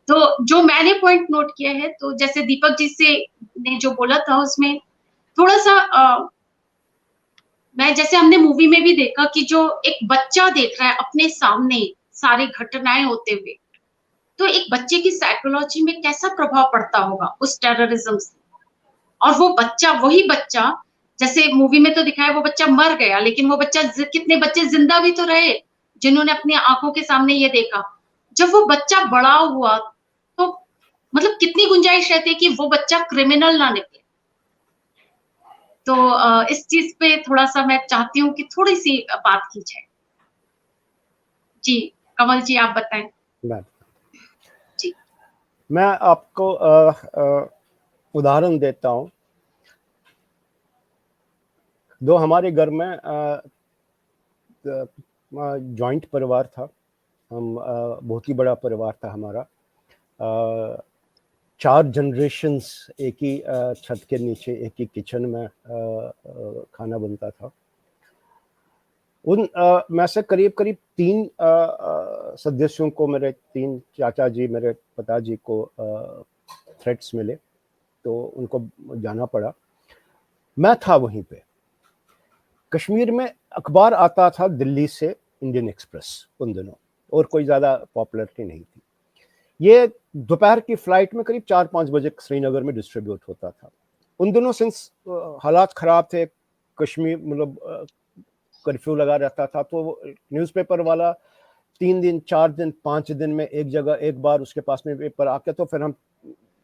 तो जो मैंने पॉइंट नोट किया है, तो जैसे दीपक जी से ने जो बोला था उसमें थोड़ा सा मैं जैसे हमने मूवी में भी देखा कि जो एक बच्चा देख रहा है अपने सामने सारी घटनाएं होते हुए, तो एक बच्चे की साइकोलॉजी में कैसा प्रभाव पड़ता होगा उस टेररिज्म से। और वो बच्चा, वही बच्चा, जैसे मूवी में तो दिखाया वो बच्चा मर गया, लेकिन वो बच्चा, कितने बच्चे जिंदा भी तो रहे जिन्होंने अपनी आंखों के सामने ये देखा। जब वो बच्चा बड़ा हुआ तो मतलब कितनी गुंजाइश रहती है कि वो बच्चा क्रिमिनल ना निकले। तो इस चीज पे थोड़ा सा मैं चाहती हूँ कि थोड़ी सी बात की जाए। जी कमल जी, आप बताएं। जी, मैं आपको उदाहरण देता हूँ। दो हमारे घर में जॉइंट परिवार था। हम बहुत ही बड़ा परिवार था हमारा। 4 जनरेशन्स एक ही छत के नीचे एक ही किचन में खाना बनता था। उन में से करीब 3 सदस्यों को, मेरे 3 चाचा जी, मेरे पिताजी को थ्रेट्स मिले, तो उनको जाना पड़ा। मैं था वहीं पे। कश्मीर में अखबार आता था दिल्ली से, इंडियन एक्सप्रेस उन दिनों, और कोई ज़्यादा पॉपुलरिटी नहीं थी। ये दोपहर की फ्लाइट में करीब 4-5 बजे श्रीनगर में डिस्ट्रीब्यूट होता था। उन दिनों सिंस हालात ख़राब थे, कश्मीर मतलब कर्फ्यू लगा रहता था, तो न्यूज़पेपर वाला 3 दिन, 4 दिन, 5 दिन में एक जगह एक बार उसके पास में पेपर आके, तो फिर हम,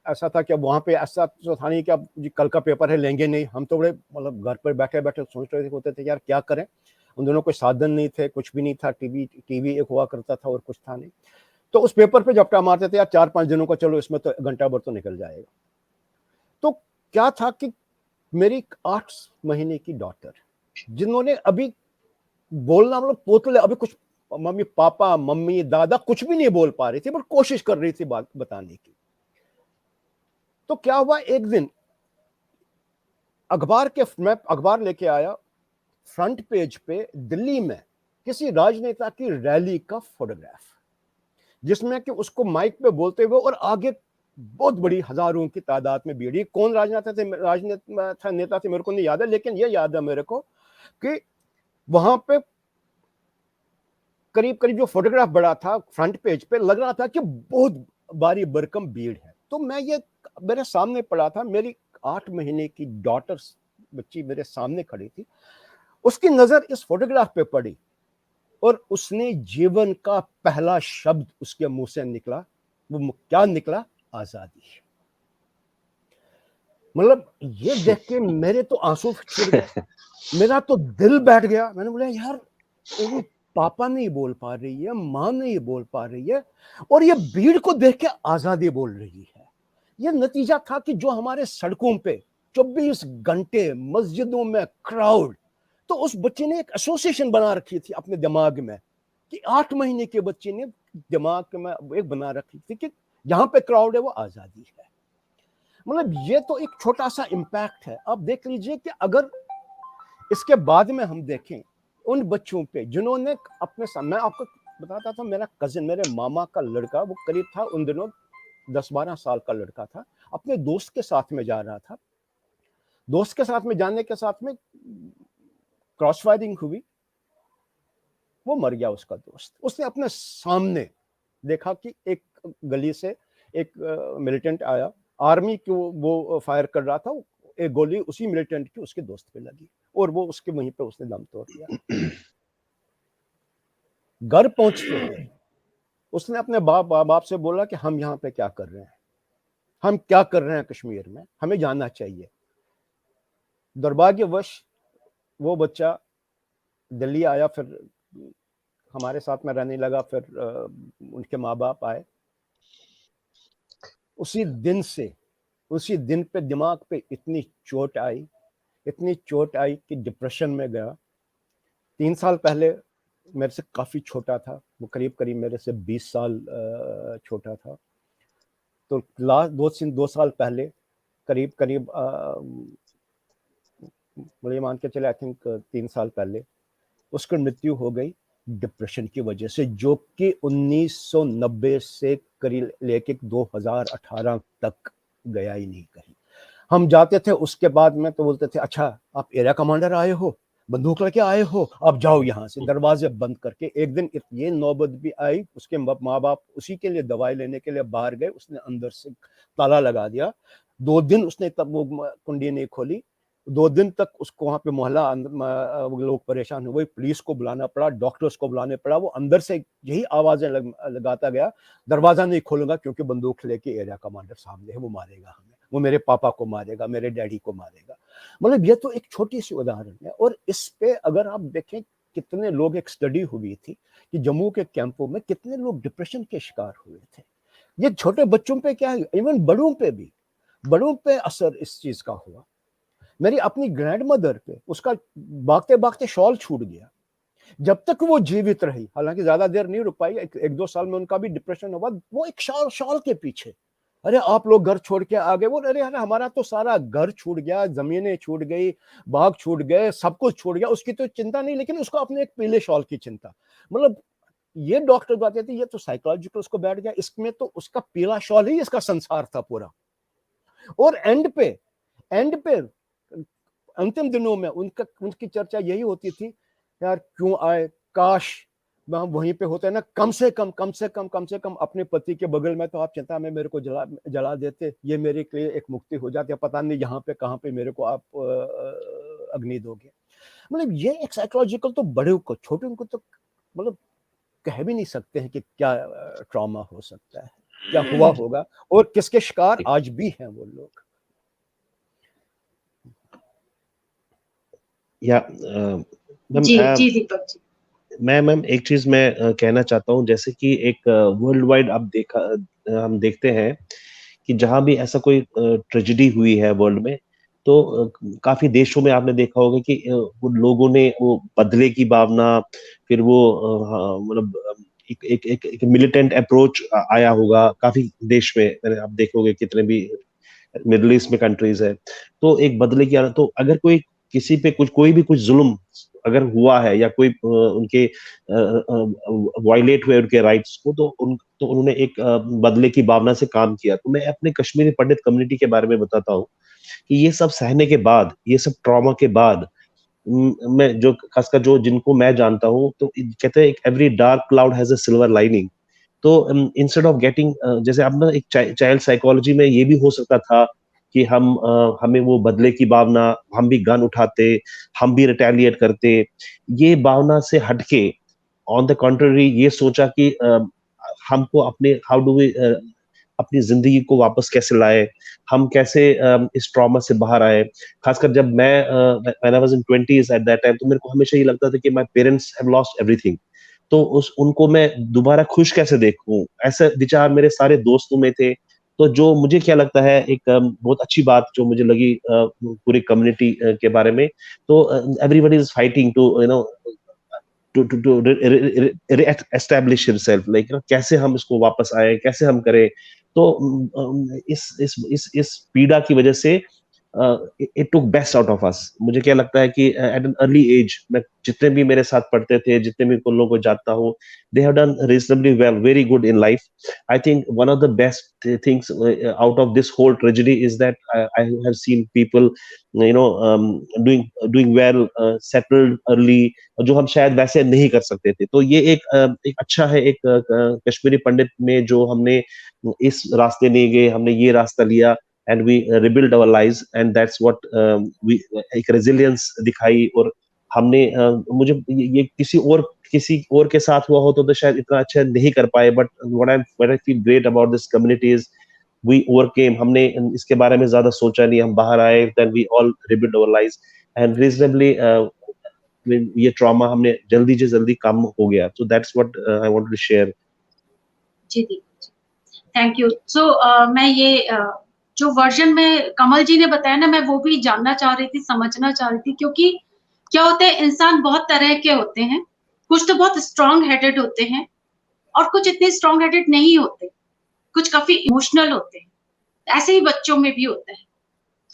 ऐसा था कि अब वहाँ पे ऐसा तो था नहीं कि अब जी कल का पेपर है लेंगे नहीं। हम तो बड़े मतलब घर पर बैठे बैठे सोच रहे होते थे यार क्या करें। उन दोनों कोई साधन नहीं थे, कुछ भी नहीं था, टीवी एक हुआ करता था और कुछ था नहीं। तो उस पेपर पे झपटा मारते थे यार 4-5 दिनों का, चलो इसमें तो घंटा भर तो निकल जाएगा। तो क्या था कि मेरी 8 महीने की डॉटर, जिन्होंने अभी बोलना मतलब पोतले, अभी कुछ मम्मी पापा मम्मी दादा कुछ भी नहीं बोल पा रही थी, बट कोशिश कर रही थी बात बताने की। तो क्या हुआ, एक दिन मैं अखबार लेके आया, फ्रंट पेज पे दिल्ली में किसी राजनेता की रैली का फोटोग्राफ, जिसमें कि उसको माइक पे बोलते हुए और आगे बहुत बड़ी हजारों की तादाद में भीड़। कौन राजनेता थे मेरे को नहीं याद है, लेकिन ये याद है मेरे को कि वहां पे करीब जो फोटोग्राफ बड़ा था फ्रंट पेज पे, लग रहा था कि बहुत भारी भरकम भीड़ है। तो मैं ये मेरे सामने पड़ा था, मेरी 8 महीने की डॉटर बच्ची मेरे सामने खड़ी थी, उसकी नजर इस फोटोग्राफ पे पड़ी और उसने जीवन का पहला शब्द उसके मुंह से निकला। वो क्या निकला? आजादी। मतलब ये देख के मेरे तो आंसू छिड़ गए, मेरा तो दिल बैठ गया। मैंने बोला यार, पापा नहीं बोल पा रही है, माँ नहीं बोल पा रही है, और ये भीड़ को देख के आजादी बोल रही है। ये नतीजा था कि जो हमारे सड़कों पे 24 घंटे मस्जिदों में क्राउड, तो उस बच्चे ने एक एसोसिएशन बना रखी थी अपने दिमाग में कि 8 महीने के बच्चे ने दिमाग में एक बना रखी थी कि यहाँ पे क्राउड है वो आजादी है। मतलब ये तो एक छोटा सा इम्पैक्ट है। अब देख लीजिए कि अगर इसके बाद में हम देखें उन बच्चों पे जिन्होंने अपने सामने, आपको बताता था, मेरा कजिन, मेरे मामा का लड़का, वो करीब था उन दिनों 10-12 साल का लड़का था, अपने दोस्त के साथ में जा रहा था। दोस्त के साथ में जाने के साथ में क्रॉस फायरिंग हुई, वो मर गया उसका दोस्त। उसने अपने सामने देखा कि एक गली से एक मिलिटेंट आया, आर्मी को वो फायर कर रहा था, एक गोली उसी मिलिटेंट की उसके दोस्त पे लगी और वो उसके वहीं पे उसने दम तोड़ दिया। घर पहुंचते हुए उसने अपने बाप से बोला कि हम यहाँ पे क्या कर रहे हैं, हम क्या कर रहे हैं कश्मीर में, हमें जाना चाहिए। दुर्भाग्यवश वो बच्चा दिल्ली आया, फिर हमारे साथ में रहने लगा, फिर उनके माँ बाप आए। उसी दिन पे दिमाग पे इतनी चोट आई कि डिप्रेशन में गया। 3 साल पहले मेरे से काफ़ी छोटा था, वो करीब मेरे से 20 साल छोटा था। तो लास्ट 2 साल पहले करीब मुझे मान के चले, आई थिंक 3 साल पहले उसकी मृत्यु हो गई डिप्रेशन की वजह से, जो कि 1990 से करीब लेके 2018 तक गया ही नहीं कहीं। हम जाते थे उसके बाद में तो बोलते थे, अच्छा आप एरिया कमांडर आए हो, बंदूक लेके आए हो, अब जाओ यहाँ से, दरवाजे बंद करके। एक दिन ये नौबत भी आई, उसके माँ बाप उसी के लिए दवाई लेने के लिए बाहर गए, उसने अंदर से ताला लगा दिया। 2 दिन उसने तब वो कुंडी नहीं खोली। 2 दिन तक उसको वहाँ पे मोहल्ला लोग परेशान हुए, पुलिस को बुलाना पड़ा, डॉक्टर्स को बुलाने पड़ा। वो अंदर से यही आवाजें लगाता गया, दरवाजा नहीं खोलूंगा क्योंकि बंदूक लेके एरिया कमांडर सामने है, वो मारेगा हमें, वो मेरे पापा को मारेगा, मेरे डैडी को मारेगा। मतलब ये तो एक छोटी सी उदाहरण है। और इस पे अगर आप देखें कितने लोग, एक स्टडी हुई थी कि जम्मू के कैंपों में कितने लोग डिप्रेशन के शिकार हुए थे। ये छोटे बच्चों पे क्या है, इवन बड़ों पे असर इस चीज का हुआ। मेरी अपनी ग्रैंड मदर पे उसका भागते भागते शॉल छूट गया। जब तक वो जीवित रही, हालांकि ज्यादा देर नहीं रुक पाई, 1-2 साल में उनका भी डिप्रेशन हुआ। वो एक शॉल के पीछे, अरे आप लोग घर छोड़ के आ गए, वो अरे हमारा तो सारा घर छूट गया, जमीनें छूट गई, बाग छूट गए, सब कुछ छूट गया, उसकी तो चिंता नहीं, लेकिन उसको अपने एक पीले शॉल की चिंता। मतलब ये डॉक्टर बताते थे ये तो साइकोलॉजिकल उसको बैठ गया, इसमें तो उसका पीला शॉल ही इसका संसार था पूरा। और एंड पे अंतिम दिनों में उनकी चर्चा यही होती थी, यार क्यों आए, काश हम वहीं पे होते ना, कम से कम अपने पति के बगल में, तो आप चिंता में मेरे को जला देते, ये मेरे के लिए एक मुक्ति हो जाती है, पता नहीं यहाँ पे कहाँ पे मेरे को आप अग्नि दोगे। मतलब ये एक साइकोलॉजिकल, तो बड़े को छोटे को तो मतलब कह भी नहीं सकते हैं कि क्या ट्रॉमा हो सकता है, क्या हुआ होगा, और किसके शिकार आज भी हैं वो लोग। या जी दीपक जी, मैम एक चीज मैं कहना चाहता हूँ, जैसे कि एक वर्ल्ड वाइड हम देखते हैं कि जहां भी ऐसा कोई ट्रेजेडी हुई है वर्ल्ड में, तो काफी देशों में आपने देखा होगा कि वो लोगों ने वो बदले की भावना, फिर वो मतलब एक मिलिटेंट अप्रोच आया होगा काफी देश में। आप देखोगे कितने भी मिडिल ईस्ट में कंट्रीज है, तो एक बदले की आदत। तो अगर कोई किसी पे कोई भी कुछ जुल्म अगर हुआ है, या कोई उनके वायलेट हुए उनके राइट्स को, तो उन्होंने एक बदले की भावना से काम किया। तो मैं अपने कश्मीरी पंडित कम्युनिटी के बारे में बताता हूँ कि ये सब सहने के बाद, ये सब ट्रॉमा के बाद, मैं जो खासकर जो जिनको मैं जानता हूँ, तो कहते हैं every dark cloud has a silver lining. तो इंस्टेड ऑफ गेटिंग, जैसे अब ना एक चाइल्ड साइकोलॉजी में ये भी हो सकता था कि हमें वो बदले की भावना, हम भी गन उठाते, हम भी रिटेलिएट करते। ये भावना से हटके ऑन द कॉन्ट्ररी ये सोचा कि हमको हाउ डू वी अपनी जिंदगी को वापस कैसे लाए, हम कैसे इस ट्रॉमा से बाहर आए। खासकर जब मैं when I was in 20s at that time, तो मेरे को हमेशा ये लगता था कि my parents have lost everything, तो उनको मैं दोबारा खुश कैसे देखूं, ऐसे विचार मेरे सारे दोस्तों में थे। तो जो मुझे क्या लगता है, एक बहुत अच्छी बात जो मुझे लगी पूरी कम्युनिटी के बारे में, तो everybody is fighting to establish himself, like कैसे हम इसको वापस आए, कैसे हम करें। तो इस पीड़ा की वजह से it took best out of us. मुझे क्या लगता है कि at an early age, मैं जितने भी मेरे साथ पढ़ते थे, जितने भी लोगों को जानता हूँ, they have done reasonably well, very good in life. I think one of the best things out of this whole tragedy is that I have seen people, doing well, settled early, जो हम शायद वैसे नहीं कर सकते थे. तो ये एक अच्छा है, एक कश्मीरी पंडित में जो हमने इस रास्ते नहीं गए, हमने ये रास्ता लिया, and we rebuild our lives, and that's what we एक resilience दिखाई. और हमने मुझे ये किसी और के साथ हुआ होता तो शायद इतना अच्छा नहीं कर पाए, but what I feel great about this community is we overcame. हमने इसके बारे में ज्यादा सोचा नहीं, हम बाहर आए, then we all rebuild our lives, and reasonably ये ट्रॉमा हमने जल्दी से जल्दी कम हो गया. So that's what I wanted to share. जी दीपक, थैंक यू. सो मैं ये जो वर्जन में कमल जी ने बताया ना, मैं वो भी जानना चाह रही थी, समझना चाह रही थी, क्योंकि क्या होता है, इंसान बहुत तरह के होते हैं. कुछ तो बहुत स्ट्रॉन्ग हेडेड होते हैं और कुछ इतने स्ट्रॉन्ग हेडेड नहीं होते, कुछ काफी इमोशनल होते हैं. ऐसे ही बच्चों में भी होता है.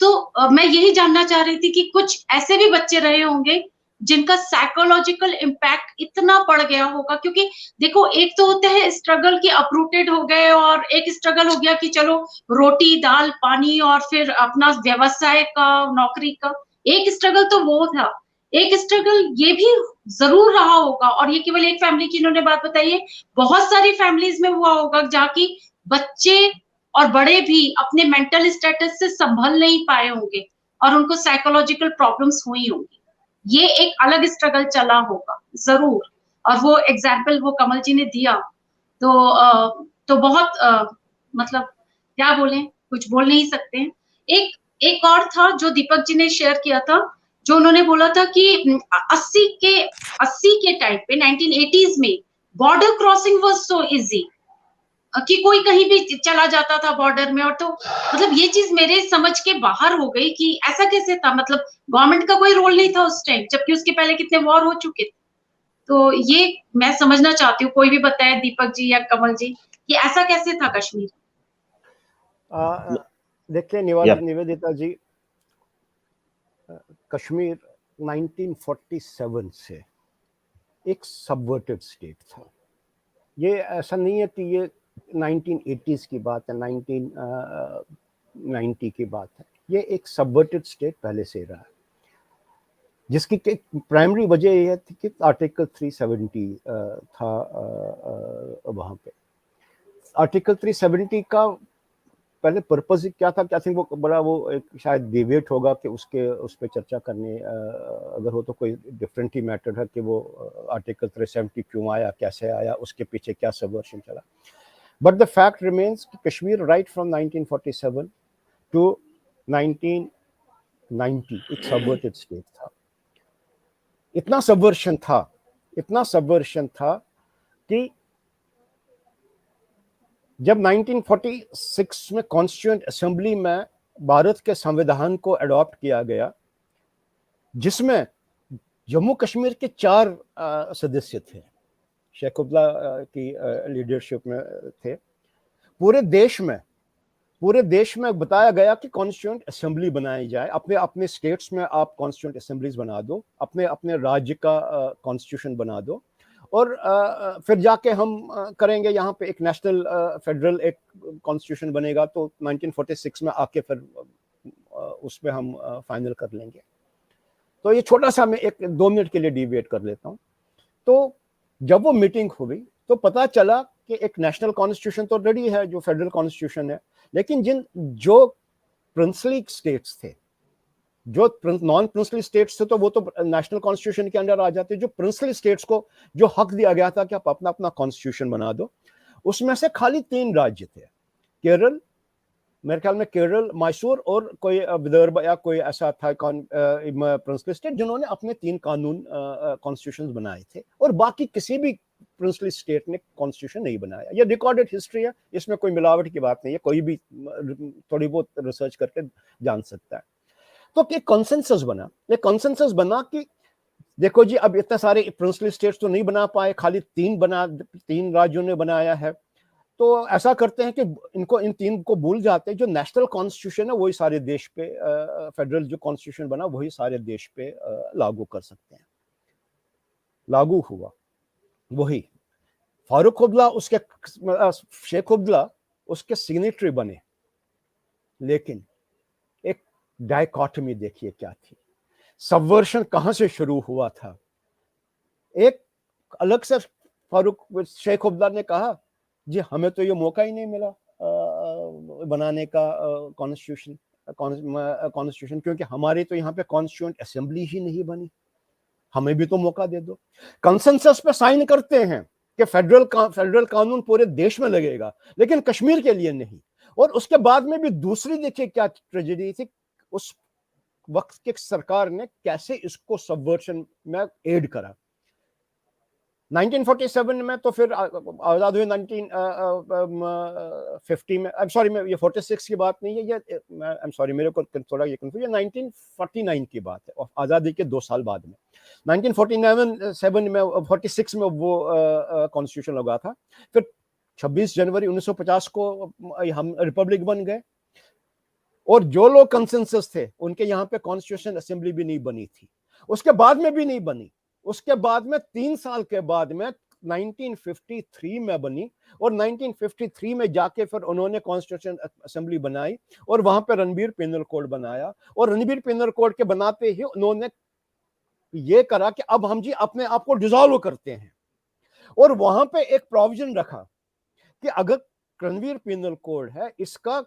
तो मैं यही जानना चाह रही थी कि कुछ ऐसे भी बच्चे रहे होंगे जिनका साइकोलॉजिकल इम्पैक्ट इतना पड़ गया होगा, क्योंकि देखो, एक तो होता है स्ट्रगल की अपरूटेड हो गए, और एक स्ट्रगल हो गया कि चलो रोटी दाल पानी और फिर अपना व्यवसाय का, नौकरी का. एक स्ट्रगल तो वो था. एक स्ट्रगल ये भी जरूर रहा होगा, और ये केवल एक फैमिली की इन्होंने बात बताई है, बहुत सारी फैमिलीज में हुआ होगा जहाँ की बच्चे और बड़े भी अपने मेंटल स्टेटस से संभल नहीं पाए होंगे और उनको साइकोलॉजिकल प्रॉब्लम्स हुई होंगी. ये एक अलग स्ट्रगल चला होगा जरूर, और वो एग्जाम्पल वो कमल जी ने दिया, तो बहुत मतलब क्या बोले, कुछ बोल नहीं सकते हैं. एक और था जो दीपक जी ने शेयर किया था, जो उन्होंने बोला था कि 80 के टाइम पे 1980s में border crossing was so easy कि कोई कहीं भी चला जाता था बॉर्डर में. और तो मतलब ये चीज मेरे समझ के बाहर हो गई कि ऐसा कैसे था, मतलब गवर्नमेंट का कोई रोल नहीं था उस टाइम, जबकि उसके पहले कितने वॉर हो चुके थे. तो ये मैं समझना चाहती हूँ, कोई भी बताए, दीपक जी या कमल जी, कि ऐसा कैसे था कश्मीर. देखिए Yeah. निवेदिता जी, कश्मीर 1947 से एक सबवर्टेड स्टेट था. ये ऐसा नहीं है कि ये 1980s की बात है, 1990 की बात है. ये एक सबवर्टेड स्टेट पहले से रहा है, जिसकी प्राइमरी वजह यह थी कि आर्टिकल 370 था वहाँ पे. आर्टिकल 370 का पहले पर्पज क्या था, क्या थिंक वो बड़ा वो एक शायद डिबेट होगा कि उस पर चर्चा करने अगर हो तो कोई डिफरेंट ही मैटर है कि वो आर्टिकल 370 क्यों आया, कैसे आया, उसके पीछे क्या सबवर्शन चला. बट द फैक्ट रिमेन्स कि कश्मीर राइट फ्रॉम 1947 टू 1990 एक सबवर्टेड स्टेट था. इतना सबवर्शन था कि जब 1946 में कॉन्स्टिट्यूएंट असेंबली में भारत के संविधान को अडॉप्ट किया गया, जिसमें जम्मू कश्मीर के 4 सदस्य थे, शेख अब्दुल्ला की लीडरशिप में थे. पूरे देश में बताया गया कि कॉन्स्टिट्यूएंट असेंबली बनाई जाए. अपने स्टेट्स में आप कॉन्स्टिट्यूएंट असेंबलीज बना दो, अपने राज्य का कॉन्स्टिट्यूशन बना दो, और फिर जाके हम करेंगे यहाँ पे एक नेशनल फेडरल एक कॉन्स्टिट्यूशन बनेगा, तो 1946 में आके फिर उस पर हम फाइनल कर लेंगे. तो ये छोटा सा मैं एक 2 मिनट के लिए डिबेट कर लेता हूँ. तो जब वो मीटिंग हुई तो पता चला कि एक नेशनल कॉन्स्टिट्यूशन तो रेडी है, जो फेडरल कॉन्स्टिट्यूशन है, लेकिन जो प्रिंसली स्टेट्स थे, जो नॉन प्रिंसली स्टेट्स थे, तो वो तो नेशनल कॉन्स्टिट्यूशन के अंडर आ जाते. जो प्रिंसली स्टेट्स को जो हक दिया गया था कि आप अपना कॉन्स्टिट्यूशन बना दो, उसमें से खाली 3 राज्य थे. केरल, मेरे ख्याल में केरल, मैसूर और कोई विदर्भ या कोई ऐसा था प्रिंसली स्टेट जिन्होंने अपने 3 कानून कॉन्स्टिट्यूशन बनाए थे, और बाकी किसी भी प्रिंसली स्टेट ने कॉन्स्टिट्यूशन नहीं बनाया. ये रिकॉर्डेड हिस्ट्री है, इसमें कोई मिलावट की बात नहीं है, कोई भी थोड़ी बहुत रिसर्च करके जान सकता है. तो एक कॉन्सेंसस बना कि देखो जी, अब इतने सारे प्रिंसली स्टेट्स तो नहीं बना पाए, खाली 3 राज्यों ने बनाया है. तो ऐसा करते हैं कि इनको इन तीन को भूल जाते हैं। जो नेशनल कॉन्स्टिट्यूशन है वही सारे देश पे, फेडरल जो कॉन्स्टिट्यूशन बना वही सारे देश पे लागू कर सकते हैं। लागू हुआ वही। फारूक अब्दुल्ला उसके शेख अब्दुल्ला उसके सिग्नेटरी बने, लेकिन एक डायकॉटमी देखिए क्या थी, सबवर्शन कहां से शुरू हुआ था। एक अलग से फारूक शेख अब्दुल्ला ने कहा जी हमें तो ये मौका ही नहीं मिला बनाने का कॉन्स्टिट्यूशन, क्योंकि हमारे तो यहाँ पे कॉन्स्टिट्यूएंट असेंबली ही नहीं बनी, हमें भी तो मौका दे दो। कंसेंसस पे साइन करते हैं कि फेडरल कानून पूरे देश में लगेगा, लेकिन कश्मीर के लिए नहीं। और उसके बाद में भी दूसरी देखिए क्या ट्रेजेडी थी, उस वक्त की सरकार ने कैसे इसको सबवर्शन में एड करा। 1947 में तो फिर आजाद हुए 1950 में, आई एम सॉरी मैं ये 46 की बात नहीं है, ये आई एम सॉरी मेरे को थोड़ा ये कंफ्यूजन, 1949 की बात है, आजादी के 2 साल बाद में 1947 में 46 में वो कॉन्स्टिट्यूशन लगा था। फिर 26 जनवरी 1950 को हम रिपब्लिक बन गए, और जो लोग कंसेंसस थे उनके यहाँ पे कॉन्स्टिट्यूशन असेंबली भी नहीं बनी थी, उसके बाद में भी नहीं बनी। उसके बाद में 3 साल के बाद में 1953 में बनी, और 1953 में जाके फिर उन्होंने कॉन्स्टिट्यूशन असेंबली बनाई और वहां पे रणबीर पेनल कोड बनाया। और रणबीर पेनल कोड के बनाते ही उन्होंने ये करा कि अब हम जी अपने आप को डिसॉल्व करते हैं, और वहां पे एक प्रोविजन रखा कि अगर रणबीर पेनल कोड है इसका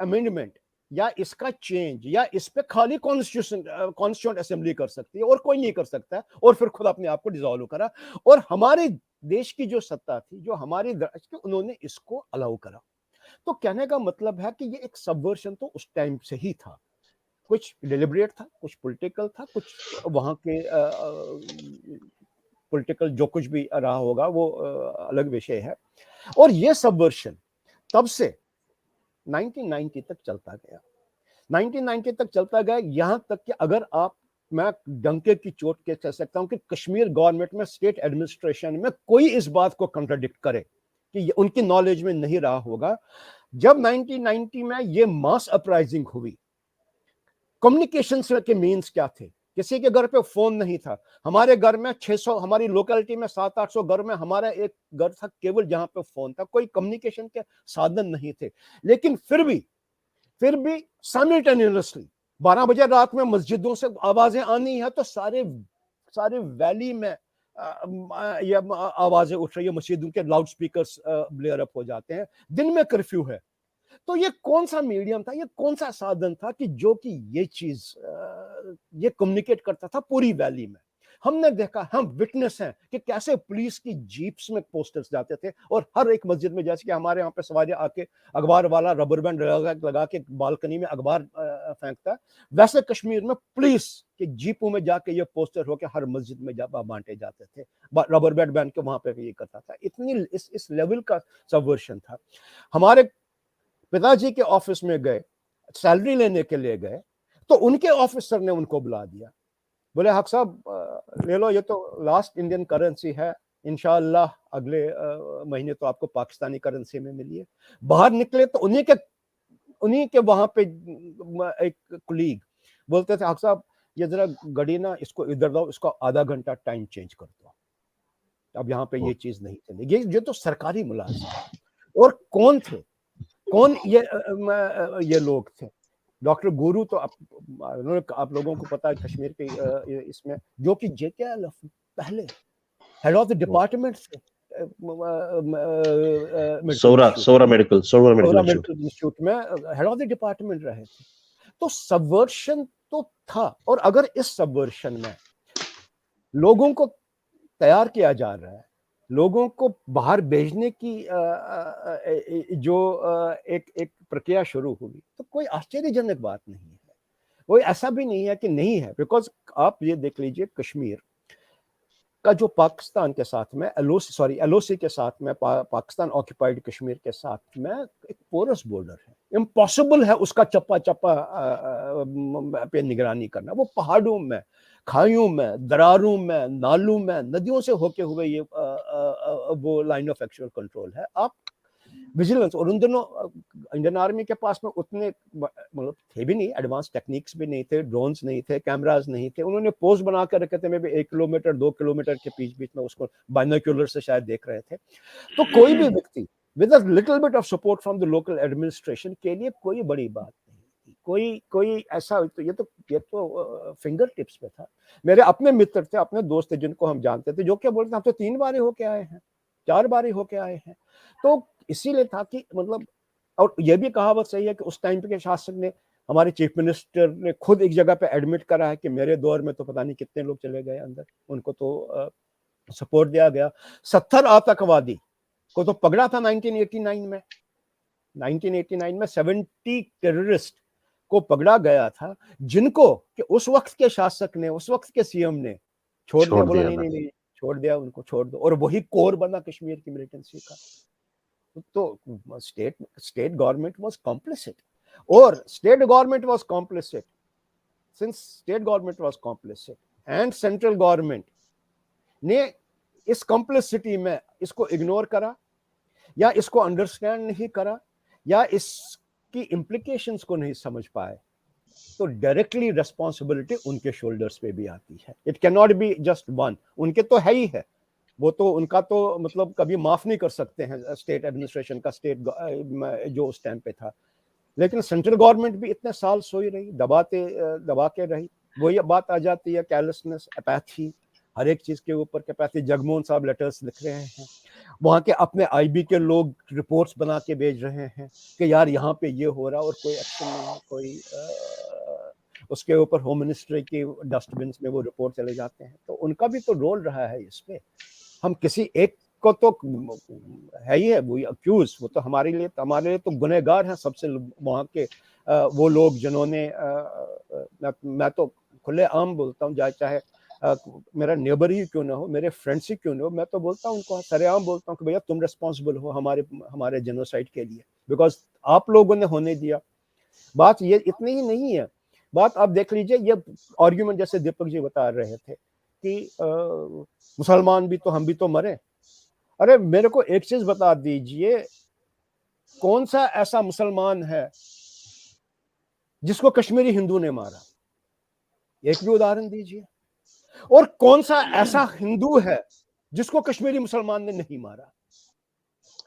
अमेंडमेंट या इसका चेंज या इस पे खाली कॉन्स्टिट्यूएंट असेंबली कर सकती है और कोई नहीं कर सकता है, और फिर खुद अपने आप को डिसॉल्व करा। और हमारे देश की जो सत्ता थी, जो हमारी उन्होंने इसको अलाउ करा। तो कहने का मतलब है कि ये एक सबवर्शन तो उस टाइम से ही था, कुछ डिलिबरेट था, कुछ पॉलिटिकल था, कुछ वहां के पॉलिटिकल जो कुछ भी रहा होगा वो अलग विषय है। और ये सबवर्शन तब से 1990 तक चलता गया, 1990 तक चलता गया, यहां तक कि अगर आप, मैं डंके की चोट के कह सकता हूं कि कश्मीर गवर्नमेंट में, स्टेट एडमिनिस्ट्रेशन में कोई इस बात को कंट्राडिक्ट करे कि उनकी नॉलेज में नहीं रहा होगा। जब 1990 में ये मास अपराइजिंग हुई, कम्युनिकेशन के मीन्स क्या थे? किसी के घर पे फोन नहीं था। हमारे घर में 600, हमारी लोकेलिटी में 700-800 घर में हमारा एक घर था केवल जहां पे फोन था, कोई कम्युनिकेशन के साधन नहीं थे। लेकिन फिर भी साइमल्टेनियसली 12 बजे रात में मस्जिदों से आवाजें आनी है तो सारे वैली में ये आवाजें उठ रही है, मस्जिदों के लाउड स्पीकर्स ब्लेयर अप हो जाते हैं, दिन में कर्फ्यू है। तो ये कौन सा मीडियम था, ये कौन सा साधन था कि जो कि ये चीज ये कम्युनिकेट करता था पूरी वैली में। हमने देखा, हम विटनेस हैं कि कैसे पुलिस की जीप्स में पोस्टर्स जाते थे, और हर एक मस्जिद में, जैसे कि हमारे यहाँ पे सवारी आके अखबार वाला रबर बैंड लगा के बालकनी में अखबार फेंकता है, वैसे कश्मीर में पुलिस के जीपों में जाके ये पोस्टर होके हर मस्जिद में बांटे जाते थे, रबर बैंड बांध के वहां पे ये करता था। इतनी इस लेवल का सबवर्शन था। हमारे पिताजी के ऑफिस में गए, सैलरी लेने के लिए गए, तो उनके ऑफिसर ने उनको बुला दिया, बोले हक साहब ले लो, ये तो लास्ट इंडियन करेंसी है, इंशाअल्लाह अगले महीने तो आपको पाकिस्तानी करेंसी में मिली है। बाहर निकले तो उन्हीं के वहां पे एक कुलीग बोलते थे, हक साहब ये जरा गड़ी ना इसको इधर दो, इसको आधा घंटा टाइम चेंज कर दो, अब यहाँ पे ये चीज नहीं चलेगी। ये तो सरकारी मुलाजिम। और कौन ये लोग थे? डॉक्टर गुरु तो आप लोगों को पता है कश्मीर के इसमें, जो कि JKL पहले हेड ऑफ द डिपार्टमेंट थे, सोरा मेडिकल इंस्टीट्यूट में हेड ऑफ द डिपार्टमेंट रहे थे। तो सबवर्शन तो था, और अगर इस सबवर्शन में लोगों को तैयार किया जा रहा है, लोगों को बाहर भेजने की जो एक प्रक्रिया शुरू हुई, तो कोई आश्चर्यजनक बात नहीं है। कोई ऐसा भी नहीं है कि नहीं है, बिकॉज आप ये देख लीजिए कश्मीर का जो पाकिस्तान के साथ में LOC के साथ में, पाकिस्तान ऑक्यूपाइड कश्मीर के साथ में एक पोरस बॉर्डर है। इम्पॉसिबल है उसका चप्पा पे निगरानी करना। वो पहाड़ों में, खाइयों में, दरारों में, नालों में, नदियों से होके हुए ये वो लाइन ऑफ एक्चुअल कंट्रोल है। आप विजिलेंस। और उन दिनों इंडियन आर्मी के पास में उतने मतलब थे भी नहीं, एडवांस टेक्निक्स भी नहीं थे, ड्रोन्स नहीं थे, कैमरास नहीं थे। उन्होंने पोस्ट बना कर रखे थे, मैं भी 1 किलोमीटर 2 किलोमीटर के बीच बीच में उसको बाइनोक्यूलर से शायद देख रहे थे। तो कोई भी व्यक्ति with a little bit of support from the local administration के लिए कोई बड़ी बात नहीं थी। कोई ऐसा तो ये तो फिंगर टिप्स पे था। मेरे अपने मित्र थे, अपने दोस्त थे जिनको हम जानते थे, जो क्या बोलते हम तो 3 बार होके आए हैं, 4 बार होके आए हैं। तो इसीलिए था कि मतलब, और ये भी कहावत सही है कि उस टाइम पे के शासक ने, हमारे चीफ मिनिस्टर ने खुद एक जगह पे एडमिट करा है कि मेरे दौर में तो पता नहीं कितने लोग चले गए अंदर, उनको तो सपोर्ट दिया गया। 70 आतंकवादी को तो पकड़ा था 1989 में। 1989 में 70 टेररिस्ट को पकड़ा गया था, जिनको कि उस वक्त के शासक ने, उस वक्त के सीएम ने छोड़ दिया, बोला नहीं, छोड़ दिया, उनको छोड़ दो। और वही कोर बना कश्मीर की मिलिटेंसी का। तो स्टेट गवर्नमेंट वाज कॉम्प्लिसिट, और state government was complicit since state government was complicit and central government ने इस कॉम्प्लिसिटी में इसको इग्नोर करा, या इसको अंडरस्टैंड नहीं करा, या इसकी इम्प्लीकेशंस को नहीं समझ पाए, तो डायरेक्टली रिस्पॉन्सिबिलिटी उनके शोल्डर्स पे भी आती है। It can not be just one, उनके तो है ही है, वो तो उनका तो मतलब कभी माफ नहीं कर सकते हैं स्टेट एडमिनिस्ट्रेशन का, स्टेट जो उस टाइम पे था। लेकिन सेंट्रल गवर्नमेंट भी इतने साल सोई रही, दबा के रही। वही बात आ जाती है, केयरलेसनेस, एपैथी, हर एक चीज के ऊपर कैपेसिटी। जगमोहन साहब लेटर्स लिख रहे हैं, वहाँ के अपने आईबी के लोग रिपोर्ट्स बना के भेज रहे हैं कि यार यहाँ पे ये हो रहा, और कोई एक्शन नहीं है, कोई उसके ऊपर होम मिनिस्ट्री की डस्टबिन में वो रिपोर्ट चले जाते हैं। तो उनका भी तो रोल रहा है इसमें। हम किसी एक को तो है ही है वो अक्यूज, वो तो हमारे लिए तो गुनहगार हैं सबसे वहाँ के वो लोग जिन्होंने मैं तो खुले आम बोलता हूँ, चाहे मेरा नेबर ही क्यों ना हो, मेरे फ्रेंड्स ही क्यों ना हो, मैं तो बोलता हूँ उनको सरेआम बोलता हूँ कि भैया तुम रिस्पॉन्सिबल हो हमारे जेनोसाइड के लिए, बिकॉज आप लोगों ने होने दिया। बात ये इतनी ही नहीं है, बात आप देख लीजिए, ये आर्ग्यूमेंट जैसे दीपक जी बता रहे थे कि मुसलमान भी तो, हम भी तो मरे। अरे मेरे को एक चीज बता दीजिए, कौन सा ऐसा मुसलमान है जिसको कश्मीरी हिंदू ने मारा? एक भी उदाहरण दीजिए। और कौन सा ऐसा हिंदू है जिसको कश्मीरी मुसलमान ने नहीं मारा?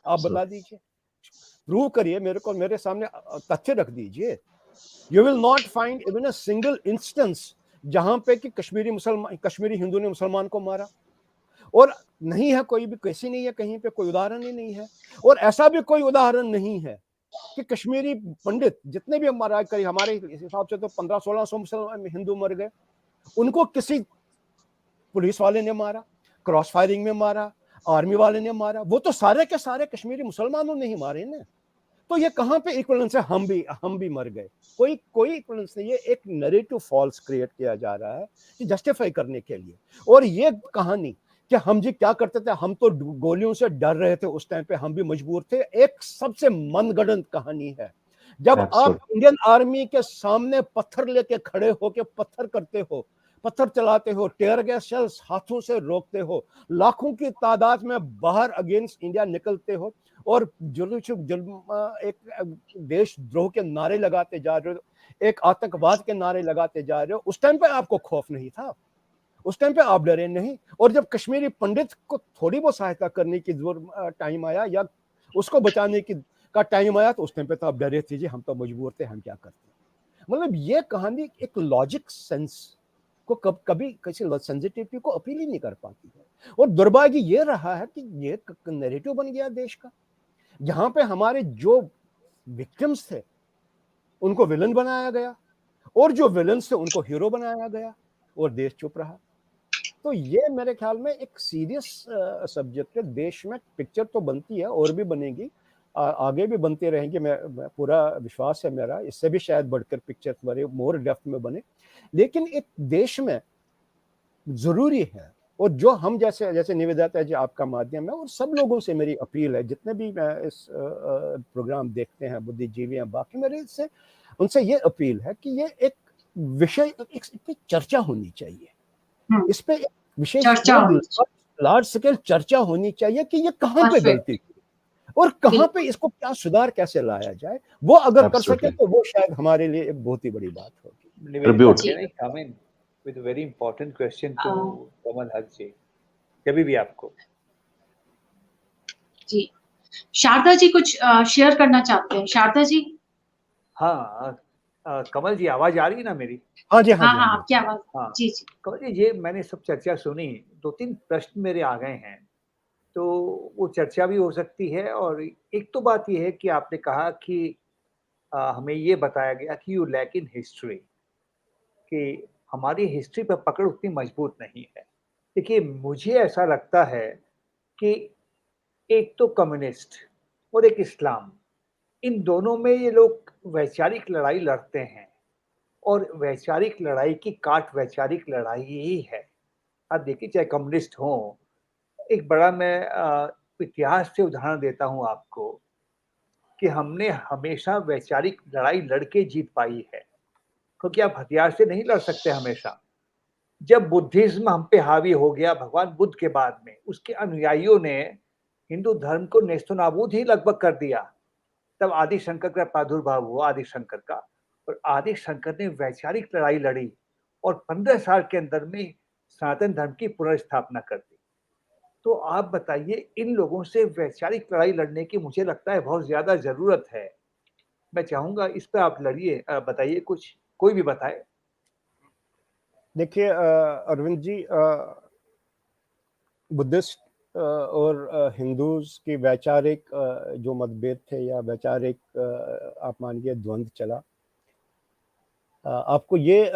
आप बता दीजिए, प्रूव करिए मेरे को, मेरे सामने तथ्य रख दीजिए। You will not find even a single instance जहां पे कि कश्मीरी हिंदू ने मुसलमान को मारा। और नहीं है, कोई भी कैसी नहीं है, कहीं पे कोई उदाहरण ही नहीं है। और ऐसा भी कोई उदाहरण नहीं है कि कश्मीरी पंडित जितने भी हमारे हिसाब से तो 1500-1600 मुसलमान हिंदू मर गए, उनको किसी पुलिस वाले ने मारा, क्रॉस फायरिंग में मारा, आर्मी वाले ने मारा, वो तो सारे के सारे कश्मीरी मुसलमानों ने ही मारे ना। तो ये कहाँ पे इक्विवेलेंस है? हम भी मर गए, कोई इक्विवेलेंस नहीं है। एक नैरेटिव फॉल्स क्रिएट किया जा रहा है कि जस्टिफाई करने के लिए। और ये कहानी कि हम जी क्या करते थे, हम तो गोलियों से डर रहे थे उस टाइम पे, हम भी मजबूर थे, एक सबसे मनगढ़ंत कहानी है। जब आप इंडियन आर्मी के सामने पत्थर लेके खड़े होके पत्थर करते हो, पत्थर चलाते हो, टेयर गैस शेल्स हाथों से रोकते हो, लाखों की तादाद में बाहर अगेंस्ट इंडिया निकलते हो, और एक देशद्रोह के नारे लगाते जा रहे हो, एक आतंकवाद के नारे लगाते जा रहे हो, उस टाइम पे आपको खौफ नहीं था, उस टाइम पे आप डरे नहीं। और जब कश्मीरी पंडित को थोड़ी बहुत सहायता करने की टाइम आया, या उसको बचाने की का टाइम आया, तो उस टाइम पे तो आप डरे थे जी, हम तो मजबूर थे, हम क्या करते। मतलब ये कहानी एक लॉजिक सेंस को कभी किसी सेंसिटिविटी को अपील ही नहीं कर पाती है। और दुर्भाग्य ये रहा है कि ये नैरेटिव बन गया देश का, जहां पे हमारे जो विक्टिम्स थे उनको विलन बनाया गया, और जो विलन्स थे उनको हीरो बनाया गया, और देश चुप रहा। तो ये मेरे ख्याल में एक सीरियस सब्जेक्ट है। देश में पिक्चर तो बनती है और भी बनेगी, आगे भी बनती रहेंगी, मैं पूरा विश्वास है मेरा, इससे भी शायद बढ़कर पिक्चर बने, मोर डेप्थ में बने। लेकिन एक देश में जरूरी है, और जो हम जैसे निवेदिता जी आपका माध्यम है, और सब लोगों से मेरी अपील है, जितने भी इस प्रोग्राम देखते हैं, बुद्धिजीवी हैं, बाकी मेरे से उनसे ये अपील है कि ये एक विषय, इस पे चर्चा होनी चाहिए, इस पे विशेष लार्ज स्केल चर्चा होनी चाहिए कि ये कहाँ पे गलती की, और कहाँ पे इसको क्या सुधार कैसे लाया जाए, वो अगर कर सके Absolutely. तो वो शायद हमारे लिए एक बहुत ही बड़ी बात होगी। Nivedita, Tribute. can I come in with a very important question to Kamal Haq जी, कभी भी आपको? जी, शारदा जी कुछ शेयर करना चाहते हैं? शारदा जी? हाँ, कमल जी आवाज आ रही है ना मेरी? हाँ जी, हाँ हाँ, जी, हाँ, हाँ जी। आपकी आवाज़ हाँ, जी, जी। कमल जी ये मैंने सब चर्चा सुनी, 2-3 प्रश्न मेरे आ गए हैं, तो वो चर्चा भी हो सकती है और एक तो बात ये है कि आपने कहा कि हमें ये बताया गया कि यू लैक इन हिस्ट्री, कि हमारी हिस्ट्री पे पकड़ उतनी मजबूत नहीं है। देखिए, मुझे ऐसा लगता है कि एक तो कम्युनिस्ट और एक इस्लाम, इन दोनों में ये लोग वैचारिक लड़ाई लड़ते हैं और वैचारिक लड़ाई की काट वैचारिक लड़ाई ही है। आप देखिए चाहे कम्युनिस्ट हों, एक बड़ा मैं इतिहास से उदाहरण देता हूँ आपको कि हमने हमेशा वैचारिक लड़ाई लड़ के जीत पाई है, क्योंकि आप हथियार से नहीं लड़ सकते हमेशा। जब बुद्धिज़्म हम पे हावी हो गया भगवान बुद्ध के बाद में, उसके अनुयायियों ने हिंदू धर्म को नेस्तनाबूद ही लगभग कर दिया। तब आदि शंकर का प्रादुर्भाव हुआ, आदि शंकर का, और आदि शंकर ने वैचारिक लड़ाई लड़ी और 15 साल के अंदर में सनातन धर्म की पुनर्स्थापना कर दी। तो आप बताइए, इन लोगों से वैचारिक लड़ाई लड़ने की मुझे लगता है बहुत ज़्यादा ज़रूरत है। मैं चाहूँगा इस पे आप लड़िए, बताइए कुछ, कोई भी बताए। देखिए अरविंद जी, बुद्धिस्ट और हिंदूज की वैचारिक जो मतभेद थे या वैचारिक आप मानिए द्वंद्व चला, आपको ये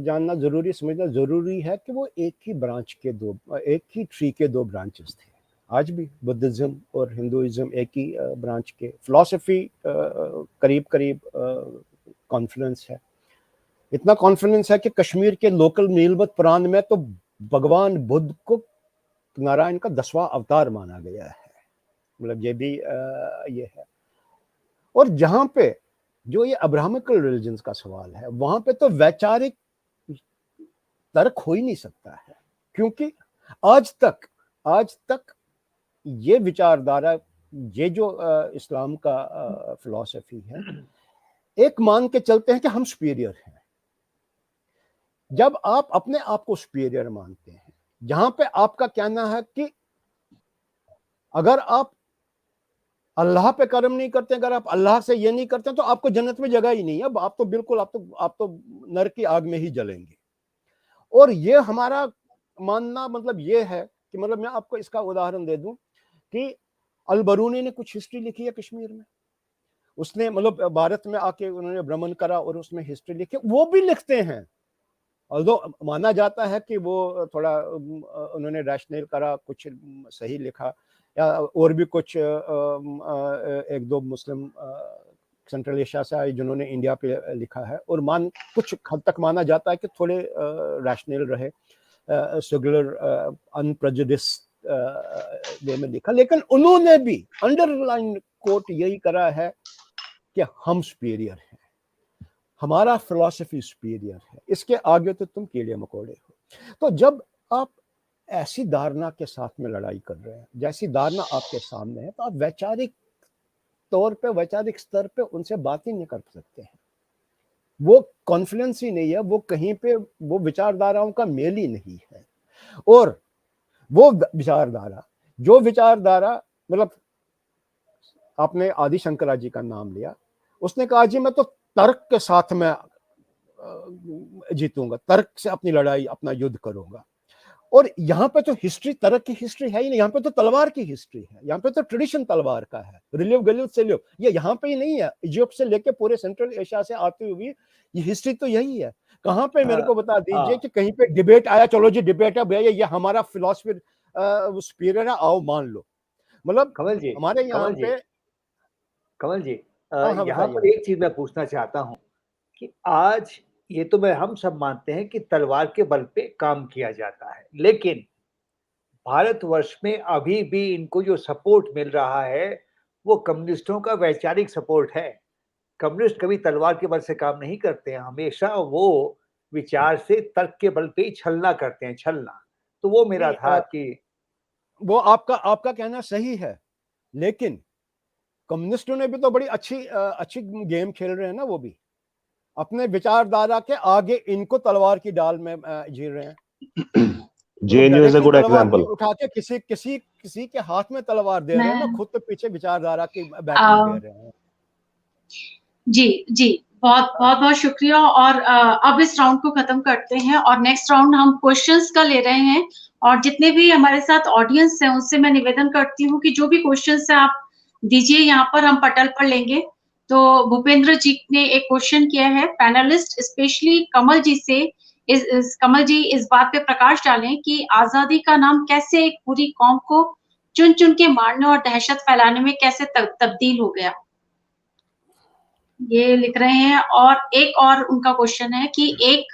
जानना जरूरी, समझना जरूरी है कि वो एक ही ब्रांच के दो, एक ही ट्री के दो ब्रांचेस थे। आज भी बुद्धिज्म और हिंदुइज्म एक ही ब्रांच के, फिलॉसफी करीब करीब कॉन्फ्लुएंस है। इतना कॉन्फिडेंस है कि कश्मीर के लोकल नीलबत पुराण में तो भगवान बुद्ध को नारायण का 10वां अवतार माना गया है। मतलब ये भी ये है। और जहां पे जो ये अब्राहमिकल रिलीजन्स का सवाल है, वहां पे तो वैचारिक तर्क हो ही नहीं सकता है, क्योंकि आज तक ये विचारधारा, ये जो इस्लाम का फिलॉसफी है, एक मान के चलते हैं कि हम सुपीरियर हैं। जब आप अपने आप को सुपीरियर मानते हैं, जहां पे आपका कहना है कि अगर आप अल्लाह पे कर्म नहीं करते, अगर आप अल्लाह से ये नहीं करते, तो आपको जन्नत में जगह ही नहीं है। अब आप तो बिल्कुल आप तो नरक की आग में ही जलेंगे। और ये हमारा मानना मतलब ये है कि, मतलब मैं आपको इसका उदाहरण दे दूं कि अल-बरूनी ने कुछ हिस्ट्री लिखी है कश्मीर में। उसने मतलब भारत में आके उन्होंने भ्रमण करा और उसमें हिस्ट्री लिखी। वो भी लिखते हैं, ऑल्दो माना जाता है कि वो थोड़ा उन्होंने रैशनल करा, कुछ सही लिखा, या और भी कुछ एक दो मुस्लिम सेंट्रल एशिया से आए जिन्होंने इंडिया पे लिखा है, और कुछ हद तक माना जाता है कि थोड़े रैशनल रहे, सेक्युलर अनप्रेजुडिस्ड वे में लिखा। लेकिन उन्होंने भी अंडरलाइन कोट यही करा है कि हम सुपीरियर हैं, हमारा फिलॉसफी सुपीरियर है, इसके आगे तो तुम कीड़े मकोड़े हो। तो जब आप ऐसी धारणा के साथ में लड़ाई कर रहे हैं, जैसी धारणा आपके सामने है, तो आप वैचारिक तौर पे, वैचारिक स्तर पे उनसे बात ही नहीं कर सकते हैं। वो कॉन्फ्लुएंस ही नहीं है, वो कहीं पे वो विचारधाराओं का मेल ही नहीं है। और वो विचारधारा मतलब आपने आदि शंकरा जी का नाम लिया, उसने कहा जी मैं तो तर्क के साथ में जीतूंगा, तर्क से अपनी लड़ाई, अपना युद्ध करूंगा। और यहाँ पे तो हिस्ट्री तर्क की हिस्ट्री है ही नहीं, यहाँ पे तो तलवार की हिस्ट्री है, यहाँ पे तो ट्रेडिशन तलवार का है, रिलीव गलीव से लियो, ये यहाँ पे ही नहीं है, इजिप्ट से लेके पूरे सेंट्रल एशिया से आती हुई ये हिस्ट्री तो यही है। कहाँ पे मेरे को बता दीजिए कि कहीं पे डिबेट आया, चलो जी डिबेट है भैया, ये हमारा फिलॉसफी सुपीरियर है, आओ मान लो। मतलब कमल जी, हमारे यहाँ पे कमल जी, हाँ हाँ यहाँ बताइए। पर एक चीज मैं पूछना चाहता हूँ कि आज ये तो हम सब मानते हैं कि तलवार के बल पे काम किया जाता है, लेकिन भारतवर्ष में अभी भी इनको जो सपोर्ट मिल रहा है वो कम्युनिस्टों का वैचारिक सपोर्ट है। कम्युनिस्ट कभी तलवार के बल से काम नहीं करते हैं, हमेशा वो विचार से, तर्क के बल पे ही छलना करते हैं, छलना। तो वो मेरा नहीं, था कि वो आपका कहना सही है, लेकिन कम्युनिस्टों ने भी तो बड़ी अच्छी गेम खेल रहे हैं ना, वो भी अपने विचारधारा के आगे इनको तलवार की डाल में जी रहे हैं। JNU is a good तलवार example. उठा के किसी के हाथ में तलवार दे रहे हैं ना, मैं खुद तो पीछे विचारधारा की बैटिंग दे रहे हैं। जी बहुत बहुत बहुत शुक्रिया। और अब इस राउंड को खत्म करते हैं और नेक्स्ट राउंड हम क्वेश्चंस का ले रहे हैं। और जितने भी हमारे साथ ऑडियंस हैं उनसे मैं निवेदन करती हूँ कि जो भी क्वेश्चंस है आप दीजिए, यहाँ पर हम पटल पर लेंगे। तो भूपेंद्र जी ने एक क्वेश्चन किया है, पैनलिस्ट स्पेशली कमल जी से, कमल जी इस बात पे प्रकाश डालें कि आजादी का नाम कैसे एक पूरी कौम को चुन चुन के मारने और दहशत फैलाने में कैसे तब्दील हो गया, ये लिख रहे हैं। और एक और उनका क्वेश्चन है कि एक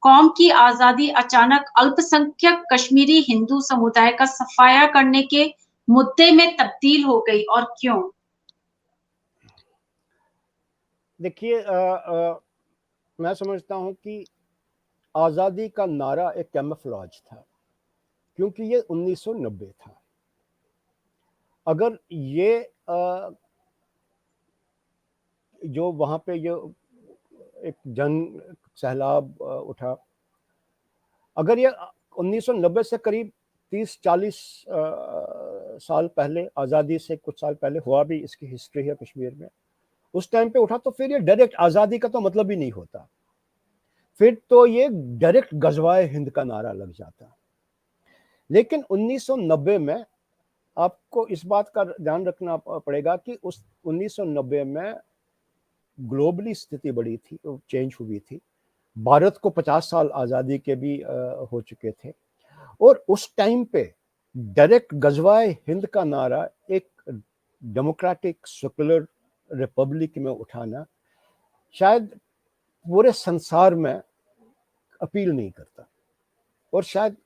कौम की आजादी अचानक अल्पसंख्यक कश्मीरी हिंदू समुदाय का सफाया करने के मुद्दे में तब्दील हो गई और क्यों? देखिए, मैं समझता हूं कि आज़ादी का नारा एक कैमोफ्लेज था, क्योंकि ये 1990 था। अगर ये जो वहाँ पे ये एक जन सैलाब उठा, अगर ये 1990 से करीब 30-40 साल पहले, आज़ादी से कुछ साल पहले हुआ भी, इसकी हिस्ट्री है कश्मीर में, उस टाइम पे उठा तो फिर ये डायरेक्ट आज़ादी का तो मतलब ही नहीं होता, फिर तो ये डायरेक्ट गजवाए हिंद का नारा लग जाता। लेकिन 1990 में आपको इस बात का ध्यान रखना पड़ेगा कि उस 1990 में ग्लोबली स्थिति बड़ी थी, चेंज हुई थी। भारत को 50 साल आज़ादी के भी हो चुके थे, और उस टाइम पे डायरेक्ट गजवाए हिंद का नारा एक डेमोक्रेटिक सेकुलर रिपब्लिक में उठाना शायद पूरे संसार में अपील नहीं करता, और शायद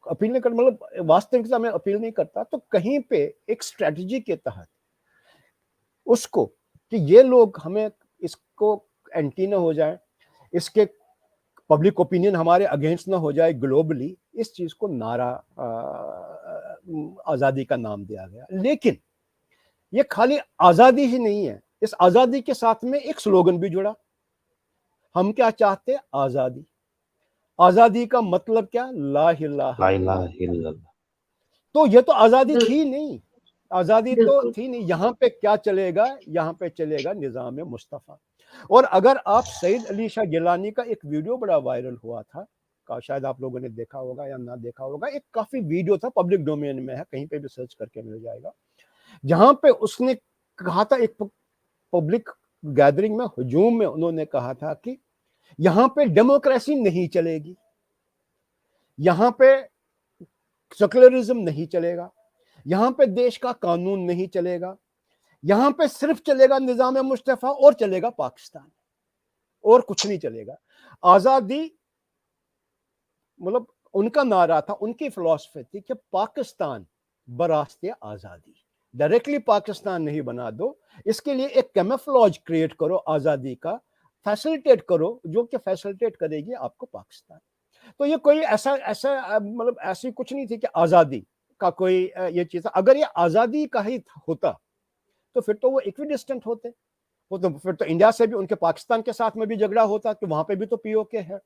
अपील नहीं करता मतलब वास्तविकता में अपील नहीं करता। तो कहीं पे एक स्ट्रेटजी के तहत उसको कि ये लोग हमें इसको एंटी ना हो जाए, इसके पब्लिक ओपिनियन हमारे अगेंस्ट ना हो जाए ग्लोबली, इस चीज को नारा आज़ादी का नाम दिया गया। लेकिन ये खाली आज़ादी ही नहीं है, इस आज़ादी के साथ में एक स्लोगन भी जुड़ा, हम क्या चाहते हैं? आज़ादी। आज़ादी का मतलब क्या? ला इलाहा इल्लल्लाह। तो ये तो आज़ादी थी नहीं, आज़ादी तो थी नहीं। यहाँ पे क्या चलेगा? यहाँ पे चलेगा निज़ाम मुस्तफ़ा। और अगर आप सईद अली शाह गिलानी का एक वीडियो बड़ा वायरल हुआ था, शायद आप लोगों ने देखा होगा या ना देखा होगा, एक काफी वीडियो था, पब्लिक डोमेन में है, कहीं पे भी सर्च करके मिल जाएगा, जहां पे उसने कहा था, एक पब्लिक गैदरिंग में, हुजूम में उन्होंने कहा था कि यहां पे डेमोक्रेसी नहीं चलेगी, यहां पे सेकुलरिज्म नहीं चलेगा, यहां पे देश का कानून नहीं चलेगा, यहां पे सिर्फ चलेगा निजाम मुस्तफा और चलेगा पाकिस्तान, और कुछ नहीं चलेगा। आजादी मतलब उनका नारा था, उनकी फिलॉसफी थी कि पाकिस्तान बरास्ते आजादी, डायरेक्टली पाकिस्तान नहीं बना दो, इसके लिए एक कैमोफ्लेज क्रिएट करो, आजादी का फैसिलिटेट करो, जो कि फैसिलिटेट करेगी आपको पाकिस्तान। तो ये कोई ऐसा मतलब ऐसी कुछ नहीं थी कि आजादी का कोई ये चीज। अगर ये आजादी का ही होता तो फिर तो वो इक्विडिस्टेंट होते, वो तो फिर तो इंडिया से भी, उनके पाकिस्तान के साथ में भी झगड़ा होता कि वहां पे भी तो पीओके है।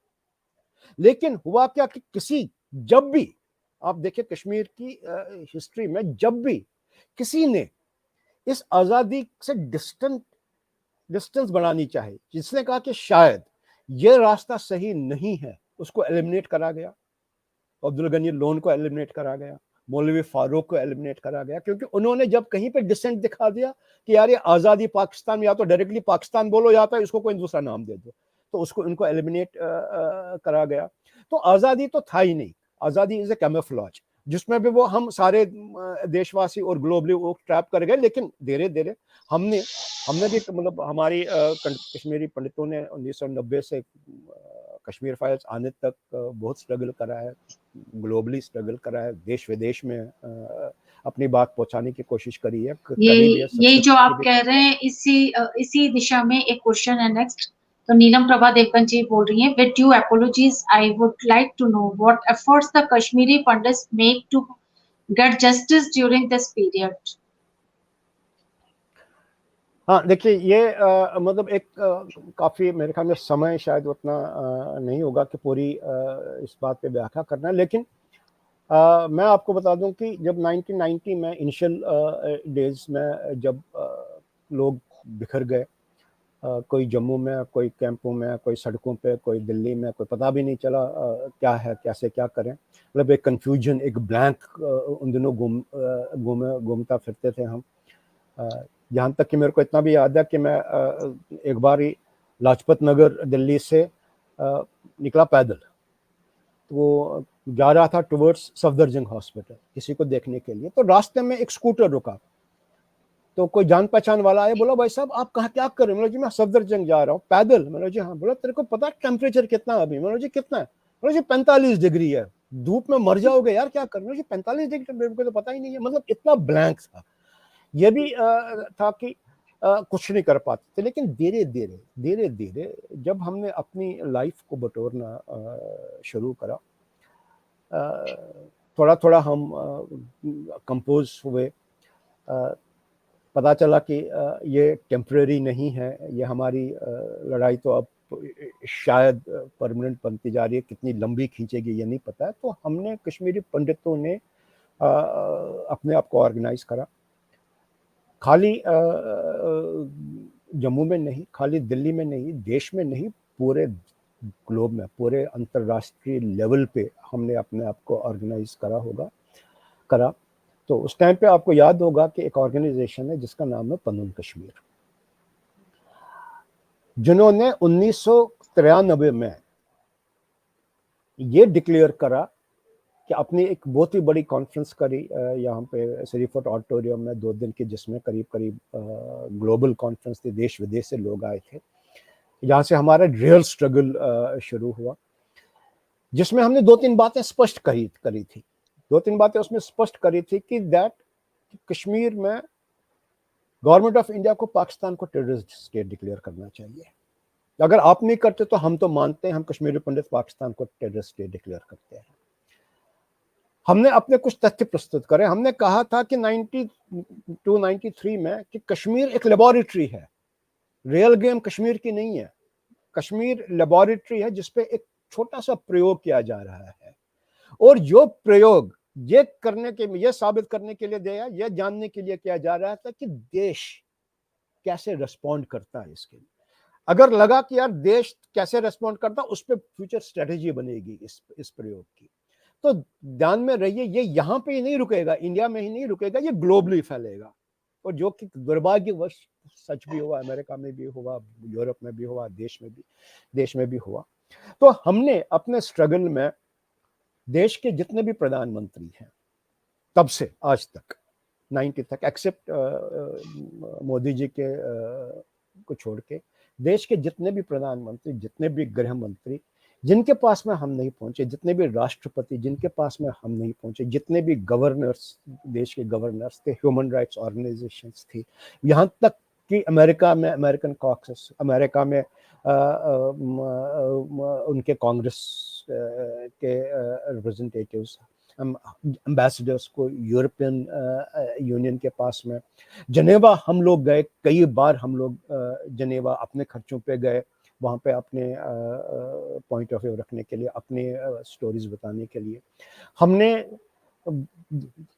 लेकिन हुआ क्या कि जब भी आप देखिए कश्मीर की हिस्ट्री में, जब भी किसी ने इस आजादी से डिस्टेंस बढ़ानी चाहिए, जिसने कहा कि शायद ये रास्ता सही नहीं है, उसको एलिमिनेट करा गया। अब्दुल गनी लोन को एलिमिनेट करा गया, मौलवी फारूक को एलिमिनेट करा गया, क्योंकि उन्होंने जब कहीं पे डिसेंट दिखा दिया कि यार ये आज़ादी पाकिस्तान में, या तो डायरेक्टली पाकिस्तान बोलो या तो इसको कोई दूसरा नाम दे दो, तो उसको इनको एलिमिनेट करा गया। तो आज़ादी तो था ही नहीं, आज़ादी इज ए कैमोफ्लेज, जिसमें भी वो हम सारे देशवासी और ग्लोबली वो ट्रैप कर गए। लेकिन धीरे धीरे हमने भी मतलब हमारी कश्मीरी पंडितों ने 1990 से कश्मीर फाइल्स आने तक बहुत स्ट्रगल करा है, ग्लोबली स्ट्रगल करा है, देश विदेश में अपनी बात पहुंचाने की कोशिश करी है। यही जो आप कह रहे हैं, इसी दिशा में एक क्वेश्चन है नेक्स्ट। तो नीलम प्रभा देवगन जी बोल रही हैं, with due apologies I would like to know what efforts the Kashmiri Pandits make to get justice during this period. हाँ देखिए, ये मतलब एक काफ़ी मेरे ख्याल में समय शायद उतना नहीं होगा कि पूरी इस बात पे व्याख्या करना, लेकिन मैं आपको बता दूं कि जब 1990 में इनिशियल डेज में जब लोग बिखर गए, कोई जम्मू में, कोई कैंपों में, कोई सड़कों पे, कोई दिल्ली में, कोई पता भी नहीं चला क्या है, कैसे क्या करें, मतलब एक कन्फ्यूजन, एक ब्लैंक उन दिनों घूमता फिरते थे हम। यहाँ तक कि मेरे को इतना भी याद है कि मैं एक बार ही लाजपत नगर दिल्ली से निकला पैदल, तो वो जा रहा था टुवर्ड्स सफदरजंग हॉस्पिटल किसी को देखने के लिए, तो रास्ते में एक स्कूटर रुका, तो कोई जान पहचान वाला आया, बोला भाई साहब आप कहाँ, क्या कर रहे हैं? मैंने जी मैं सफदरजंग जा रहा हूँ पैदल। मैंने जी हाँ। बोला तेरे को पता है टेम्परेचर कितना है अभी? मैंने जी कितना है? बोला जी 45 डिग्री है, धूप में मर जाओगे यार, क्या कर रहे हो जी? 45 डिग्री मेरे को तो पता ही नहीं है। मतलब इतना ब्लैंक था। ये भी था कि कुछ नहीं कर पाते थे, लेकिन धीरे धीरे जब हमने अपनी लाइफ को बटोरना शुरू करा, थोड़ा थोड़ा हम कंपोज हुए, पता चला कि ये टेम्परेरी नहीं है, ये हमारी लड़ाई तो अब शायद परमानेंट बनती जा रही है, कितनी लंबी खींचेगी ये नहीं पता है। तो हमने कश्मीरी पंडितों ने अपने आप को ऑर्गेनाइज करा, खाली जम्मू में नहीं, खाली दिल्ली में नहीं, देश में नहीं, पूरे ग्लोब में, पूरे अंतर्राष्ट्रीय लेवल पे हमने अपने आप को ऑर्गेनाइज करा। तो उस टाइम पे आपको याद होगा कि एक ऑर्गेनाइजेशन है जिसका नाम है पनून कश्मीर, जिन्होंने 1993 में ये डिक्लेयर करा कि अपनी एक बहुत ही बड़ी कॉन्फ्रेंस करी यहाँ पे श्रीफोर्ट ऑडिटोरियम में 2 दिन की, जिसमें करीब ग्लोबल कॉन्फ्रेंस थी, देश विदेश से लोग आए थे, यहाँ से हमारा रियल स्ट्रगल शुरू हुआ, जिसमें हमने 2-3 बातें स्पष्ट करी थी। 2-3 बातें उसमें स्पष्ट करी थी कि कश्मीर में गवर्नमेंट ऑफ इंडिया को पाकिस्तान को टेररिस्ट स्टेट डिक्लेयर करना चाहिए। अगर आप नहीं करते तो हम तो मानते हैं, हम कश्मीरी पंडित पाकिस्तान को टेररिस्ट स्टेट डिक्लेयर करते हैं। हमने अपने कुछ तथ्य प्रस्तुत करे। हमने कहा था कि 92-93 में कि कश्मीर एक लेबोरेटरी है, रियल गेम कश्मीर की नहीं है। कश्मीर लेबोरेटरी है जिसपे एक छोटा सा प्रयोग किया जा रहा है, और जो प्रयोग ये साबित करने के लिए दिया, ये जानने के लिए किया जा रहा था कि देश कैसे रेस्पॉन्ड करता है इसके लिए। अगर लगा कि यार देश कैसे रेस्पॉन्ड करता, उस पर फ्यूचर स्ट्रेटेजी बनेगी इस प्रयोग की। तो ध्यान में रहिए, ये यहाँ पे ही नहीं रुकेगा, इंडिया में ही नहीं रुकेगा, ये ग्लोबली फैलेगा। और जो कि दुर्भाग्यवश सच भी हुआ, अमेरिका में भी हुआ, यूरोप में भी हुआ, देश में भी हुआ। तो हमने अपने स्ट्रगल में देश के जितने भी प्रधानमंत्री हैं तब से आज तक 90 तक, एक्सेप्ट मोदी जी के को छोड़ के, देश के जितने भी प्रधानमंत्री, जितने भी गृह मंत्री जिनके पास में हम नहीं पहुंचे, जितने भी राष्ट्रपति जिनके पास में हम नहीं पहुंचे, जितने भी गवर्नर्स, देश के गवर्नर्स थे, ह्यूमन राइट्स ऑर्गेनाइजेशंस थी, यहाँ तक कि अमेरिका में अमेरिकन कॉकस, अमेरिका में उनके कांग्रेस के रिप्रेजेंटेटिव्स, एम्बेसडर्स को यूरोपियन यूनियन के पास में, जनेवा हम लोग गए, कई बार हम लोग जनेवा अपने खर्चों पे गए, वहाँ पे अपने पॉइंट ऑफ व्यू रखने के लिए, अपने स्टोरीज बताने के लिए। हमने,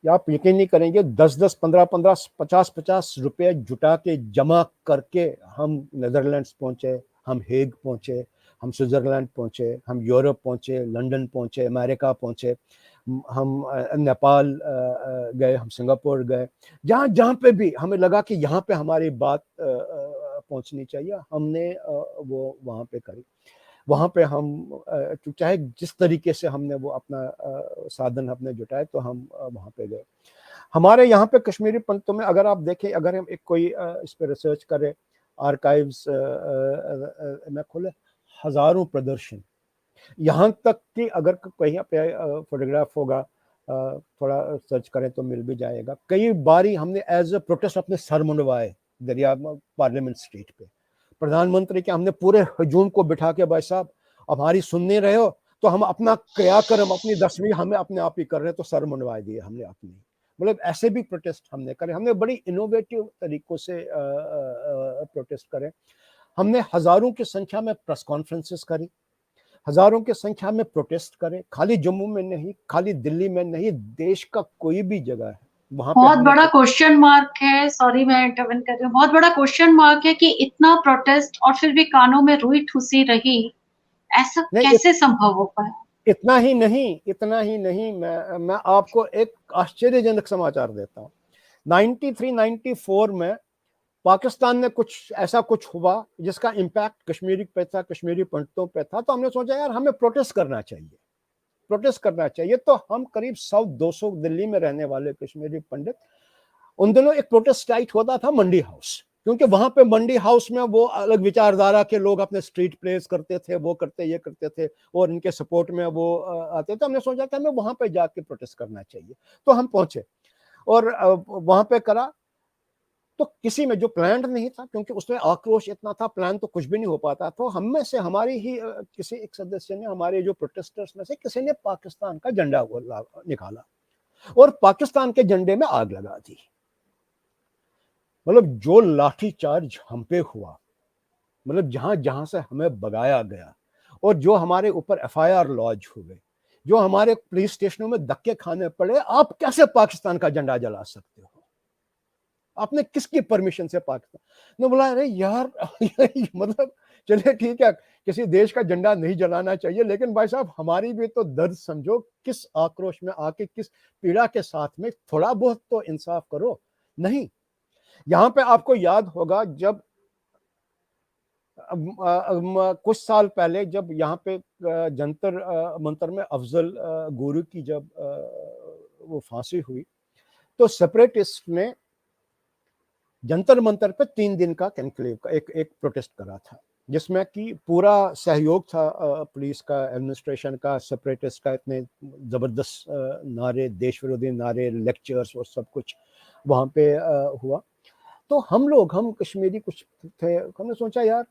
आप यकीन नहीं करेंगे, 10-10, 15-15, 50-50 रुपए जुटा के जमा करके हम नेदरलैंड्स पहुँचे, हम हेग पहुँचे, हम स्विट्जरलैंड पहुँचे, हम यूरोप पहुँचे, लंदन पहुँचे, अमेरिका पहुँचे, हम नेपाल गए, हम सिंगापुर गए, जहाँ पे भी हमें लगा कि यहाँ पे हमारी बात पहुँचनी चाहिए, हमने वो वहाँ पे करी। वहाँ पे हम चाहे जिस तरीके से हमने वो अपना साधन अपने जुटाए, तो हम वहाँ पे गए। हमारे यहाँ पे कश्मीरी पंडितों में अगर आप देखें, अगर हम एक कोई इस पे रिसर्च करें, आर्काइव्स में खोले, हजारों प्रदर्शन, यहाँ तक कि अगर कहीं पे फोटोग्राफ होगा, थोड़ा सर्च करें तो मिल भी जाएगा। कई बारी हमने एज ए प्रोटेस्ट अपने सर मुंडवाए दरिया पार्लियामेंट स्ट्रीट पे, प्रधानमंत्री के हमने पूरे हजूम को बिठा के, भाई साहब हमारी सुन नहीं रहे हो तो हम अपना क्रियाक्रम, अपनी 10वीं हमें अपने आप ही कर रहे हैं, तो सर मुंडवा दिए हमने अपनी। मतलब ऐसे भी प्रोटेस्ट हमने करे, हमने बड़ी इनोवेटिव तरीकों से प्रोटेस्ट करे। हमने हजारों की संख्या में प्रेस कॉन्फ्रेंसेस करी, हजारों की संख्या में प्रोटेस्ट करे, खाली जम्मू में नहीं, खाली दिल्ली में नहीं, देश का कोई भी जगह है वहां पे बहुत हमने बड़ा क्वेश्चन मार्क है, सॉरी मैं इंटरवेंट कर रही हूँ, बहुत बड़ा क्वेश्चन मार्क है कि इतना प्रोटेस्ट और फिर भी कानों में रुई ठुसी रही, ऐसा नहीं, कैसे संभव हो पाया? इतना ही नहीं, मैं आपको एक आश्चर्यजनक समाचार देता हूँ। 93-94 में पाकिस्तान में कुछ हुआ जिसका इम्पैक्ट कश्मीरी पे था, कश्मीरी पंडितों पे था, तो हमने सोचा यार हमें प्रोटेस्ट करना चाहिए। तो हम करीब 100-200 दिल्ली में रहने वाले कश्मीरी पंडित, उन दिनों एक प्रोटेस्ट नाइट होता था मंडी हाउस, क्योंकि वहां पे मंडी हाउस में वो अलग विचारधारा के लोग अपने स्ट्रीट प्लेस करते थे, वो करते ये करते थे, और इनके सपोर्ट में वो आते थे। हमने सोचा कि हमें वहां पे जाके प्रोटेस्ट करना चाहिए, तो हम पहुंचे और वहां पे करा। तो किसी में जो प्लान नहीं था, क्योंकि उसमें आक्रोश इतना था, प्लान तो कुछ भी नहीं हो पाता, तो हम में से हमारी ही किसी एक सदस्य ने, हमारे जो प्रोटेस्टर्स में से किसी ने पाकिस्तान का झंडा निकाला और पाकिस्तान के झंडे में आग लगा दी। मतलब जो लाठी चार्ज हम पे हुआ, मतलब जहां जहां से हमें भगाया गया, और जो हमारे ऊपर FIR लॉन्च हुए, जो हमारे पुलिस स्टेशनों में धक्के खाने पड़े। आप कैसे पाकिस्तान का झंडा जला सकते हो? आपने किसकी परमिशन से पाकिस्तान ने बोला? अरे यार मतलब चलिए ठीक है, किसी देश का झंडा नहीं जलाना चाहिए, लेकिन भाई साहब हमारी भी तो दर्द समझो, किस आक्रोश में आके, किस पीड़ा के साथ में, थोड़ा बहुत तो इंसाफ करो। नहीं, यहां पे आपको याद होगा जब कुछ साल पहले जब यहाँ पे जंतर मंतर में अफजल गुरु की जब वो फांसी हुई, तो सेपरेटिस्ट ने जंतर मंतर पे 3 दिन का कॉन्क्लेव का एक प्रोटेस्ट करा था, जिसमें कि पूरा सहयोग था पुलिस का, एडमिनिस्ट्रेशन का, सेपरेटिस्ट का। इतने जबरदस्त नारे, देश विरोधी नारे, लेक्चर्स और सब कुछ वहाँ पे हुआ। तो हम कश्मीरी कुछ थे, हमने सोचा यार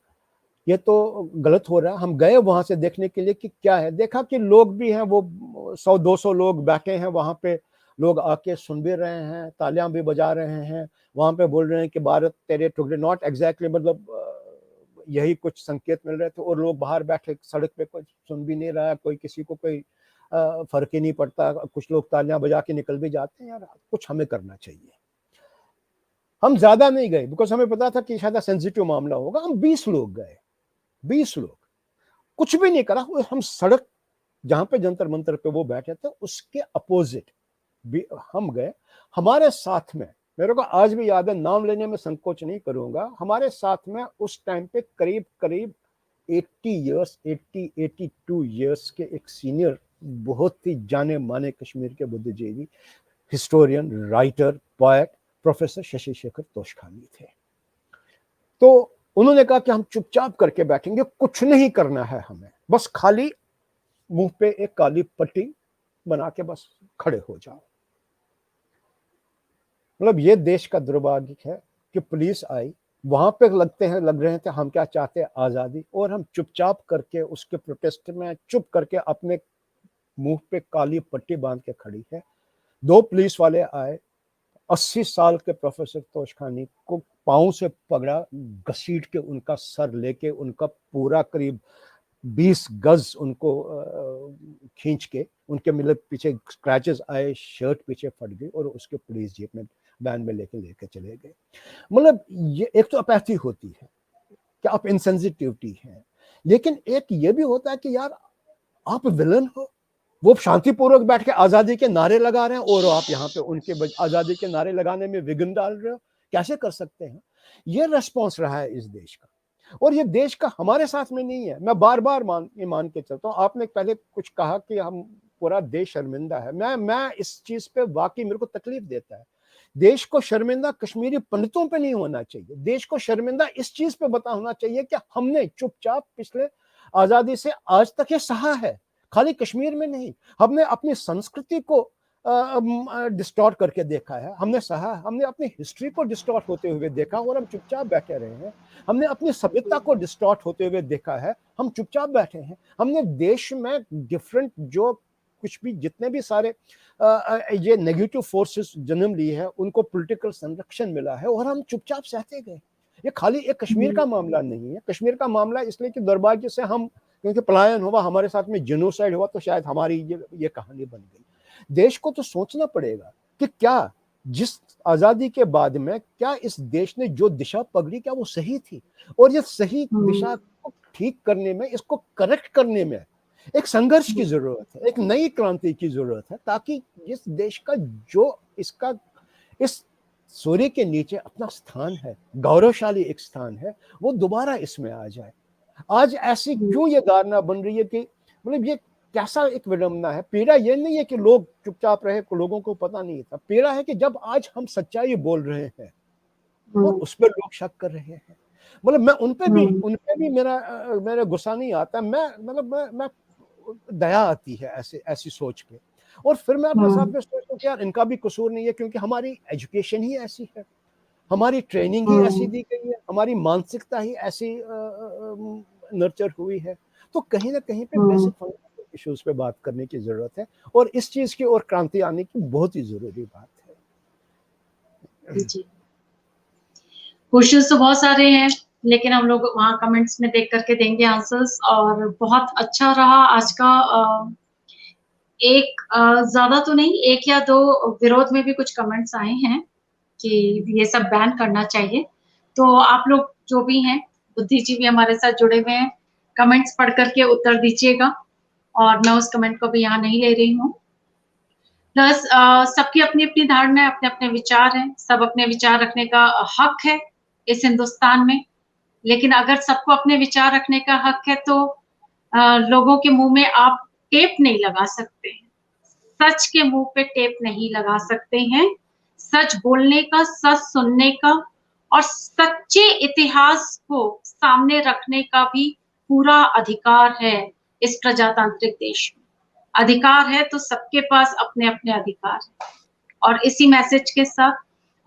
ये तो गलत हो रहा है। हम गए वहां से देखने के लिए कि क्या है। देखा कि लोग भी हैं, वो 100-200 लोग बैठे हैं वहां पे, लोग आके सुन भी रहे हैं, तालियां भी बजा रहे हैं, वहां पे बोल रहे हैं कि भारत तेरे टुकड़े, नॉट एग्जैक्टली, मतलब यही कुछ संकेत मिल रहे थे। और लोग बाहर बैठे सड़क पे, कोई सुन भी नहीं रहा है, कोई किसी को कोई फर्क ही नहीं पड़ता। कुछ लोग तालियां बजा के निकल भी जाते हैं। यार कुछ हमें करना चाहिए। हम ज्यादा नहीं गए, बिकॉज हमें पता था कि शायद सेंसिटिव मामला होगा। हम 20 लोग गए, 20 लोग, कुछ भी नहीं करा। हम सड़क जहां पे जंतर मंतर पे वो बैठे थे उसके अपोजिट भी हम गए। हमारे साथ में, मेरे को आज भी याद है, नाम लेने में संकोच नहीं करूंगा, हमारे साथ में उस टाइम पे करीब 82 ईयर्स के एक सीनियर, बहुत ही जाने माने कश्मीर के बुद्धिजीवी, historian, writer, poet, professor Shashi Shekhar Toshkhani थे। तो उन्होंने कहा कि हम चुपचाप करके बैठेंगे, कुछ नहीं करना है हमें, बस खाली मुंह पे एक काली पट्टी बना के बस खड़े हो जाओ। मतलब ये देश का दुर्भाग्य है कि पुलिस आई, वहां पे लग रहे थे हम क्या चाहते हैं, आजादी, और हम चुपचाप करके उसके प्रोटेस्ट में चुप करके अपने मुंह पे काली पट्टी बांध के खड़ी है। 2 पुलिस वाले आए, 80 साल के प्रोफेसर तोशखानी को पांव से पकड़ा, घसीट के उनका सर लेके, उनका पूरा करीब 20 गज उनको खींच के, उनके मतलब पीछे स्क्रैचेस आए, शर्ट पीछे फट गई, और उसके पुलिस जीप में, वैन में लेके चले गए। मतलब ये एक तो अपैथी होती है कि आप इनसेंसिटिविटी है, लेकिन एक ये भी होता है कि यार आप विलन हो। वो शांतिपूर्वक बैठ के आजादी के नारे लगा रहे हैं और आप यहाँ पे उनके आजादी के नारे लगाने में विघ्न डाल रहे हो। कैसे कर सकते हैं? ये रेस्पॉन्स रहा है इस देश का, और ये देश का हमारे साथ में नहीं है। मैं बार बार मान के चलता हूँ। आपने पहले कुछ कहा कि हम पूरा देश शर्मिंदा है। मैं इस चीज पे वाकई मेरे को तकलीफ देता है। देश को शर्मिंदा कश्मीरी पंडितों पे नहीं होना चाहिए, देश को शर्मिंदा इस चीज पे बता होना चाहिए कि हमने चुपचाप पिछले आजादी से आज तक ये सहा है। खाली कश्मीर में नहीं, हमने अपनी संस्कृति को डिस्टॉर्ट करके देखा है, हमने सहा, हमने अपनी हिस्ट्री को डिस्टॉर्ट होते हुए देखा और हम चुपचाप बैठे रहे हैं। हमने अपनी सभ्यता को डिस्टॉर्ट होते हुए देखा है, हम चुपचाप बैठे हैं। हमने देश में डिफरेंट जो कुछ भी जितने भी सारे ये नेगेटिव फोर्सेस जन्म लिए हैं उनको पॉलिटिकल संरक्षण मिला है और हम चुपचाप सहते गए। ये खाली एक कश्मीर का मामला नहीं है। कश्मीर का मामला इसलिए कि दुर्भाग्य से हम, क्योंकि पलायन हुआ, हमारे साथ में जेनोसाइड हुआ, तो शायद हमारी ये कहानी बन गई। देश को तो सोचना पड़ेगा कि क्या जिस आज़ादी के बाद में क्या इस देश ने जो दिशा पकड़ी क्या वो सही थी, और ये सही दिशा को ठीक करने में, इसको करेक्ट करने में एक संघर्ष की जरूरत है, एक नई क्रांति की जरूरत है, ताकि इस देश का जो इसका इस सूर्य के नीचे अपना स्थान है, गौरवशाली एक स्थान है, वो दोबारा इसमें आ जाए। आज ऐसी क्यों ये धारणा बन रही है कि मतलब ये कैसा एक विडंबना है। पीड़ा ये नहीं है कि लोग चुपचाप रहे, लोगों को पता नहीं था। पीड़ा है कि जब आज हम सच्चाई बोल रहे हैं और उस पर लोग शक कर रहे हैं। मतलब मैं उन पे भी मेरा गुस्सा नहीं आता, मैं दया आती है ऐसी सोच पे। और फिर मैं अपने साथ में सोचता हूँ कि यार इनका भी कसूर नहीं है, क्योंकि हमारी एजुकेशन ही ऐसी है, हमारी ट्रेनिंग ही ऐसी दी गई है, हमारी मानसिकता ही ऐसी नर्चर हुई है। तो कहीं ना कहीं पे बेसिक फंडामेंटल इश्यूज पे बात करने की जरूरत है, और इस चीज की और क्रांति आने की बहुत ही जरूरी बात है। जी, क्वेश्चंस तो बहुत सारे हैं, लेकिन हम लोग वहाँ कमेंट्स में देख करके देंगे आंसर्स। और बहुत अच्छा रहा आज का एक ज्यादा तो नहीं, 1 या 2 विरोध में भी कुछ कमेंट्स आए हैं कि ये सब बैन करना चाहिए। तो आप लोग जो भी हैं, बुद्धि जी भी हमारे साथ जुड़े हुए हैं, कमेंट्स पढ़ करके उत्तर दीजिएगा, और मैं उस कमेंट को भी यहाँ नहीं ले रही हूँ। प्लस सबकी अपनी अपनी धारणा है, अपने अपने विचार हैं, सब अपने विचार रखने का हक है इस हिंदुस्तान में। लेकिन अगर सबको अपने विचार रखने का हक है तो लोगों के मुंह में आप टेप नहीं लगा सकते हैं, सच के मुंह पे टेप नहीं लगा सकते हैं। सच बोलने का, सच सुनने का और सच्चे इतिहास को सामने रखने का भी पूरा अधिकार है इस प्रजातांत्रिक देश में। अधिकार है तो सबके पास अपने अपने अधिकार है। और इसी मैसेज के साथ,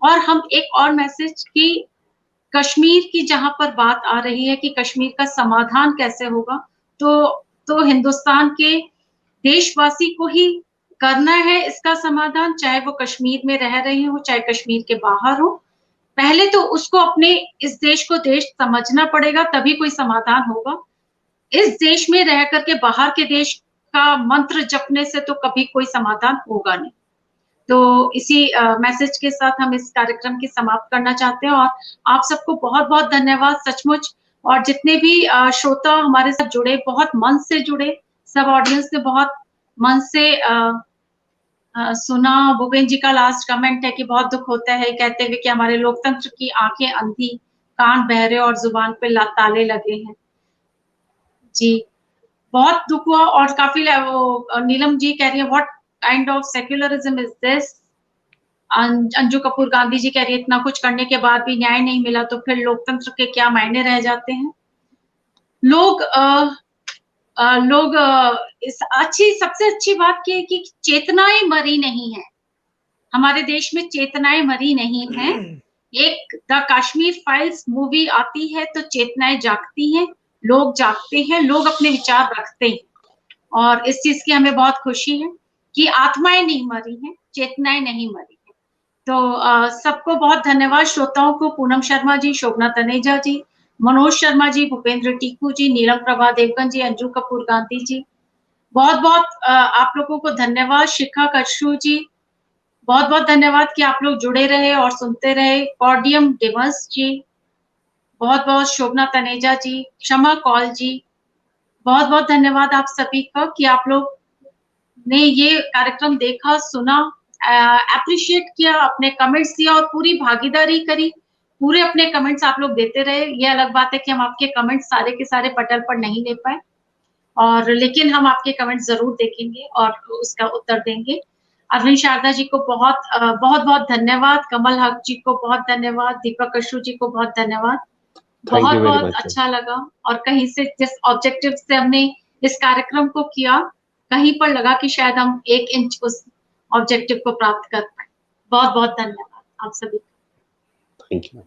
और हम एक और मैसेज की कश्मीर की जहां पर बात आ रही है कि कश्मीर का समाधान कैसे होगा, तो हिंदुस्तान के देशवासी को ही करना है इसका समाधान, चाहे वो कश्मीर में रह रहे हो, चाहे कश्मीर के बाहर हो। पहले तो उसको अपने इस देश को देश समझना पड़ेगा, तभी कोई समाधान होगा। इस देश में रह करके बाहर के देश का मंत्र जपने से तो कभी कोई समाधान होगा नहीं। तो इसी मैसेज के साथ हम इस कार्यक्रम की समाप्त करना चाहते हैं, और आप सबको बहुत बहुत धन्यवाद सचमुच। और जितने भी श्रोता हमारे साथ जुड़े, बहुत मन से जुड़े, सब ऑडियंस ने बहुत मन से सुना। भूपेन जी का लास्ट कमेंट है कि बहुत दुख होता है कहते हुए कि हमारे लोकतंत्र की आंखें अंधी, कान बहरे और जुबान पे ताले लगे हैं। जी, बहुत दुख हुआ। और काफी नीलम जी कह रही है what kind of secularism is this. Anju Kapoor Gandhi ji कह रही है इतना कुछ करने के बाद भी न्याय नहीं मिला तो फिर लोकतंत्र के क्या मायने रह जाते हैं। सबसे अच्छी बात ये है कि चेतनाएं मरी नहीं है, हमारे देश में चेतनाएं मरी नहीं है। एक द कश्मीर फाइल्स मूवी आती है तो चेतनाएं जागती हैं, लोग जागते हैं, लोग अपने विचार रखते हैं, और इस चीज की हमें बहुत खुशी है कि आत्माएं नहीं मरी हैं, चेतनाएं नहीं मरी हैं। तो सबको बहुत धन्यवाद। श्रोताओं को पूनम शर्मा जी, शोभना तनेजा जी, मनोज शर्मा जी, भूपेंद्र टीकू जी, नीलम प्रभा देवगन जी, अंजू कपूर गांधी जी, बहुत बहुत आप लोगों को धन्यवाद। शिखा कशरू जी, बहुत बहुत धन्यवाद कि आप लोग जुड़े रहे और सुनते रहे। कॉर्डियम डिवंस जी, बहुत बहुत। शोभना तनेजा जी, क्षमा कौल जी, बहुत बहुत धन्यवाद आप सभी का कि आप लोग ने ये कार्यक्रम देखा, सुना, अप्रिशिएट किया, अपने कमेंट्स दिया और पूरी भागीदारी करी। पूरे अपने कमेंट्स आप लोग देते रहे। ये अलग बात है कि हम आपके कमेंट्स सारे के सारे पटल पर नहीं ले पाए, और लेकिन हम आपके कमेंट्स जरूर देखेंगे और उसका उत्तर देंगे। अरविंद शारदा जी को बहुत बहुत धन्यवाद। कमल हक जी को बहुत धन्यवाद। दीपक कशरू जी को बहुत धन्यवाद। बहुत बहुत अच्छा लगा। और कहीं से जिस ऑब्जेक्टिव से हमने इस कार्यक्रम को किया, कहीं पर लगा कि शायद हम 1 इंच उस ऑब्जेक्टिव को प्राप्त कर पाए। बहुत बहुत धन्यवाद आप सभी। Thank you.